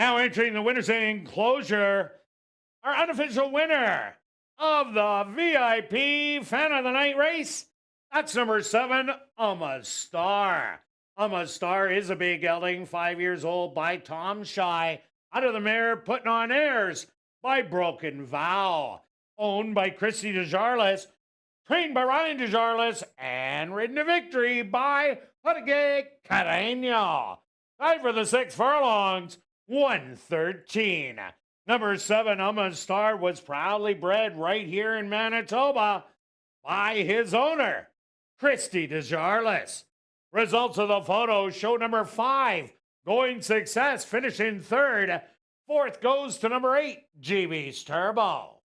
Now entering the winner's enclosure, our unofficial winner of the VIP Fan of the Night race, that's number 7, Star. Star is a big gelding, 5 years old, by Tom Shy. Out of the mare, putting on airs by Broken Vow. Owned by Christy Desjarlais, trained by Ryan Desjarlais, and ridden to victory by Jorge Carreño. Tied for the 6 furlongs, 113. Number 7, Star, was proudly bred right here in Manitoba by his owner, Christy Desjarlais. Results of the photo show number 5, Going Success, finishing 3rd. 4th goes to number 8, GB's Turbo.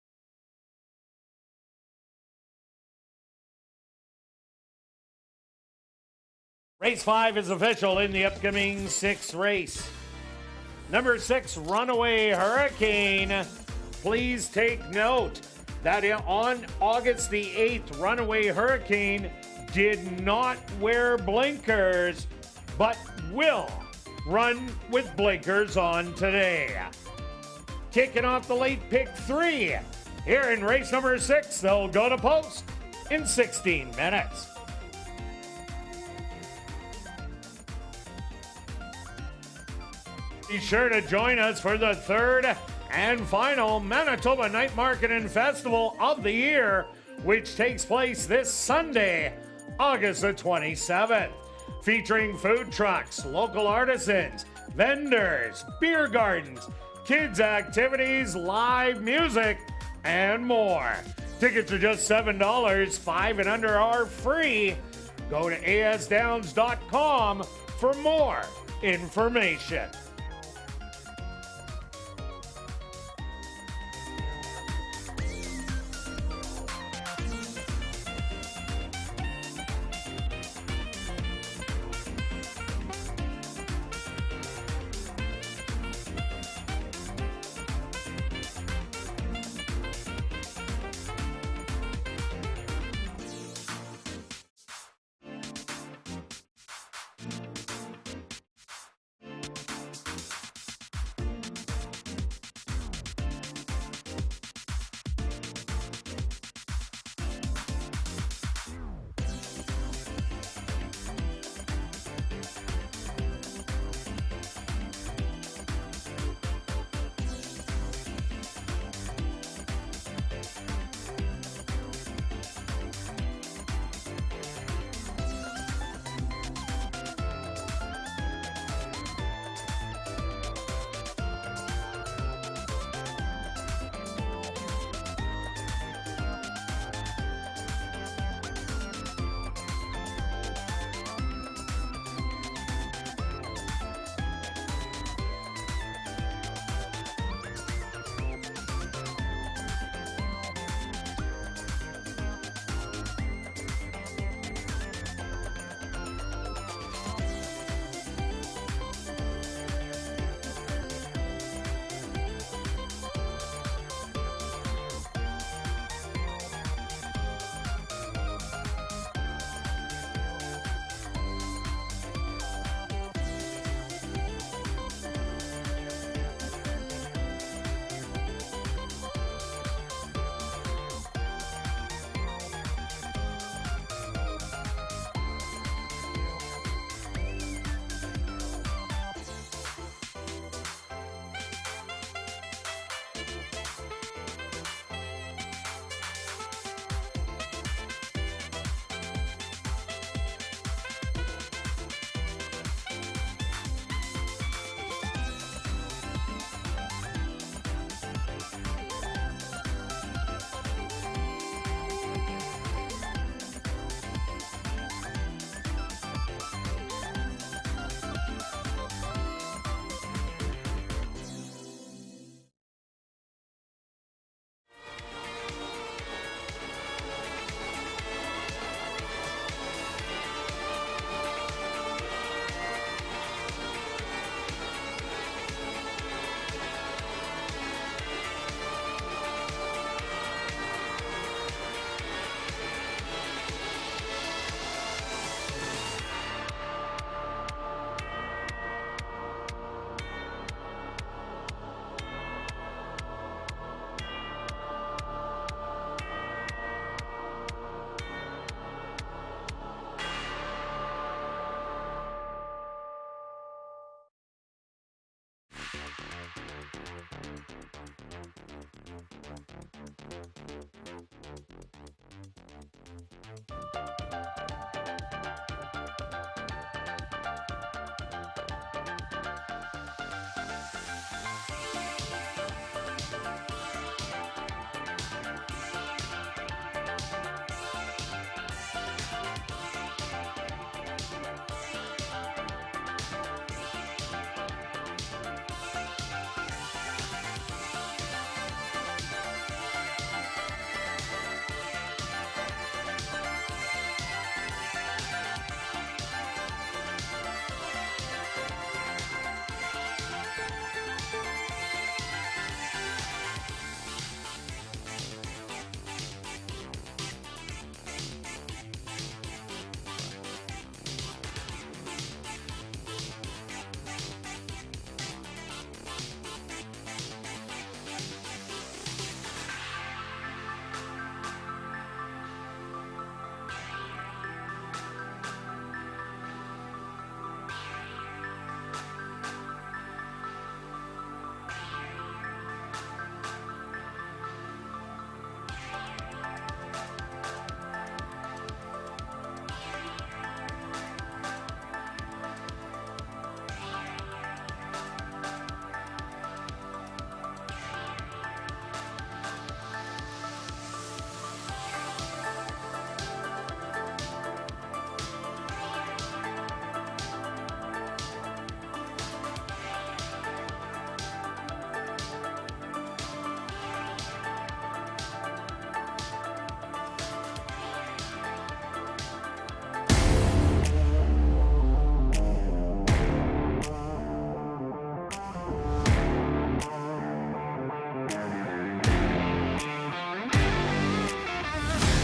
Race 5 is official in the upcoming 6th race. Number 6, Runaway Hurricane. Please take note that on August the 8th, Runaway Hurricane did not wear blinkers, but will run with blinkers on today. Kicking off the late pick 3. Here in race number 6, they'll go to post in 16 minutes. Be sure to join us for the 3rd and final Manitoba Night Market and Festival of the year, which takes place this Sunday, August the 27th. Featuring food trucks, local artisans, vendors, beer gardens, kids' activities, live music, and more. Tickets are just $7, 5 and under are free. Go to asdowns.com for more information.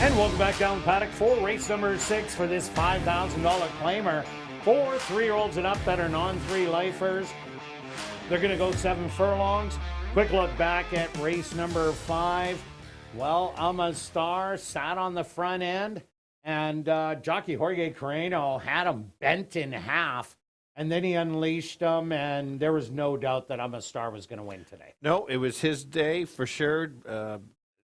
And welcome back down the paddock for race number 6 for this $5,000 claimer for 3-year-olds and up that are non-3 lifers. They're going to go 7 furlongs. Quick look back at race number 5. Well, Star sat on the front end, and jockey Jorge Carreno had him bent in half, and then he unleashed him, and there was no doubt that Star was going to win today. No, it was his day for sure.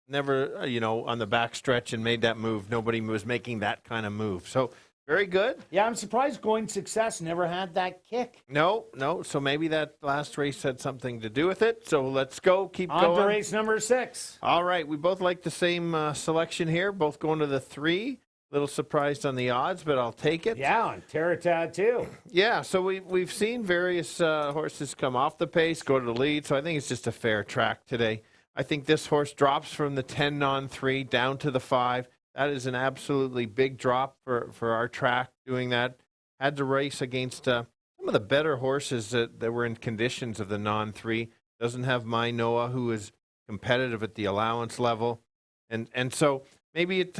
Never, on the back stretch and made that move. Nobody was making that kind of move. So, very good. Yeah, I'm surprised Going Success never had that kick. No. So maybe that last race had something to do with it. So let's go. Keep going. On to race number 6. All right. We both like the same selection here. Both going to the 3. Little surprised on the odds, but I'll take it. Yeah, on Terra Tattoo. Yeah, so we've seen various horses come off the pace, go to the lead. So I think it's just a fair track today. I think this horse drops from the 10 non-3 down to the 5. That is an absolutely big drop for our track doing that. Had to race against some of the better horses that were in conditions of the non-3. Doesn't have My Noah, who is competitive at the allowance level. And so maybe it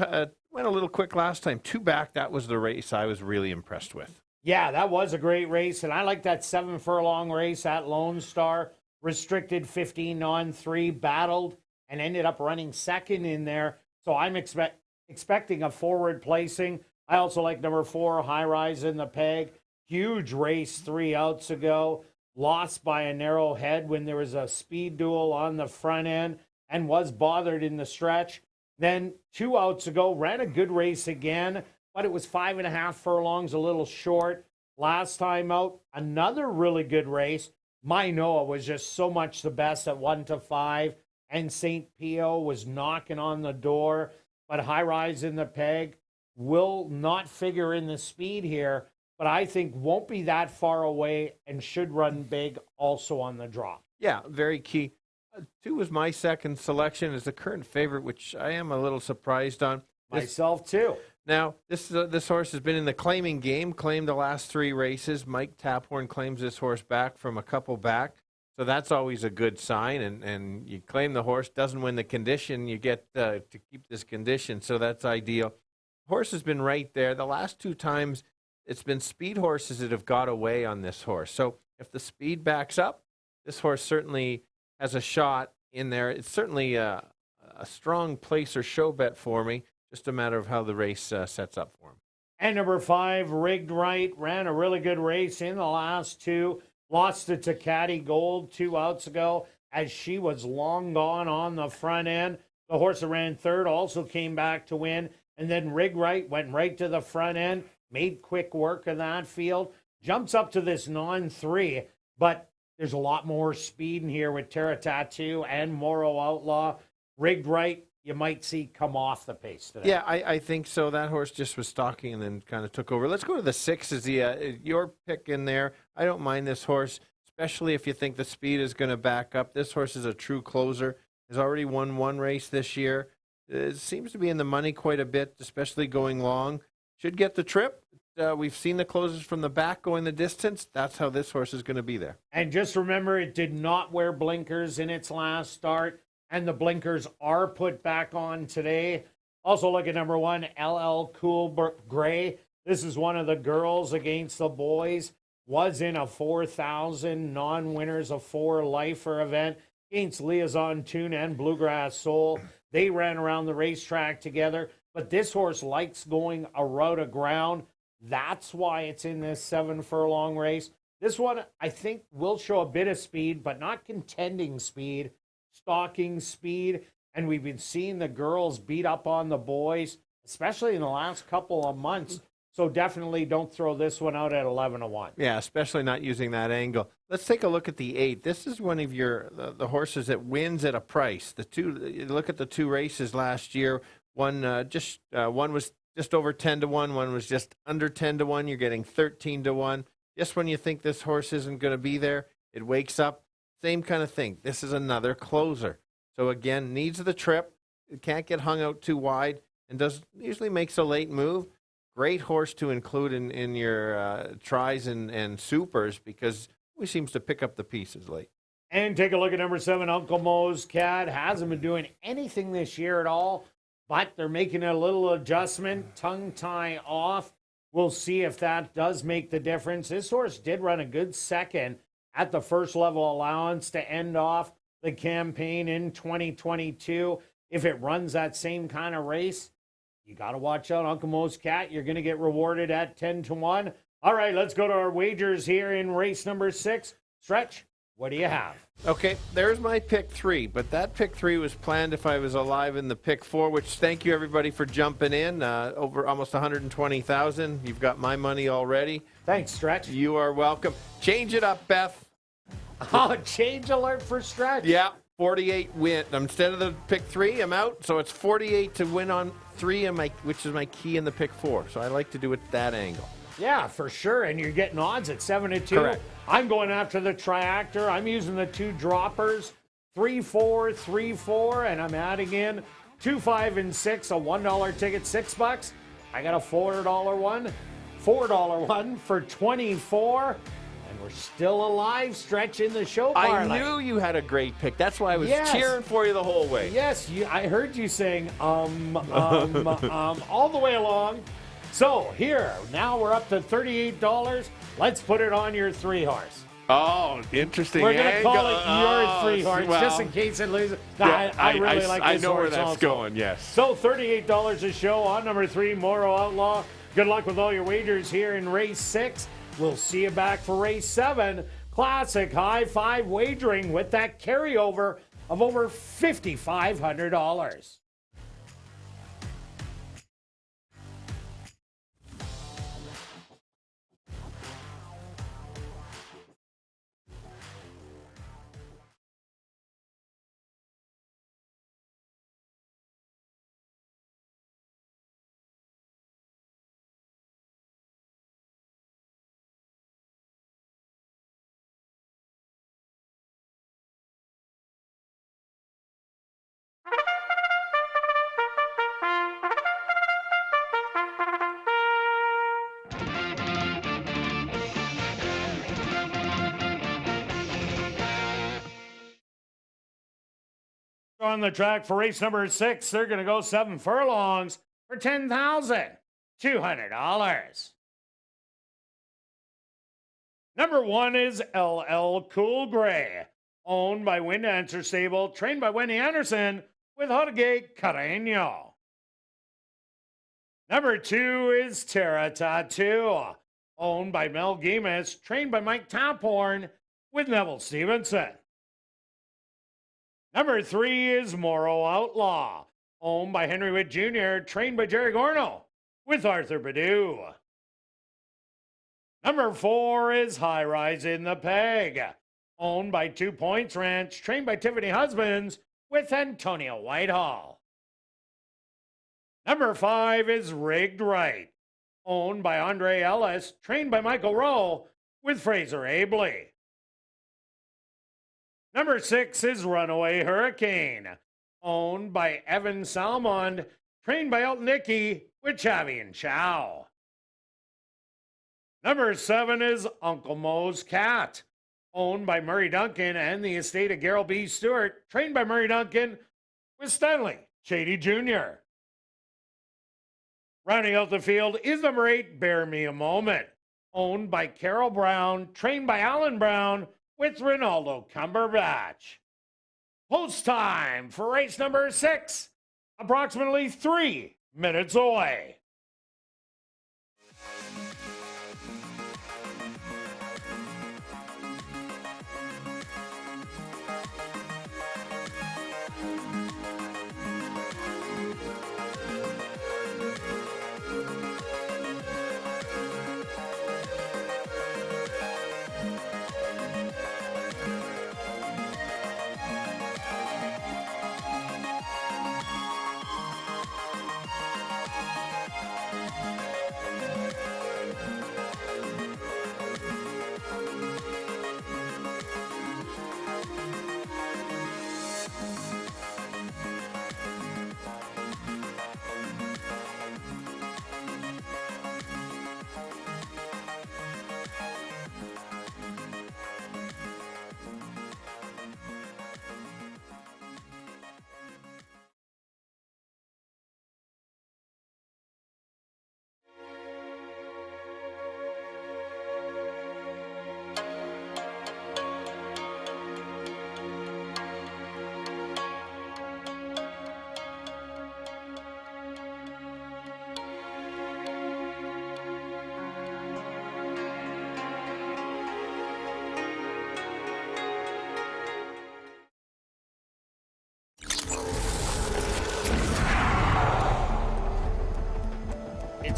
went a little quick last time. 2 back, that was the race I was really impressed with. Yeah, that was a great race. And I like that 7 furlong race at Lone Star. Restricted 15 non-3, battled, and ended up running second in there. So I'm expecting a forward placing. I also like number 4, High Rise in the Peg. Huge race 3 outs ago. Lost by a narrow head when there was a speed duel on the front end and was bothered in the stretch. Then 2 outs ago, ran a good race again, but it was 5.5 furlongs, a little short. Last time out, another really good race. My Noah was just so much the best at 1 to 5, and St. Pio was knocking on the door. But High Rise in the Peg will not figure in the speed here, but I think won't be that far away and should run big also on the drop. Yeah, very key. 2 was my second selection as the current favorite, which I am a little surprised on. Myself too. Now, this horse has been in the claiming game, claimed the last 3 races. Mike Taphorn claims this horse back from a couple back. So that's always a good sign. And you claim the horse, doesn't win the condition, you get to keep this condition. So that's ideal. Horse has been right there. The last 2 times, it's been speed horses that have got away on this horse. So if the speed backs up, this horse certainly has a shot in there. It's certainly a strong place or show bet for me. Just a matter of how the race sets up for him. And number 5, Rigged Right, ran a really good race in the last 2. Lost to Tecate Gold 2 outs ago as she was long gone on the front end. The horse that ran 3rd also came back to win. And then Rigged Right went right to the front end, made quick work of that field. Jumps up to this non-3, but there's a lot more speed in here with Terra Tattoo and Moro Outlaw. Rigged Right, you might see come off the pace today. Yeah, I think so. That horse just was stalking and then kind of took over. Let's go to the 6 as your pick in there. I don't mind this horse, especially if you think the speed is going to back up. This horse is a true closer. Has already won 1 race this year. It seems to be in the money quite a bit, especially going long. Should get the trip. We've seen the closers from the back going the distance. That's how this horse is going to be there. And just remember, it did not wear blinkers in its last start. And the blinkers are put back on today. Also look at number 1, LL Cool Gray. This is one of the girls against the boys. Was in a 4,000 non-winners of 4 lifer event against Liaison Tune and Bluegrass Soul. They ran around the racetrack together. But this horse likes going a route of ground. That's why it's in this 7 furlong race. This one, I think, will show a bit of speed, but not contending speed. Stalking speed, and we've been seeing the girls beat up on the boys, especially in the last couple of months. So definitely don't throw this one out at 11-1. Yeah, especially not using that angle. Let's take a look at the 8. This is one of your the horses that wins at a price. You look at the 2 races last year. One was just over 10-1. One was just under 10-1. You're getting 13-1. Just when you think this horse isn't going to be there, it wakes up. Same kind of thing. This is another closer. So again, needs the trip. It can't get hung out too wide and usually makes a late move. Great horse to include in your tries and supers because he seems to pick up the pieces late. And take a look at number 7, Uncle Mo's Cat. Hasn't been doing anything this year at all. but they're making a little adjustment, tongue tie off. We'll see if that does make the difference. This horse did run a good second at the first level allowance to end off the campaign in 2022. If it runs that same kind of race, you got to watch out Uncle Mo's Cat. You're going to get rewarded at 10-1. All right, let's go to our wagers here in race number 6. Stretch, what do you have? Okay, there's my pick 3, but that pick 3 was planned if I was alive in the pick 4, which thank you everybody for jumping in. Over almost 120,000. You've got my money already. Thanks, Stretch. You are welcome. Change it up, Beth. Oh, change alert for Stretch. Yeah, 48 win. Instead of the pick 3, I'm out. So it's 48 to win on 3, which is my key in the pick 4. So I like to do it that angle. Yeah, for sure. And you're getting odds at 7-2. Correct. I'm going after the triactor. I'm using the 2 droppers, 3-4, 3-4, and I'm adding in 2, 5, and 6, a $1 ticket, $6. I got a $4 one for 24. And we're still alive, Stretch, in the show parlay. I knew you had a great pick. That's why I was cheering for you the whole way. Yes, I heard you saying all the way along. So here, now we're up to $38. Let's put it on your 3-horse. Oh, interesting. We're going to call it your 3-horse, just in case it loses. No, yeah, I really like this I know horse where that's also. going, yes. So $38 a show on number 3, Moro Outlaw. Good luck with all your wagers here in race 6. We'll see you back for race 7. Classic high five wagering with that carryover of over $5,500. On the track for race number 6, they're going to go 7 furlongs for $10,200. Number 1 is LL Cool Gray, owned by Wind Answer Stable, trained by Wendy Anderson with Jorge Carreño. Number 2 is Terra Tattoo, owned by Mel Gimas, trained by Mike Taphorn with Neville Stevenson. Number 3 is Moro Outlaw, owned by Henry Witt Jr., trained by Jerry Gorno with Arthur Badu. Number 4 is High Rise in the Peg, owned by 2 Points Ranch, trained by Tiffany Husbands with Antonio Whitehall. Number 5 is Rigged Right, owned by Andre Ellis, trained by Michael Rowe with Fraser Abley. Number 6 is Runaway Hurricane, owned by Evan Salmond, trained by Elton Nicky with Chavi and Chow. Number 7 is Uncle Mo's Cat, owned by Murray Duncan and the estate of Gerald B. Stewart, trained by Murray Duncan with Stanley Shady Jr. Rounding out the field is number 8, Bear Me a Moment, owned by Carol Brown, trained by Alan Brown with Ronaldo Cumberbatch. Post time for race number 6, approximately 3 minutes away.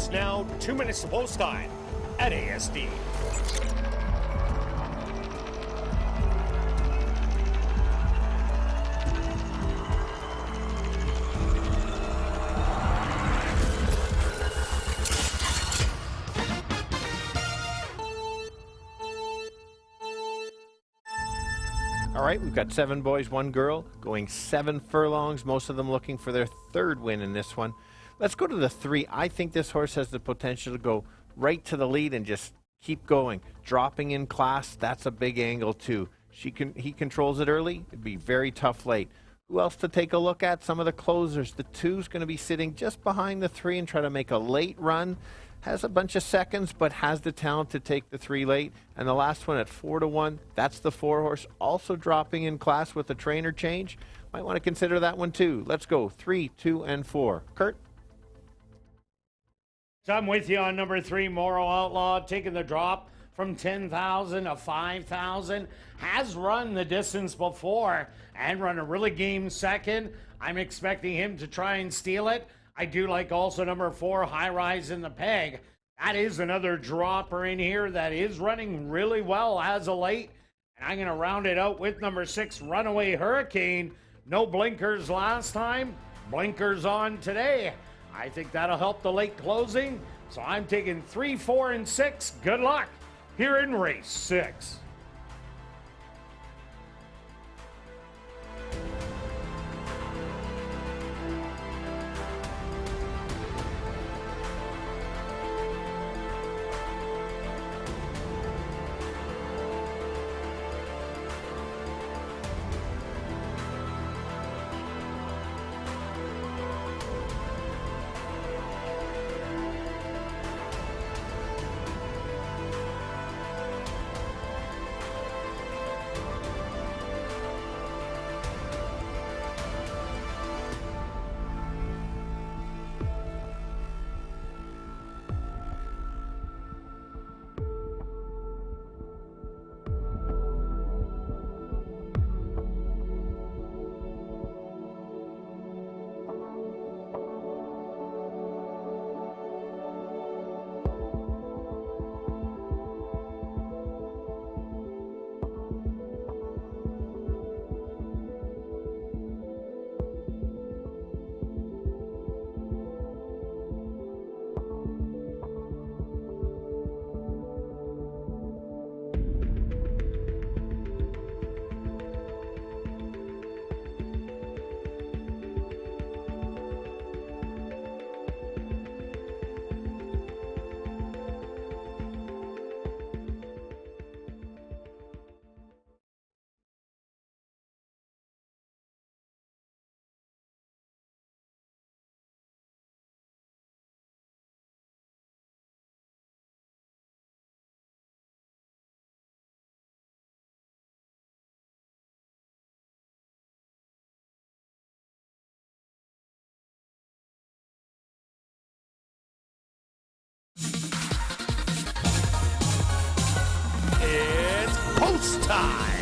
It's now 2 minutes to post time at ASD. All right, we've got 7 boys, 1 girl, going 7 furlongs, most of them looking for their 3rd win in this one. Let's go to the 3. I think this horse has the potential to go right to the lead and just keep going. Dropping in class, that's a big angle too. He controls it early, it'd be very tough late. Who else to take a look at? Some of the closers. The 2's going to be sitting just behind the 3 and try to make a late run. Has a bunch of seconds, but has the talent to take the 3 late. And the last one at 4-1, that's the 4 horse, also dropping in class with a trainer change. Might want to consider that one too. Let's go 3, 2, and 4. Kirt? So I'm with you on number 3, Moral Outlaw, taking the drop from 10,000 to 5,000. Has run the distance before and run a really game second. I'm expecting him to try and steal it. I do like also number 4, High Rise in the Peg. That is another dropper in here that is running really well as of late. And I'm going to round it out with number 6, Runaway Hurricane. No blinkers last time. Blinkers on today. I think that'll help the late closing. So I'm taking 3, 4, and 6. Good luck here in race 6. It's post time.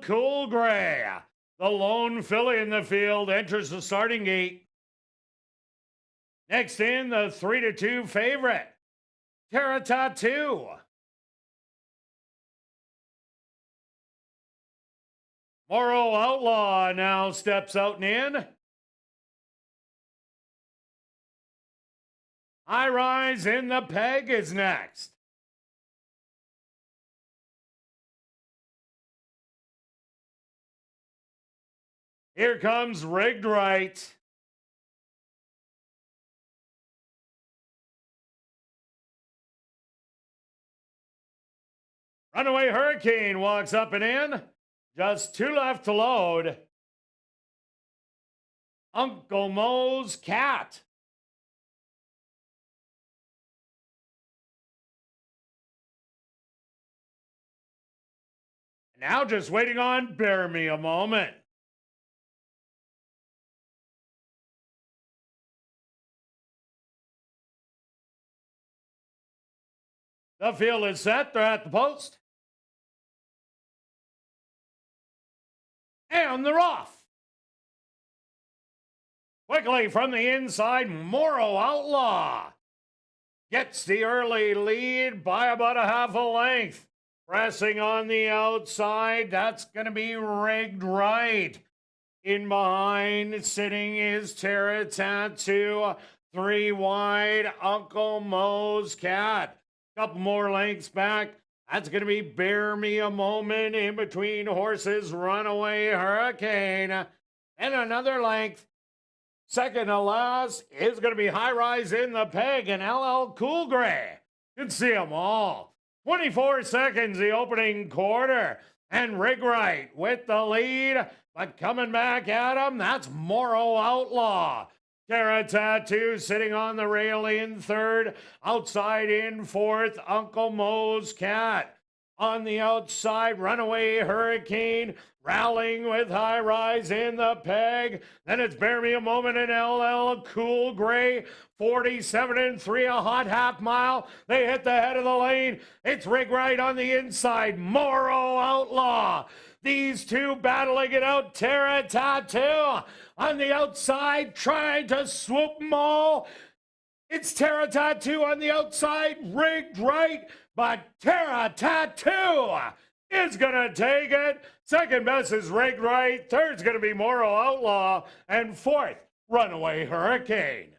Cool Gray, the lone filly in the field, enters the starting gate. Next in, the 3-2 favorite, Terra Tattoo. Moral Outlaw now steps out and in. High Rise in the Peg is next. Here comes Rigged Right. Runaway Hurricane walks up and in. Just 2 left to load. Uncle Mo's Cat. now just waiting on Bear Me a Moment. The field is set. They're at the post. And they're off. Quickly from the inside, Morrow Outlaw gets the early lead by about a half a length. Pressing on the outside, that's going to be rigged right. In behind, sitting is Terra Tattoo. 3 wide, Uncle Moe's Cat. Couple more lengths back. That's going to be Bear Me a Moment. In between horses, Runaway Hurricane. And another length. Second to last is going to be High Rise in the Peg and LL Cool Gray. You can see them all. 24 seconds, the opening quarter. And Rig Right with the lead. But coming back at him, that's Morrow Outlaw. Terra Tattoo sitting on the rail in third. Outside in fourth, Uncle Moe's Cat. On the outside, Runaway Hurricane. Rallying with High Rise in the Peg. Then it's Bear Me a Moment and LL Cool Gray. 47 3, a hot half mile. They hit the head of the lane. It's Rig Right on the inside. Morrow Outlaw. These two battling it out. Terra Tattoo on the outside, trying to swoop them all. It's Terra Tattoo on the outside, rigged right, but Terra Tattoo is going to take it. Second best is rigged right. Third's going to be Morrow Outlaw. And fourth, Runaway Hurricane.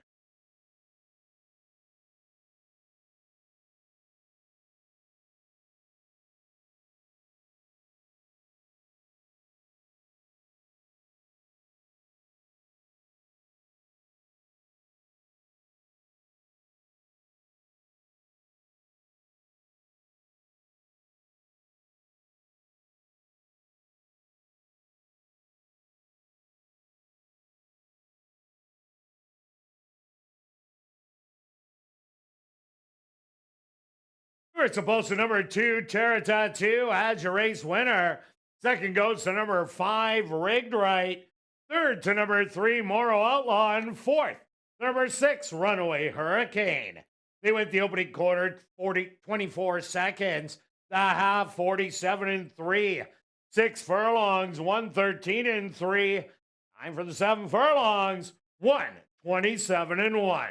It's supposed to number 2, Terra Tattoo, as your race winner. Second goes to number 5, Rigged Right. Third to number 3, Morrow Outlaw. And fourth, number 6, Runaway Hurricane. They went the opening quarter 24 seconds. The half 47 3. 6 furlongs, 113 3. Time for the 7 furlongs, 127 1.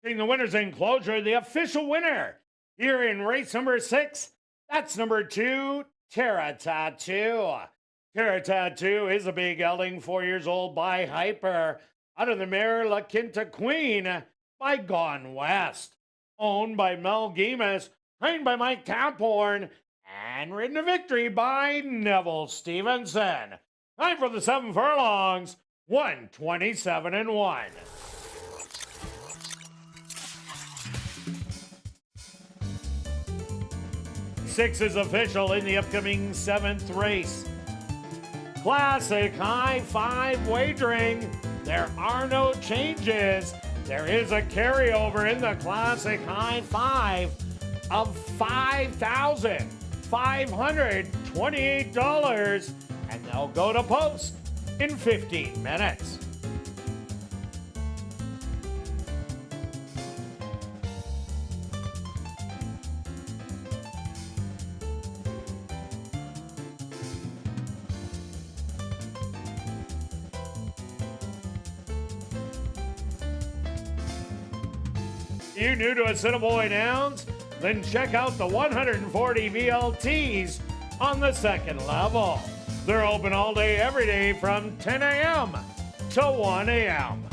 The winner's enclosure, the official winner here in race number 6. That's number 2, Terra Tattoo. Terra Tattoo is a big gelding, 4 years old by Hyper. Out of the mare, La Quinta Queen by Gone West. Owned by Mel Gemus. trained by Mike Caphorn, and ridden to victory by Neville Stevenson. Time for the 7 furlongs, 127-1. Six is official in the upcoming 7th race. Classic High Five wagering. There are no changes. There is a carryover in the Classic High Five of $5,528, and they'll go to post in 15 minutes. You new to Assiniboia Downs? Then check out the 140 VLTs on the second level. They're open all day, every day from 10 a.m. to 1 a.m.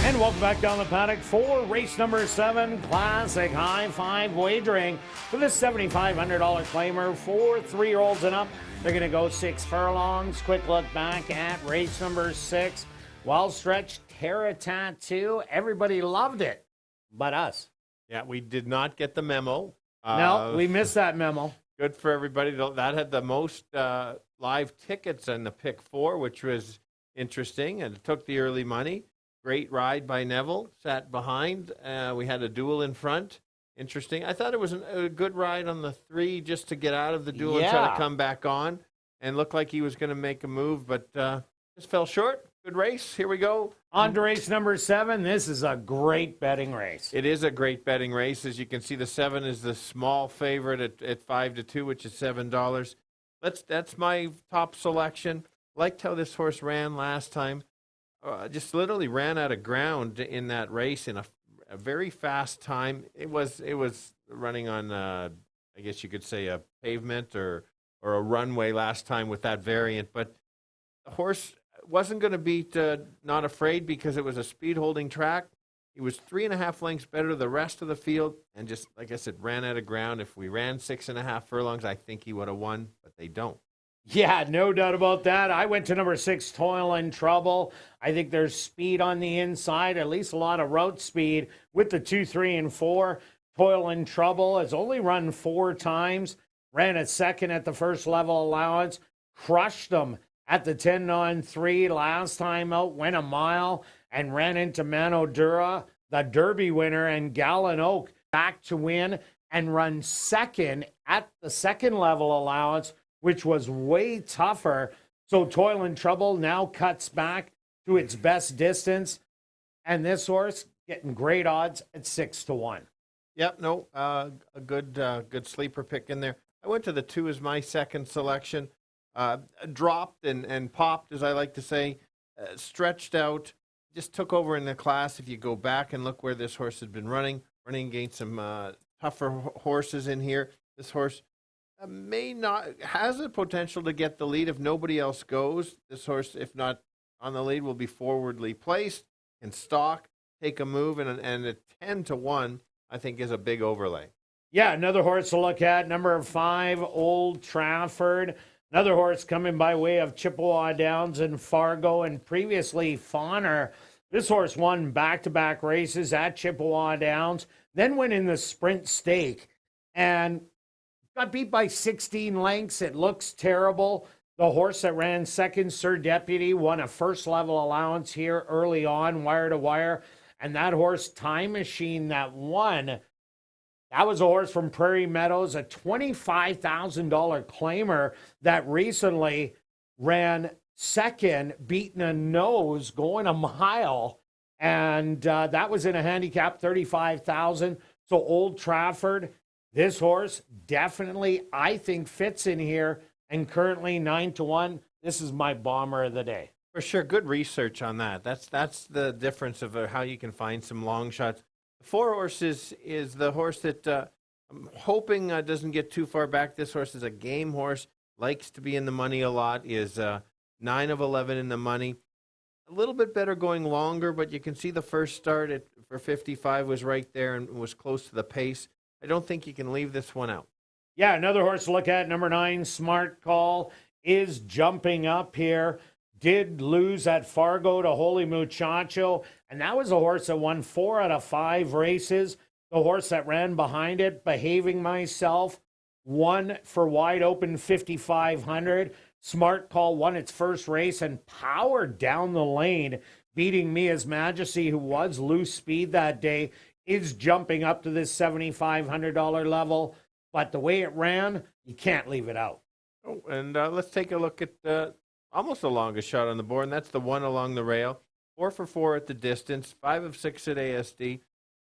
And welcome back down the paddock for race number 7, Classic High Five Wagering for the $7,500 claimer for 3-year-olds and up. They're going to go 6 furlongs. Quick look back at race number 6. Well-stretched Terra Tattoo. Everybody loved it, but us. Yeah, we did not get the memo. No, we missed that memo. Good for everybody. That had the most live tickets in the pick 4, which was interesting, and it took the early money. Great ride by Neville, sat behind. We had a duel in front. Interesting. I thought it was a good ride on the 3 just to get out of the duel and try to come back on, and looked like he was going to make a move, but just fell short. Good race. Here we go. On to race number 7. This is a great betting race. It is a great betting race. As you can see, the 7 is the small favorite at 5-2, which is $7. That's my top selection. Liked how this horse ran last time. Just literally ran out of ground in that race in a very fast time. It was running on, I guess you could say, a pavement or a runway last time with that variant. But the horse wasn't going to beat Not Afraid because it was a speed-holding track. He was 3.5 lengths better than the rest of the field, and just, like I said, ran out of ground. If we ran 6.5 furlongs, I think he would have won, but they don't. Yeah, no doubt about that. I went to number 6, Toil and Trouble. I think there's speed on the inside, at least a lot of route speed with the 2, 3, and 4. Toil and Trouble has only run 4 times, ran a second at the first level allowance, crushed them at the 10-on-3 last time out, went a mile and ran into Manitoba, the Derby winner, and Gallon Oak back to win and run second at the second level allowance, which was way tougher. So Toil and Trouble now cuts back to its best distance. And this horse getting great odds at 6-1. Yep, no, a good sleeper pick in there. I went to the 2 as my second selection. Dropped and popped, as I like to say, stretched out, just took over in the class. If you go back and look where this horse had been running against some tougher horses in here, this horse has the potential to get the lead if nobody else goes. This horse, if not on the lead, will be forwardly placed and stalk, take a move, and a 10-1, I think, is a big overlay. Yeah, another horse to look at, number 5, Old Trafford. Another horse coming by way of Chippewa Downs and Fargo, and previously Fawner. This horse won back-to-back races at Chippewa Downs, then went in the Sprint Stake, and got beat by 16 lengths. It looks terrible. The horse that ran second, Sir Deputy, won a first-level allowance here early on, wire to wire. And that horse, Time Machine, that won, that was a horse from Prairie Meadows, a $25,000 claimer that recently ran second, beating a nose, going a mile. And that was in a handicap, $35,000. So Old Trafford, this horse definitely, I think, fits in here, and currently 9-1. This is my bomber of the day. For sure, good research on that. That's the difference of how you can find some long shots. The 4 horse is the horse that I'm hoping doesn't get too far back. This horse is a game horse, likes to be in the money a lot, is 9 of 11 in the money. A little bit better going longer, but you can see the first start for 55 was right there and was close to the pace. I don't think you can leave this one out. Yeah, another horse to look at, number 9, Smart Call, is jumping up here. Did lose at Fargo to Holy Muchacho, and that was a horse that won 4 out of 5 races. The horse that ran behind it, Behaving Myself, won for Wide Open 5,500. Smart Call won its first race and powered down the lane, beating Mia's Majesty, who was loose speed that day, is jumping up to this $7,500 level. But the way it ran, you can't leave it out. Oh, and let's take a look at almost the longest shot on the board, and that's the one along the rail. 4 for 4 at the distance, 5 of 6 at ASD.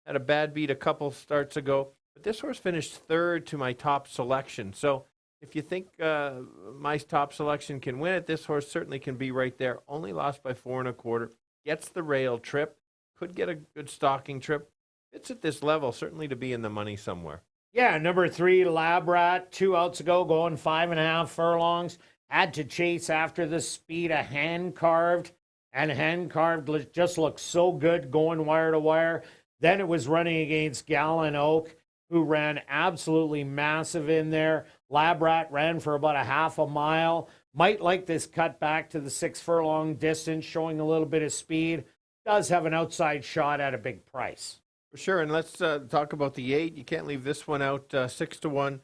Had a bad beat a couple starts ago, but this horse finished third to my top selection. So if you think my top selection can win it, this horse certainly can be right there. Only lost by 4 1/4. Gets the rail trip. Could get a good stalking trip. It's at this level, certainly to be in the money somewhere. Yeah, number 3, Lab Rat, 2 outs ago, going 5.5 furlongs. Had to chase after the speed, a hand carved. and hand carved just looked so good going wire to wire. Then it was running against Gallon Oak, who ran absolutely massive in there. Lab Rat ran for about a half a mile. Might like this cut back to the 6 furlong distance, showing a little bit of speed. Does have an outside shot at a big price. For sure, and let's talk about the 8. You can't leave this one out, 6-1.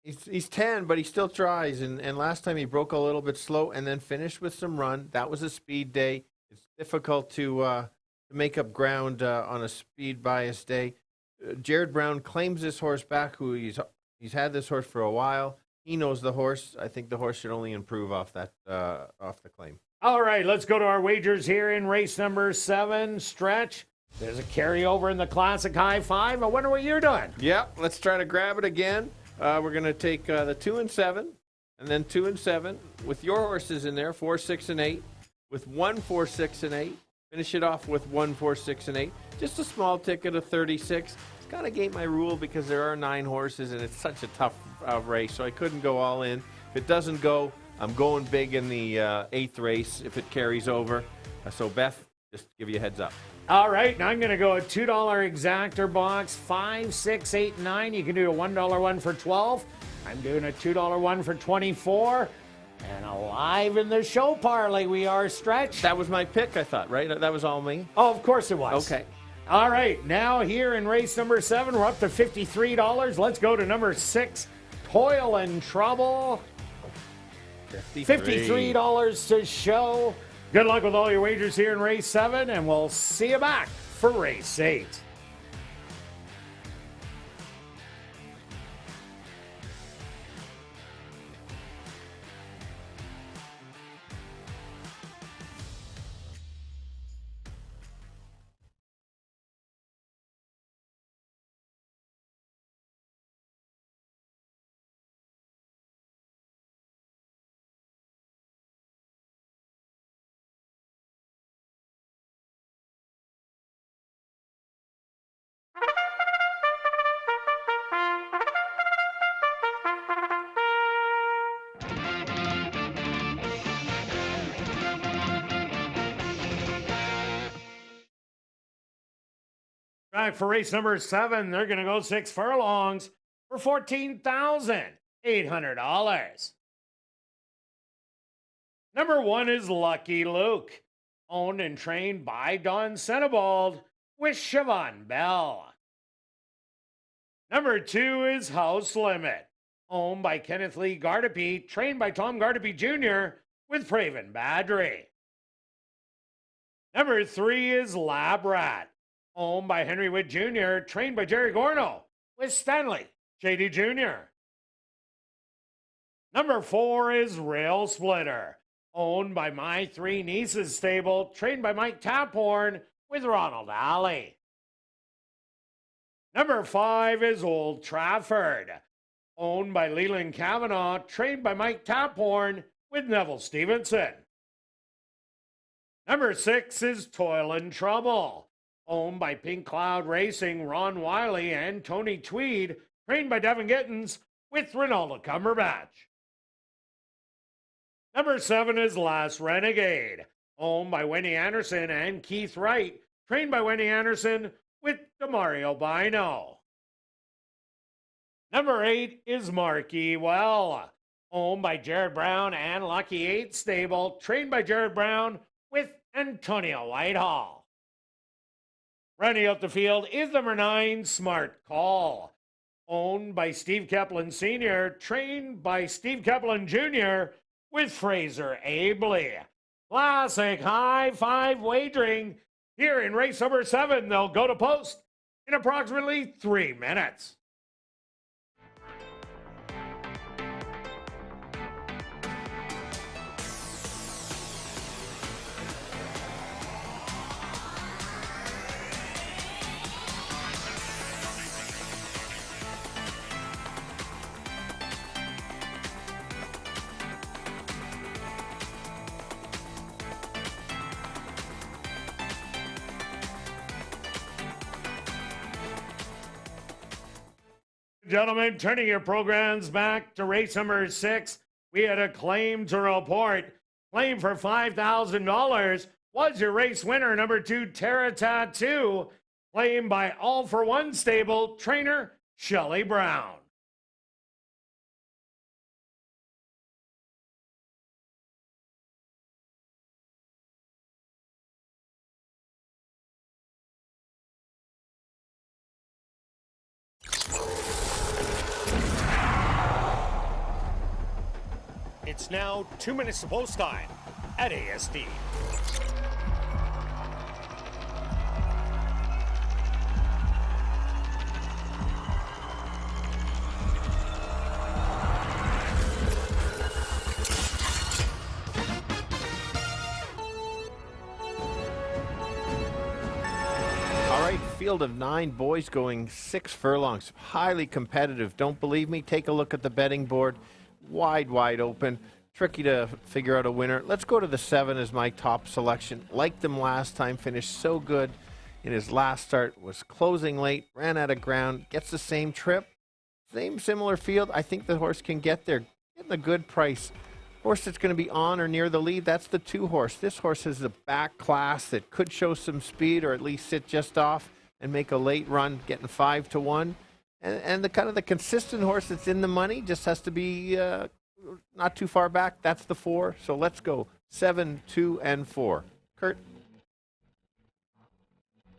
He's 10, but he still tries, and last time he broke a little bit slow and then finished with some run. That was a speed day. It's difficult to make up ground on a speed bias day. Jared Brown claims this horse back, who he's had this horse for a while. He knows the horse. I think the horse should only improve off that off the claim. All right, let's go to our wagers here in race number 7. Stretch. There's a carryover in the Classic High Five. I wonder what you're doing. Yep, let's try to grab it again. We're going to take the 2 and 7, and then 2 and 7 with your horses in there, 4, 6, and 8, with 1, 4, 6, and 8. Finish it off with 1, 4, 6, and 8. Just a small ticket of 36. It's kind of against my rule because there are 9 horses and it's such a tough race, so I couldn't go all in. If it doesn't go, I'm going big in the 8th race if it carries over. So Beth, just give you a heads up. All right, now I'm going to go a $2 exactor box, 5, 6, 8, 9. You can do a $1 one for 12. I'm doing a $2 one for 24. And alive in the show parlay, we are, Stretch. That was my pick, I thought, right? That was all me? Oh, of course it was. Okay. All right, now here in race number 7, we're up to $53. Let's go to number 6, Toil and Trouble. $53 to show. Good luck with all your wagers here in race 7, and we'll see you back for race 8. Back for race number 7, they're going to go 6 furlongs for $14,800. Number 1 is Lucky Luke, owned and trained by Don Senebald with Siobhan Bell. Number 2 is House Limit, owned by Kenneth Lee Gardepy, trained by Tom Gardepy Jr. with Praven Badry. Number 3 is Lab Rat, owned by Henry Witt Jr., trained by Jerry Gorno with Stanley J.D. Jr. Number 4 is Rail Splitter, owned by My Three Nieces stable, trained by Mike Taphorn with Ronald Alley. Number 5 is Old Trafford, owned by Leland Cavanaugh, trained by Mike Taphorn with Neville Stevenson. Number 6 is Toil and Trouble, owned by Pink Cloud Racing, Ron Wiley, and Tony Tweed, trained by Devin Gittins with Ronaldo Cumberbatch. Number 7 is Last Renegade, owned by Wendy Anderson and Keith Wright, trained by Wendy Anderson with Demario Bino. Number 8 is Marquee Well, owned by Jared Brown and Lucky 8 stable, trained by Jared Brown with Antonio Whitehall. Running out the field is number 9, Smart Call, owned by Steve Kaplan Sr., trained by Steve Kaplan Jr. with Fraser Abley. Classic High Five wagering here in race number 7. They'll go to post in approximately 3 minutes. Gentlemen, turning your programs back to race number 6, we had a claim to report. Playing for $5,000 was your race winner, number 2, Terra Tattoo, playing by All for One stable trainer Shelley Brown. It's now 2 minutes to post time at ASD. All right, field of 9 boys going 6 furlongs. Highly competitive. Don't believe me? Take a look at the betting board. Wide open. Tricky to figure out a winner. Let's go to the 7 as my top selection. Liked him last time. Finished so good in his last start. Was closing late. Ran out of ground. Gets the same trip. Similar field. I think the horse can get there. Getting a good price. Horse that's going to be on or near the lead, that's the 2 horse. This horse has a back class that could show some speed or at least sit just off and make a late run, getting 5 to 1. And the kind of the consistent horse that's in the money just has to be not too far back. That's the 4. So let's go 7, 2, and 4. Kirt.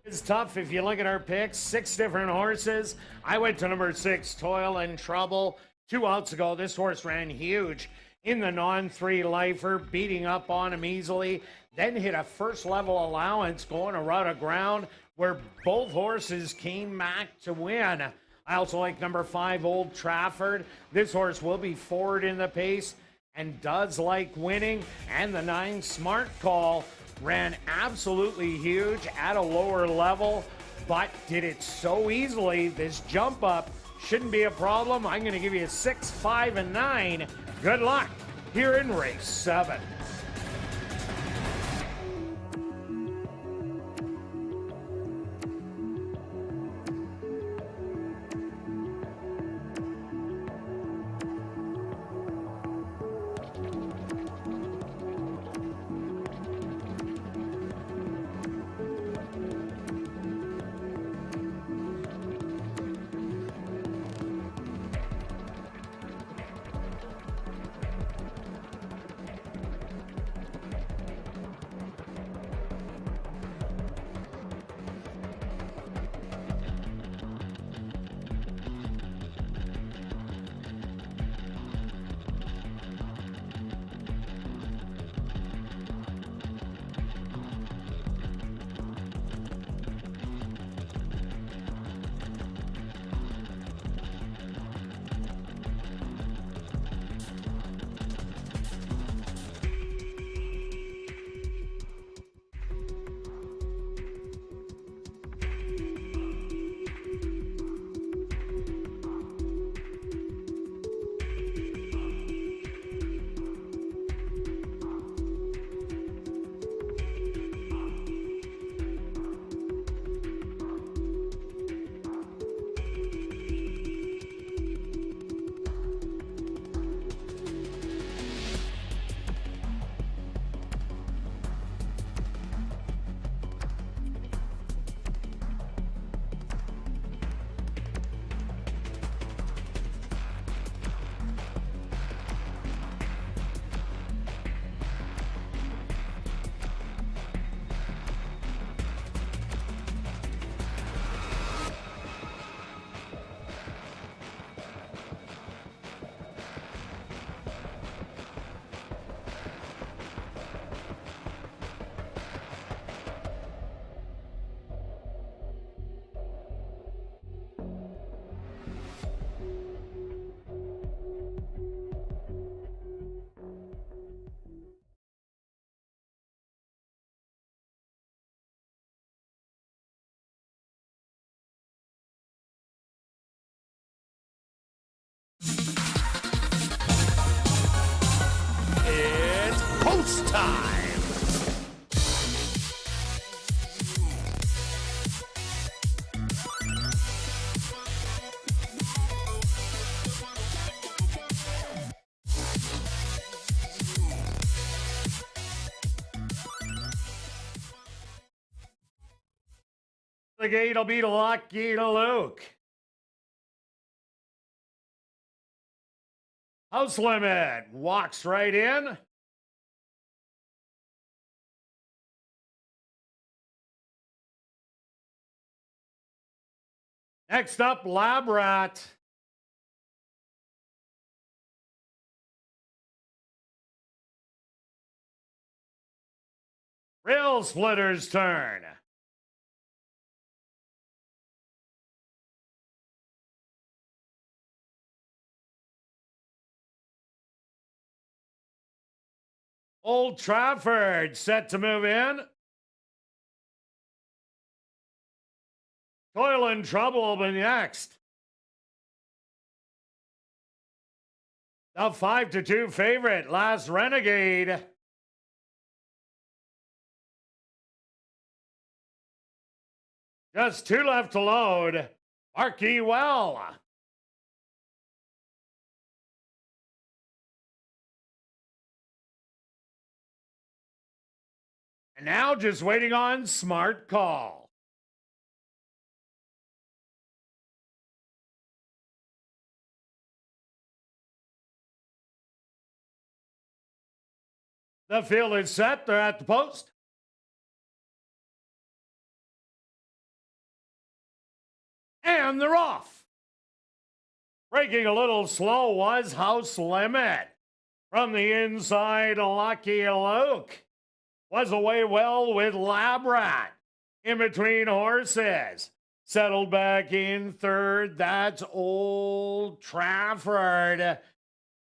It's tough if you look at our picks. 6 different horses. I went to number 6, Toil and Trouble. 2 outs ago, this horse ran huge in the non-3 lifer, beating up on him easily. Then hit a first level allowance going a route of ground where both horses came back to win. I also like number 5, Old Trafford. This horse will be forward in the pace and does like winning. And the 9, Smart Call, ran absolutely huge at a lower level, but did it so easily. This jump up shouldn't be a problem. I'm going to give you 6, 5, and 9. Good luck here in race 7. The gate will be Lucky Luke. House Limit walks right in. Next up, Lab Rat. Rail Splitter's turn. Old Trafford set to move in. Toil and Trouble will be next. The 5-2 favorite, Last Renegade. Just 2 left to load. Marquee Well. And now just waiting on Smart Call. The field is set. They're at the post. And they're off. Breaking a little slow was House Limit. From the inside, Lucky Luke was away well with Lab Rat. In between horses. Settled back in third. That's Old Trafford.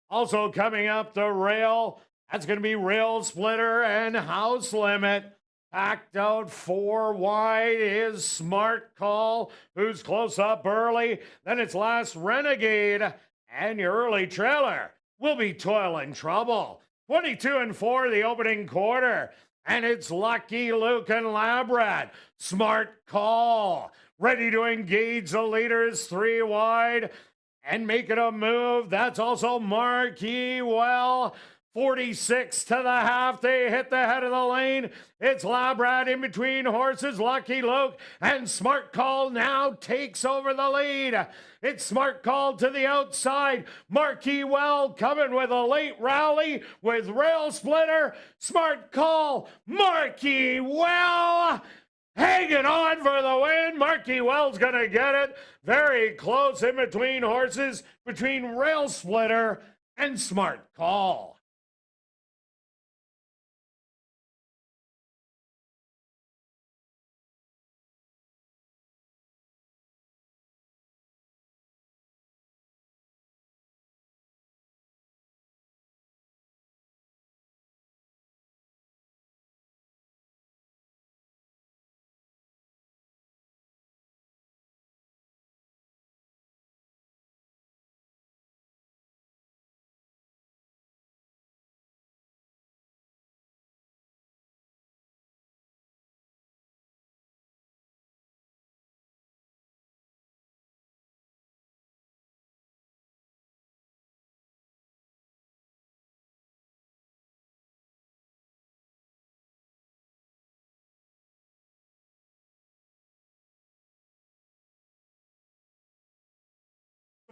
Also coming up the rail. That's going to be Rail Splitter and House Limit. Packed out 4 wide is Smart Call, who's close up early. Then it's Last Renegade. And your early trailer will be Toil and Trouble. 22-4 the opening quarter. And it's Lucky Luke and Lab Rat. Smart Call. Ready to engage the leaders 3 wide. And make it a move. That's also Marquee Well. 46 to the half. They hit the head of the lane. It's Lab Rat in between horses. Lucky Luke and Smart Call now takes over the lead. It's Smart Call to the outside. Marquee Well coming with a late rally with Rail Splitter. Smart Call. Marquee Well hanging on for the win. Marquee Well's going to get it. Very close in between horses, between Rail Splitter and Smart Call.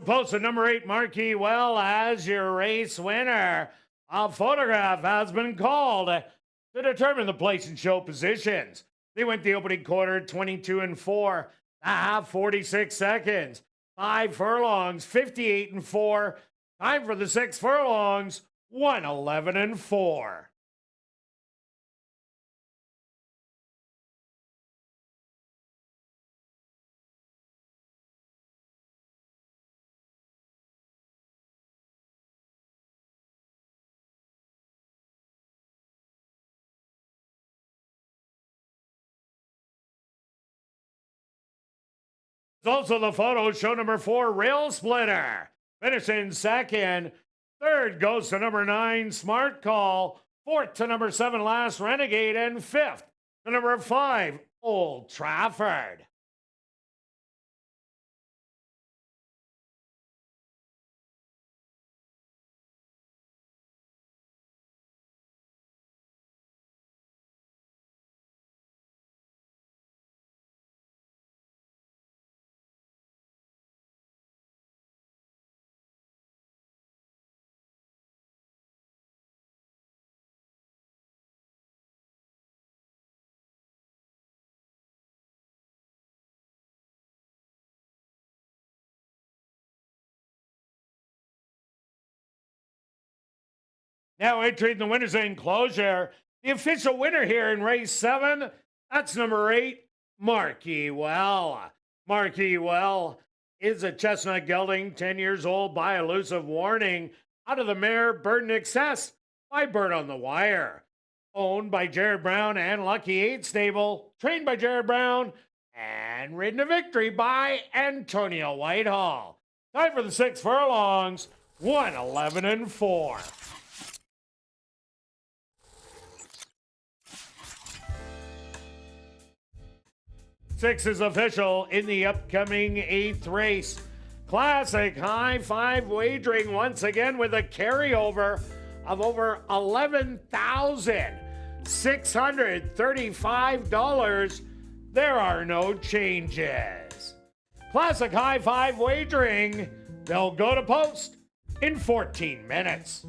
Posted number 8, Marquee Well, as your race winner. A photograph has been called to determine the place and show positions. They went the opening quarter 22-4, the half 46 seconds, 5 furlongs, 58-4. Time for the 6 furlongs, 111-4. There's also the photo, show number 4, Rail Splitter. Finishing second. Third goes to number 9, Smart Call. Fourth to number 7, Last Renegade. And fifth to number 5, Old Trafford. Now entering the winner's enclosure, the official winner here in race 7, that's number 8, Marquee Well. Marquee Well is a chestnut gelding, 10 years old by elusive warning, out of the mare Bird in Excess by Bird on the Wire. Owned by Jared Brown and Lucky 8 Stable, trained by Jared Brown, and ridden to victory by Antonio Whitehall. Time for the 6 furlongs, 1:11:4. 6 is official in the upcoming 8th race. Classic High Five wagering once again with a carryover of over $11,635. There are no changes. Classic High Five wagering, they'll go to post in 14 minutes.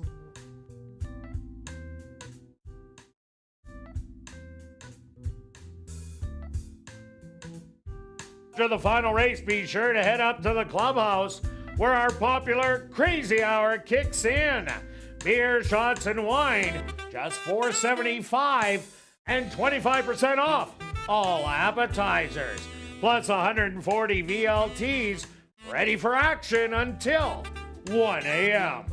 After the final race, be sure to head up to the clubhouse where our popular Crazy Hour kicks in. Beer, shots, and wine, just $4.75 and 25% off all appetizers. Plus 140 VLTs ready for action until 1 a.m.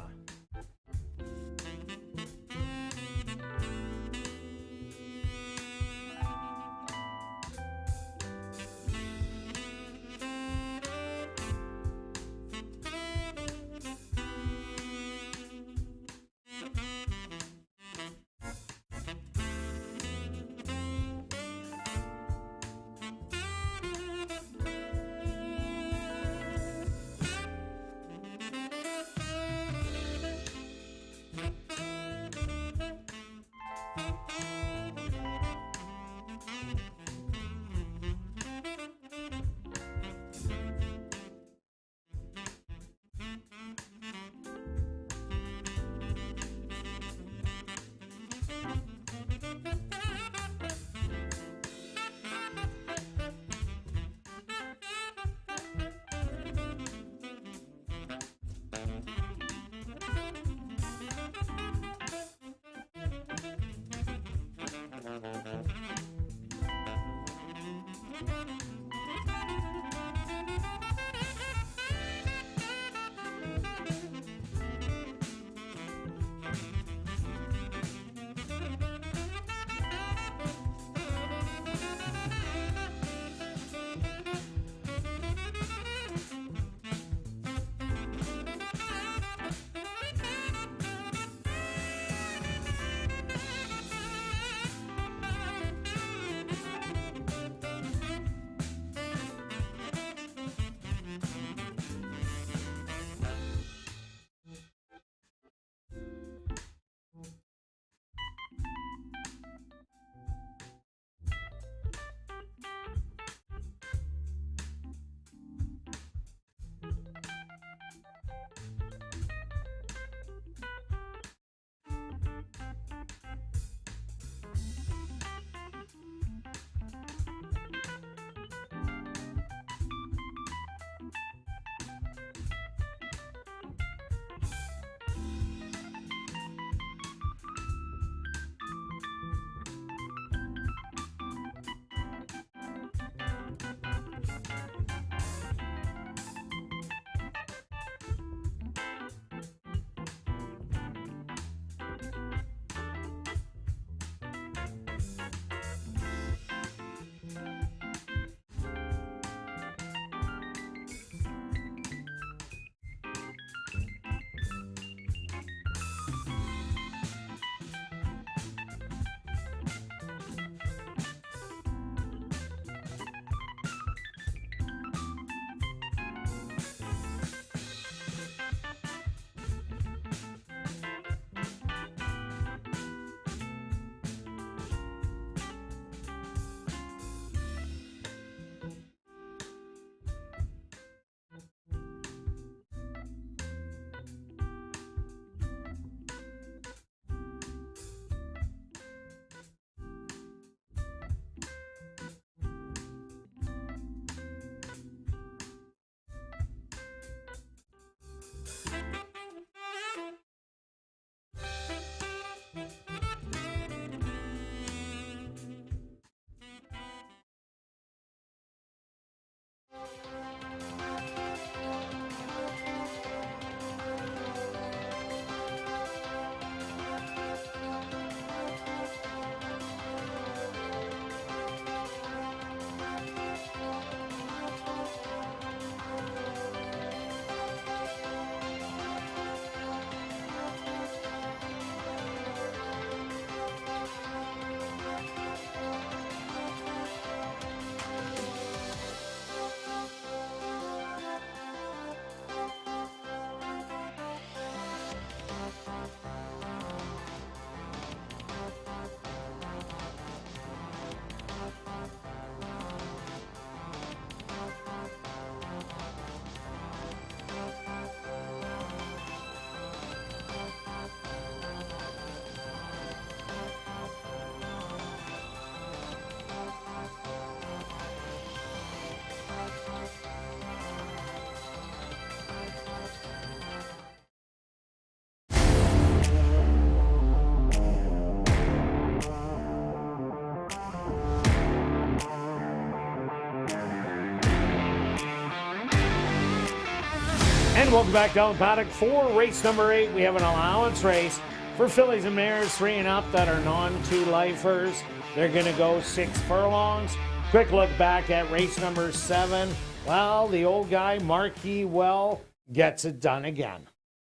And welcome back down the paddock for race number 8. We have an allowance race for fillies and mares 3 and up that are non-2 lifers. They're going to go 6 furlongs. Quick look back at race number 7. Well, the old guy, Marquis Well, gets it done again.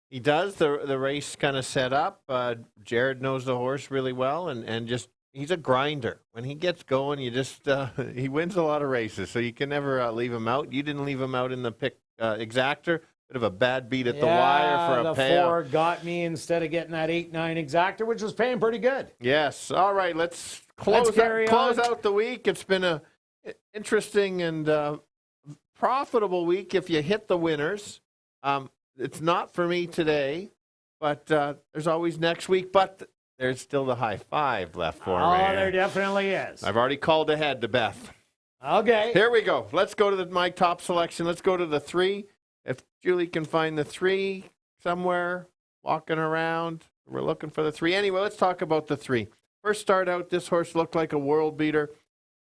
He does. The race kind of set up. Jared knows the horse really well, and just he's a grinder. When he gets going, you just he wins a lot of races, so you can never leave him out. You didn't leave him out in the pick exactor. Bit of a bad beat at the wire for a payout. The 4 got me instead of getting that 8-9 exactor, which was paying pretty good. Yes. All right, let's close out the week. It's been a interesting and profitable week if you hit the winners. It's not for me today, but there's always next week. But there's still the high 5 left for me. Oh, there definitely is. I've already called ahead to Beth. Okay. Here we go. Let's go to my top selection. Let's go to the 3. If Julie can find the 3 somewhere, walking around, we're looking for the 3. Anyway, let's talk about the 3. First start out, this horse looked like a world beater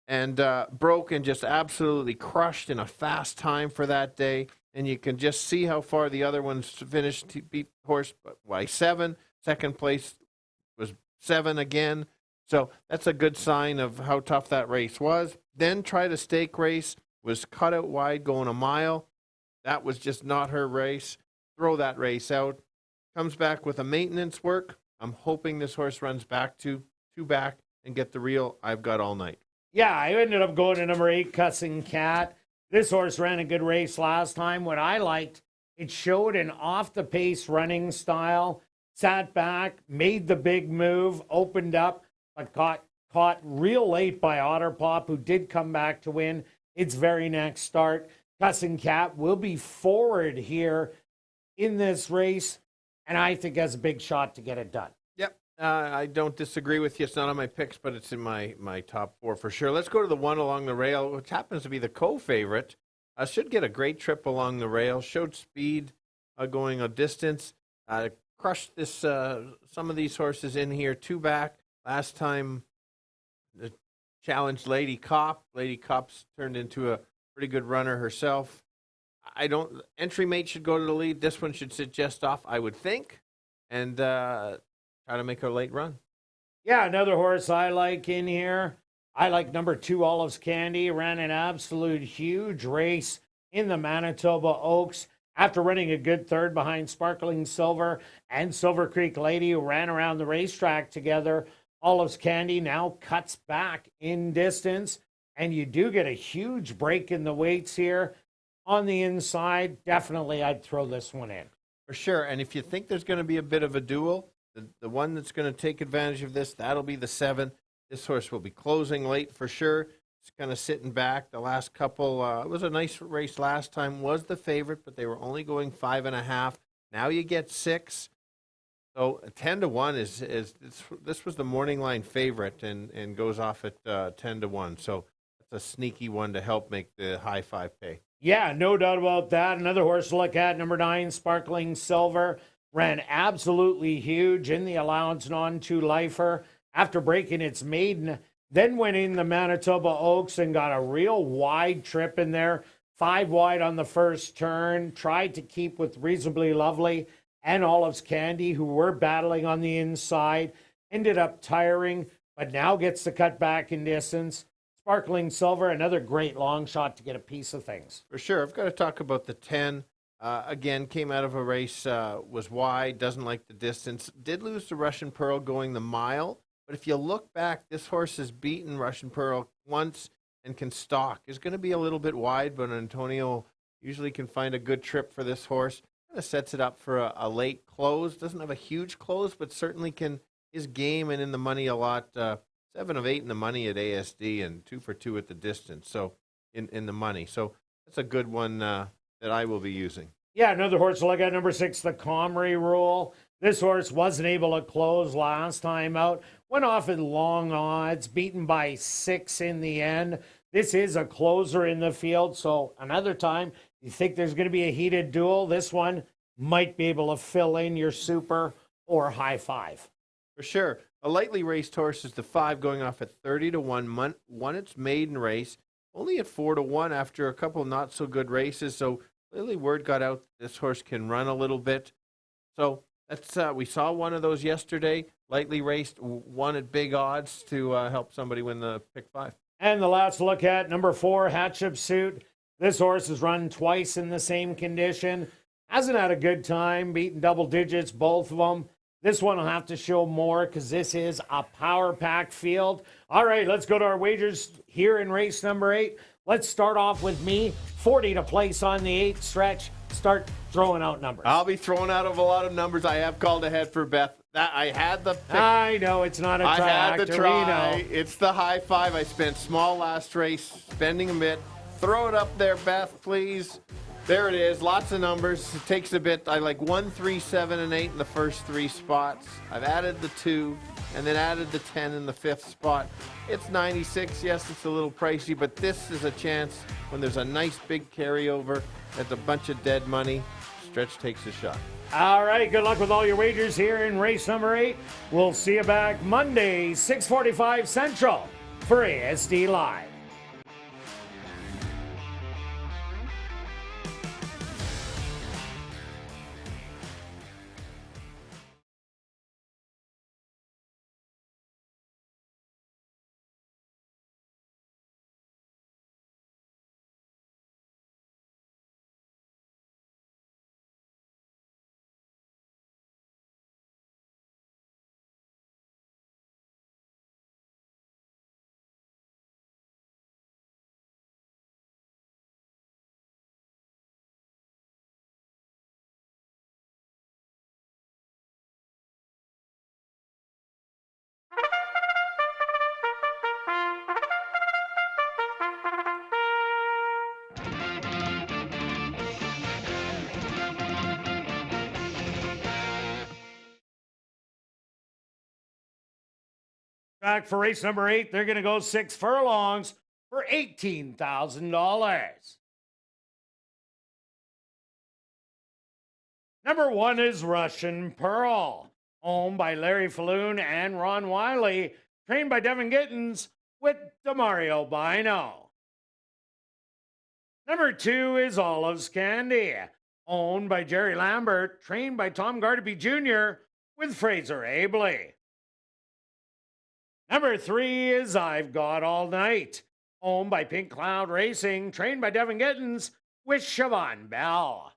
and broke and just absolutely crushed in a fast time for that day. And you can just see how far the other ones finished. He beat horse by 7. Second place was 7 again. So that's a good sign of how tough that race was. Then tried a stake race, was cut out wide going a mile. That was just not her race. Throw that race out. Comes back with a maintenance work. I'm hoping this horse runs back to 2 back and get the real I've got all night. Yeah, I ended up going to number 8, Cussing Cat. This horse ran a good race last time. What I liked, it showed an off-the-pace running style, sat back, made the big move, opened up, but caught real late by Otterpop, who did come back to win its very next start. Cussing Cat will be forward here in this race, and I think has a big shot to get it done. Yep, I don't disagree with you. It's not on my picks, but it's in my top 4 for sure. Let's go to the 1 along the rail, which happens to be the co-favorite. Should get a great trip along the rail. Showed speed going a distance. Crushed this some of these horses in here 2 back. Last time, the challenged Lady Cop. Lady Cop's turned into a pretty good runner herself. Entry mate should go to the lead. This one should sit just off, I would think, and try to make a late run. Yeah, another horse I like in here. I like number 2, Olive's Candy. Ran an absolute huge race in the Manitoba Oaks after running a good third behind Sparkling Silver and Silver Creek Lady, who ran around the racetrack together. Olive's Candy now cuts back in distance. And you do get a huge break in the weights here on the inside. Definitely, I'd throw this one in. For sure. And if you think there's going to be a bit of a duel, the one that's going to take advantage of this, that'll be the 7. This horse will be closing late for sure. It's kind of sitting back. The last couple, it was a nice race last time, was the favorite, but they were only going 5.5. Now you get 6. So 10-1 is this was the morning line favorite and goes off at 10-1. So a sneaky one to help make the high 5 pay. Yeah, no doubt about that. Another horse to look at, number 9, Sparkling Silver. Ran absolutely huge in the allowance non-2 lifer after breaking its maiden. Then went in the Manitoba Oaks and got a real wide trip in there. 5 wide on the first turn. Tried to keep with Reasonably Lovely and Olive's Candy, who were battling on the inside. Ended up tiring, but now gets to cut back in distance. Sparkling Silver, another great long shot to get a piece of things. For sure. I've got to talk about the 10. Again, came out of a race, was wide, doesn't like the distance. Did lose to Russian Pearl going the mile. But if you look back, this horse has beaten Russian Pearl once and can stalk. Is going to be a little bit wide, but Antonio usually can find a good trip for this horse. Kind of sets it up for a late close. Doesn't have a huge close, but certainly is game and in the money a lot. 7 of 8 in the money at ASD and 2 for 2 at the distance. So in the money. So that's a good one that I will be using. Yeah, another horse to look at, number 6, the Comrie Rule. This horse wasn't able to close last time out. Went off at long odds, beaten by 6 in the end. This is a closer in the field, so another time you think there's going to be a heated duel, this one might be able to fill in your super or high 5. For sure. A lightly raced horse is the 5 going off at 30-1. Won its maiden race, only at 4-1 after a couple not so good races. So clearly word got out this horse can run a little bit. So that's we saw one of those yesterday, lightly raced, won at big odds to help somebody win the pick 5. And the last look at number 4, Hatshepsut. This horse has run twice in the same condition. Hasn't had a good time, beaten double digits, both of them. This one will have to show more because this is a power-packed field. All right, let's go to our wagers here in race number 8. Let's start off with me. 40 to place on the 8th stretch. Start throwing out numbers. I'll be throwing out of a lot of numbers. I have called ahead for Beth. I had the pick. I know, it's not a try. I had the try. We know. It's the high 5. I spent small last race, spending a bit. Throw it up there, Beth, please. There it is. Lots of numbers. It takes a bit. I like 1, 3, 7, and 8 in the first 3 spots. I've added the 2 and then added the 10 in the 5th spot. It's 96. Yes, it's a little pricey, but this is a chance when there's a nice big carryover at a bunch of dead money. Stretch takes a shot. All right, good luck with all your wagers here in race number 8. We'll see you back Monday, 6:45 Central for ASD Live. Back for race number 8, they're going to go 6 furlongs for $18,000. Number 1 is Russian Pearl, owned by Larry Falloon and Ron Wiley, trained by Devin Gittins with Demario Bino. Number 2 is Olive's Candy, owned by Jerry Lambert, trained by Tom Gardaby Jr. with Fraser Abley. Number 3 is I've Got All Night, owned by Pink Cloud Racing, trained by Devin Gittins with Siobhan Bell.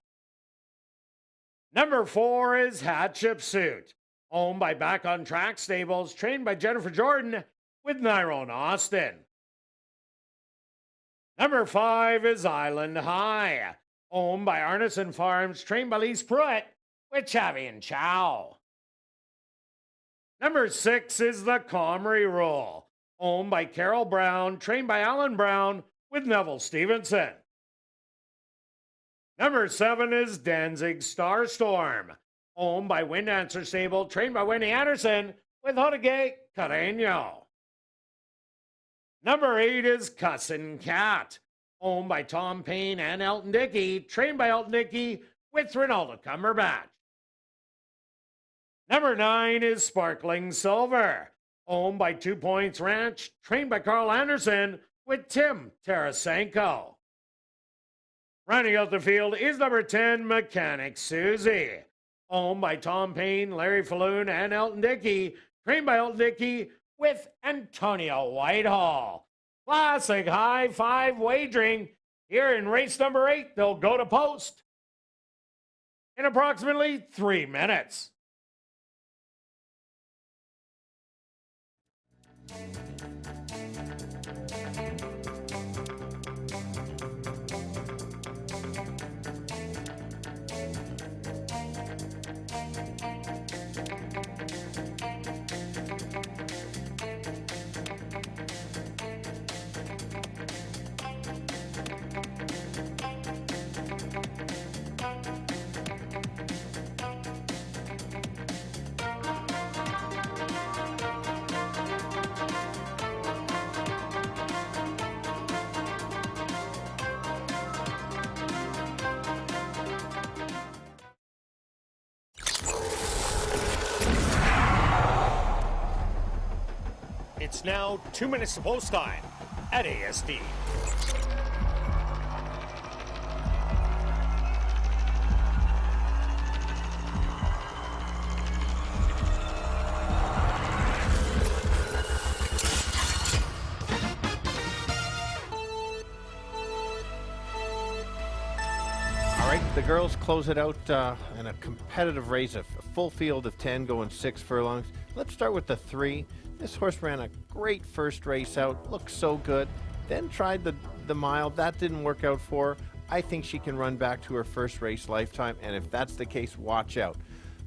Number 4 is Hatshepsut, owned by Back on Track Stables, trained by Jennifer Jordan with Nyrone Austin. Number 5 is Island High, owned by Arneson Farms, trained by Lise Pruitt with Chavi and Chow. Number 6 is the Comrie Rule, owned by Carol Brown, trained by Alan Brown with Neville Stevenson. Number 7 is Danzig Starstorm, owned by Wind Answer Stable, trained by Wendy Anderson with Hodegay Carreño. Number 8 is Cussin' Cat, owned by Tom Payne and Elton Dickey, trained by Elton Dickey with Ronaldo Cumberbatch. Number 9 is Sparkling Silver, owned by 2 Points Ranch, trained by Carl Anderson with Tim Tarasenko. Rounding out the field is number 10, Mechanic Susie, owned by Tom Payne, Larry Falloon, and Elton Dickey, trained by Elton Dickey with Antonio Whitehall. Classic high 5 wagering here in race number 8. They'll go to post in approximately 3 minutes. It's now 2 minutes to post time at ASD. right, the girls close it out in a competitive race, a full field of 10 going 6 furlongs. Let's start with the 3. This horse ran a great first race out, looked so good. Then tried the mile. That didn't work out for her. I think she can run back to her first race lifetime, and if that's the case, watch out.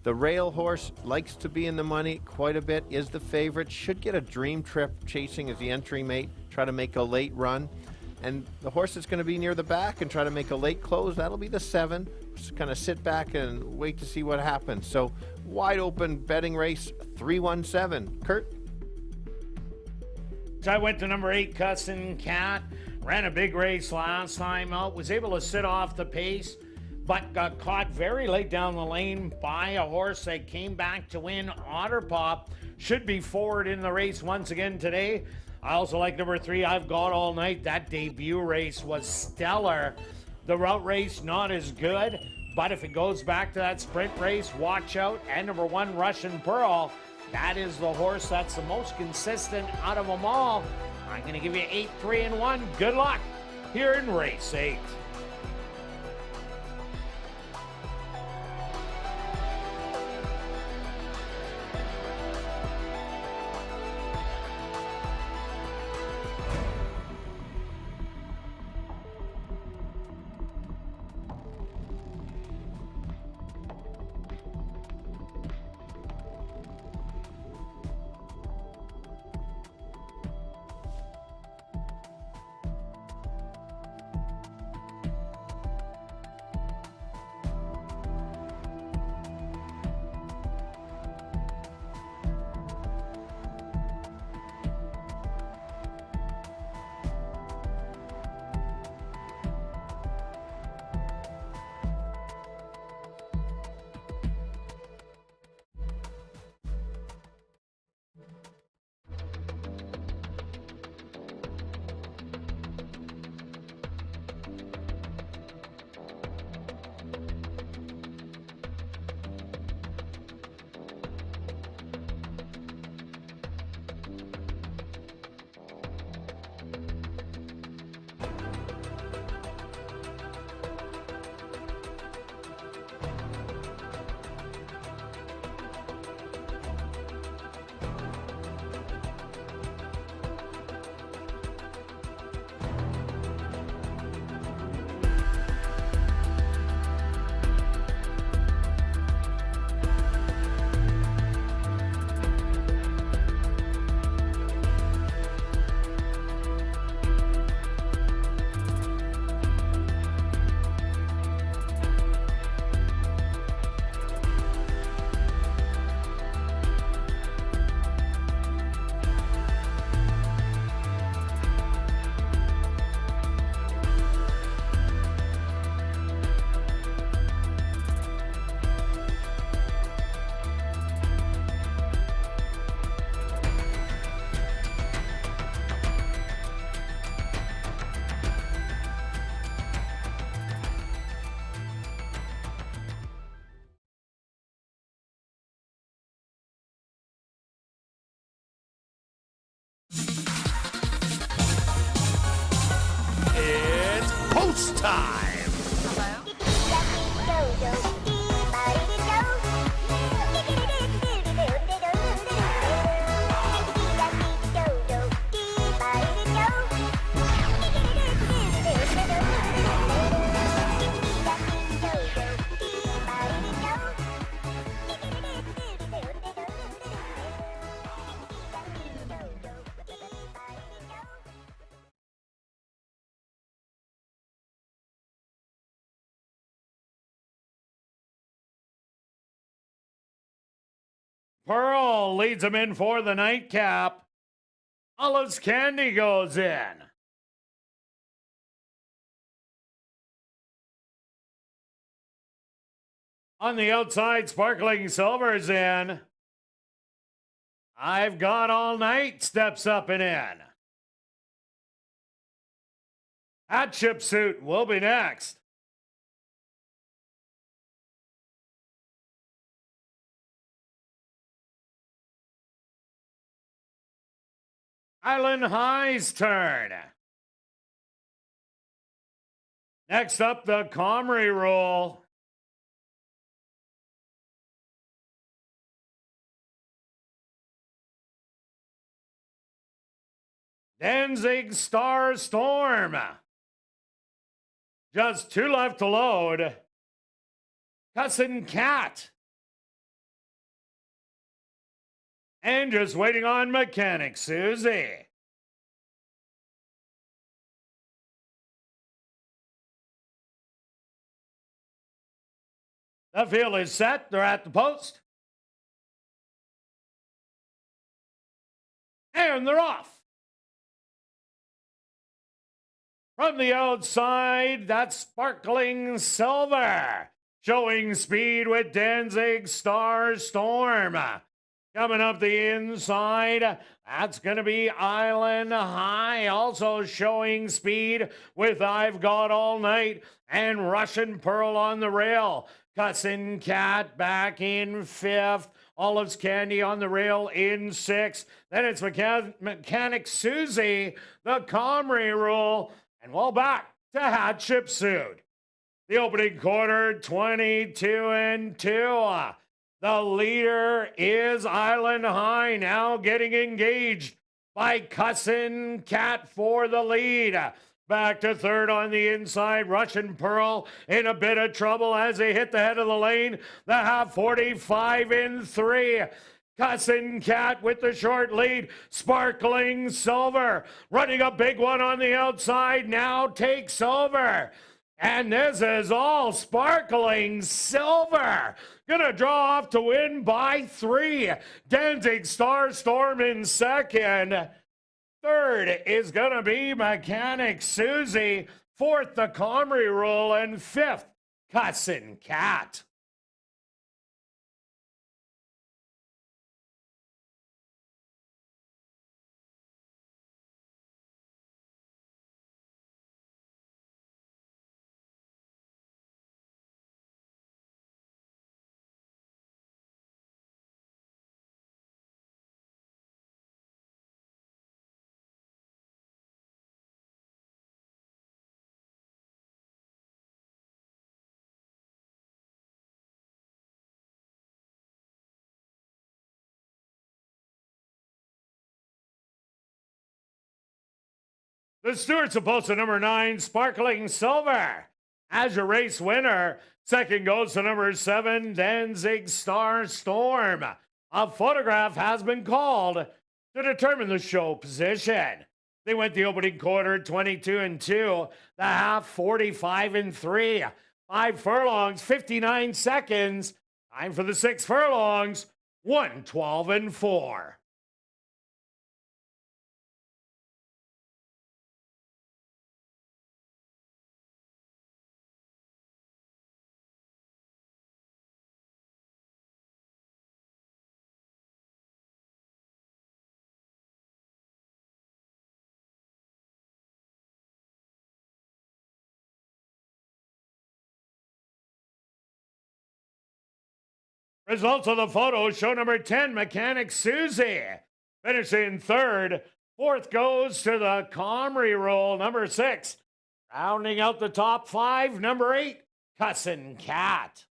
The rail horse likes to be in the money quite a bit, is the favorite, should get a dream trip chasing as the entry mate, try to make a late run. And the horse that's going to be near the back and try to make a late close, that'll be the 7. Just kind of sit back and wait to see what happens. So wide open betting race, 317. Kirt? So I went to number 8, Cussin Cat. Ran a big race last time out. Was able to sit off the pace, but got caught very late down the lane by a horse that came back to win. Otter Pop should be forward in the race once again today. I also like number 3, I've Got All Night. That debut race was stellar. The route race, not as good, but if it goes back to that sprint race, watch out. And number 1, Russian Pearl. That is the horse that's the most consistent out of them all. I'm going to give you 8, 3, and 1. Good luck here in race 8. It's post time. Pearl leads him in for the nightcap. Olive's Candy goes in. On the outside, Sparkling Silver's in. I've Got All Night steps up and in. Hatship Suit will be next. Island High's turn. Next up, the Comrie rule. Danzig Star Storm. Just 2 left to load. Cussin' Cat. And just waiting on Mechanic Susie. The field is set. They're at the post. And they're off. From the outside, that's Sparkling Silver. Showing speed with Danzig Star Storm. Coming up the inside, that's going to be Island High. Also showing speed with I've Got All Night and Russian Pearl on the rail. Cussin' Cat back in 5th. Olive's Candy on the rail in 6th. Then it's Mechanic Susie, the Comrie rule. And well, back to Hatshepsut. The opening quarter, 22-2. The leader is Island High, now getting engaged by Cussin' Cat for the lead. Back to 3rd on the inside, Russian Pearl in a bit of trouble as they hit the head of the lane. The half 45 in 3. Cussin' Cat with the short lead. Sparkling Silver running a big one on the outside, now takes over. And this is all Sparkling Silver. Gonna draw off to win by 3. Danzig Star Storm in 2nd. 3rd is gonna be Mechanic Susie. 4th, the Comrie rule. And 5th, Cussin' Cat. The Stewart's opposed to number 9, Sparkling Silver. As your race winner, 2nd goes to number 7, Danzig Star Storm. A photograph has been called to determine the show position. They went the opening quarter 22-2, the half 45-3. 5 furlongs, 59 seconds. Time for the 6 furlongs, 1:12-4. Results of the photo show number 10, Mechanic Susie, finishing 3rd. 4th goes to the Comrie rule, number 6. Rounding out the top 5, number 8, Cussin' Cat.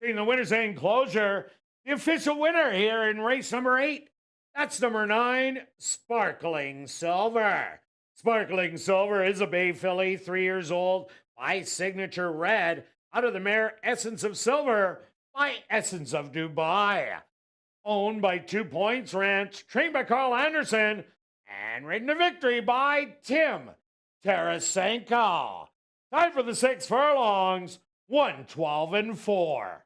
In the winner's enclosure, the official winner here in race number 8, that's number 9, Sparkling Silver. Sparkling Silver is a bay filly, 3 years old, by Signature Red, out of the mare Essence of Silver by Essence of Dubai. Owned by 2 Points Ranch, trained by Carl Anderson, and ridden to victory by Tim Tarasenko. Time for the 6 furlongs, 1:12-4.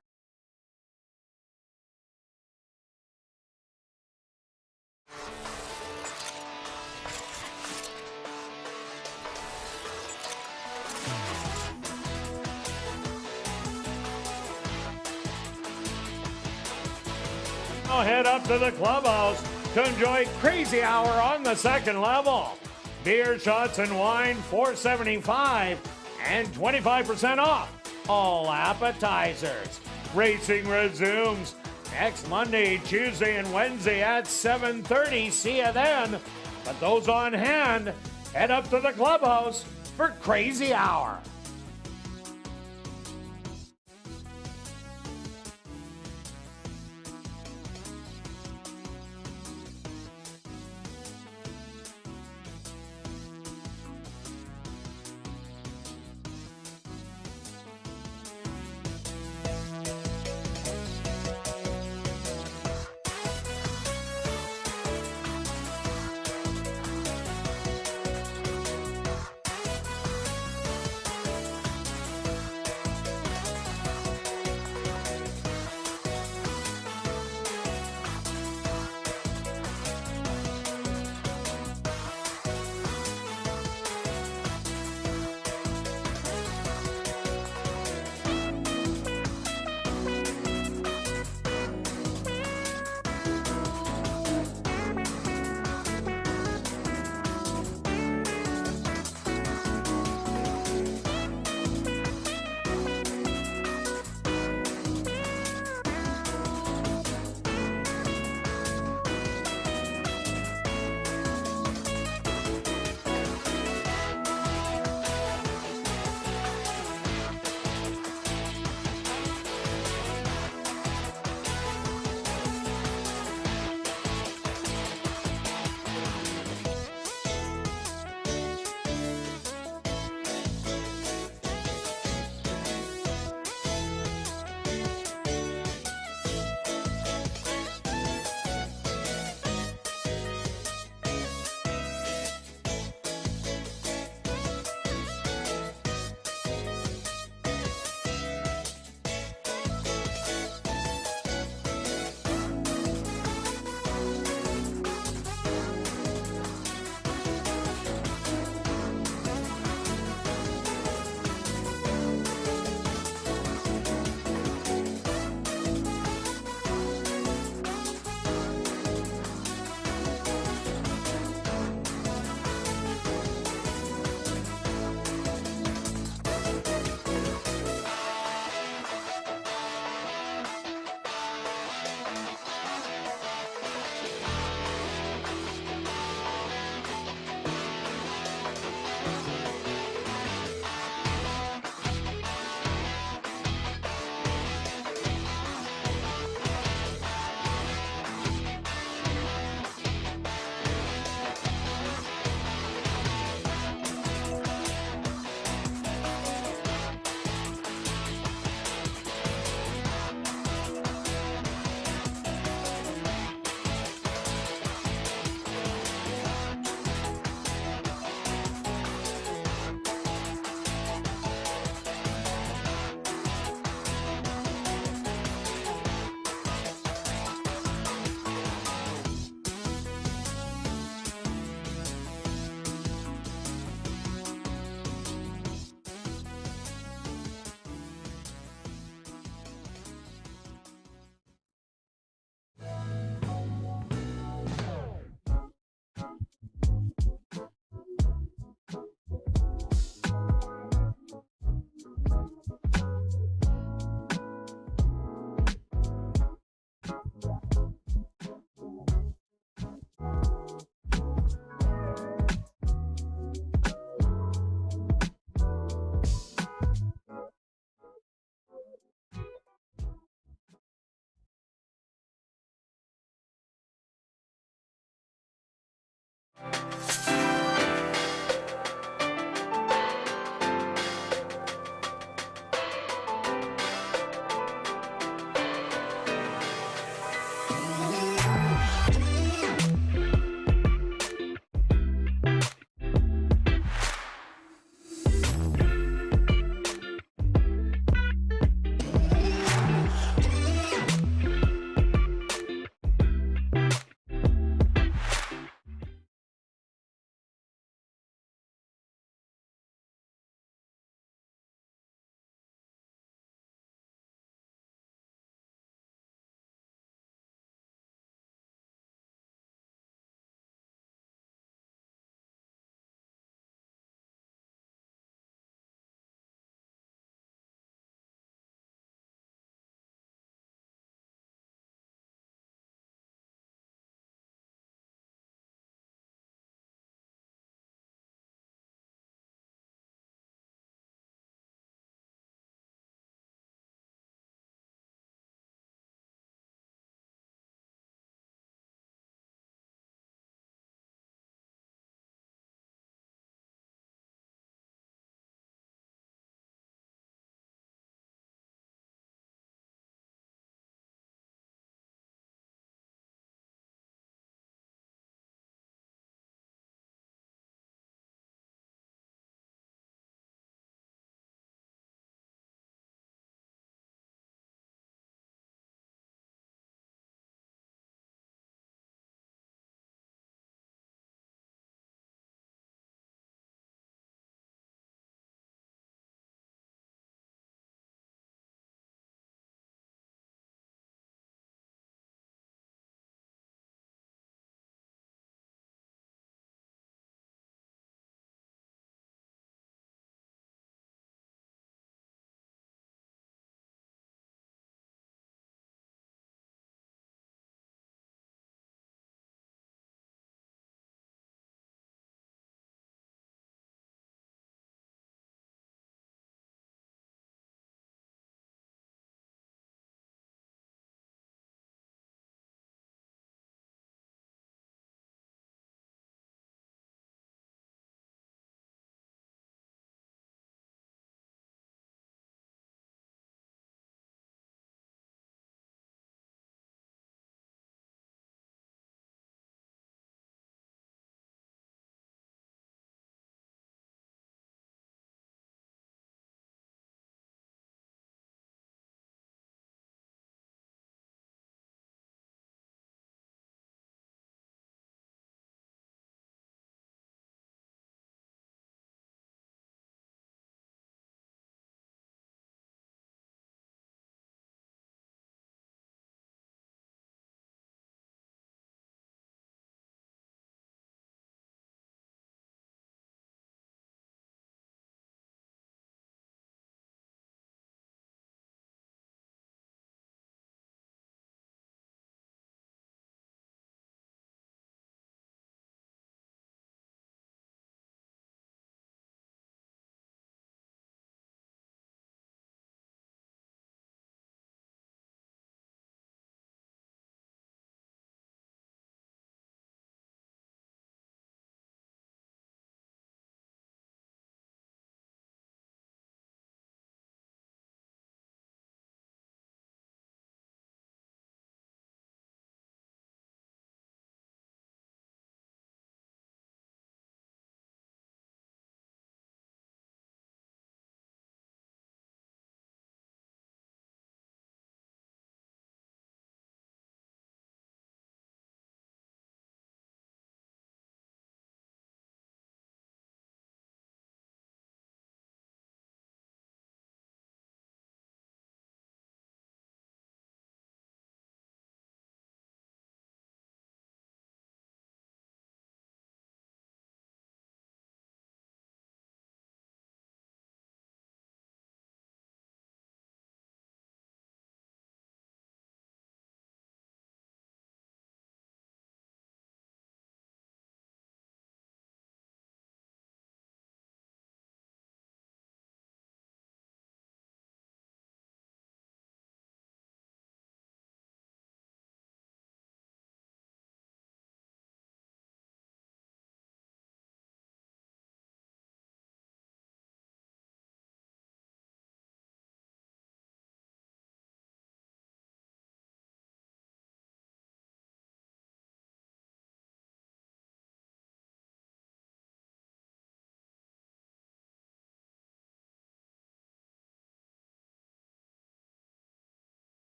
Now head up to the clubhouse to enjoy Crazy Hour on the second level. Beer, shots, and wine, $4.75 and 25% off all appetizers. Racing resumes next Monday, Tuesday, and Wednesday at 7:30. See you then. But those on hand, head up to the clubhouse for Crazy Hour.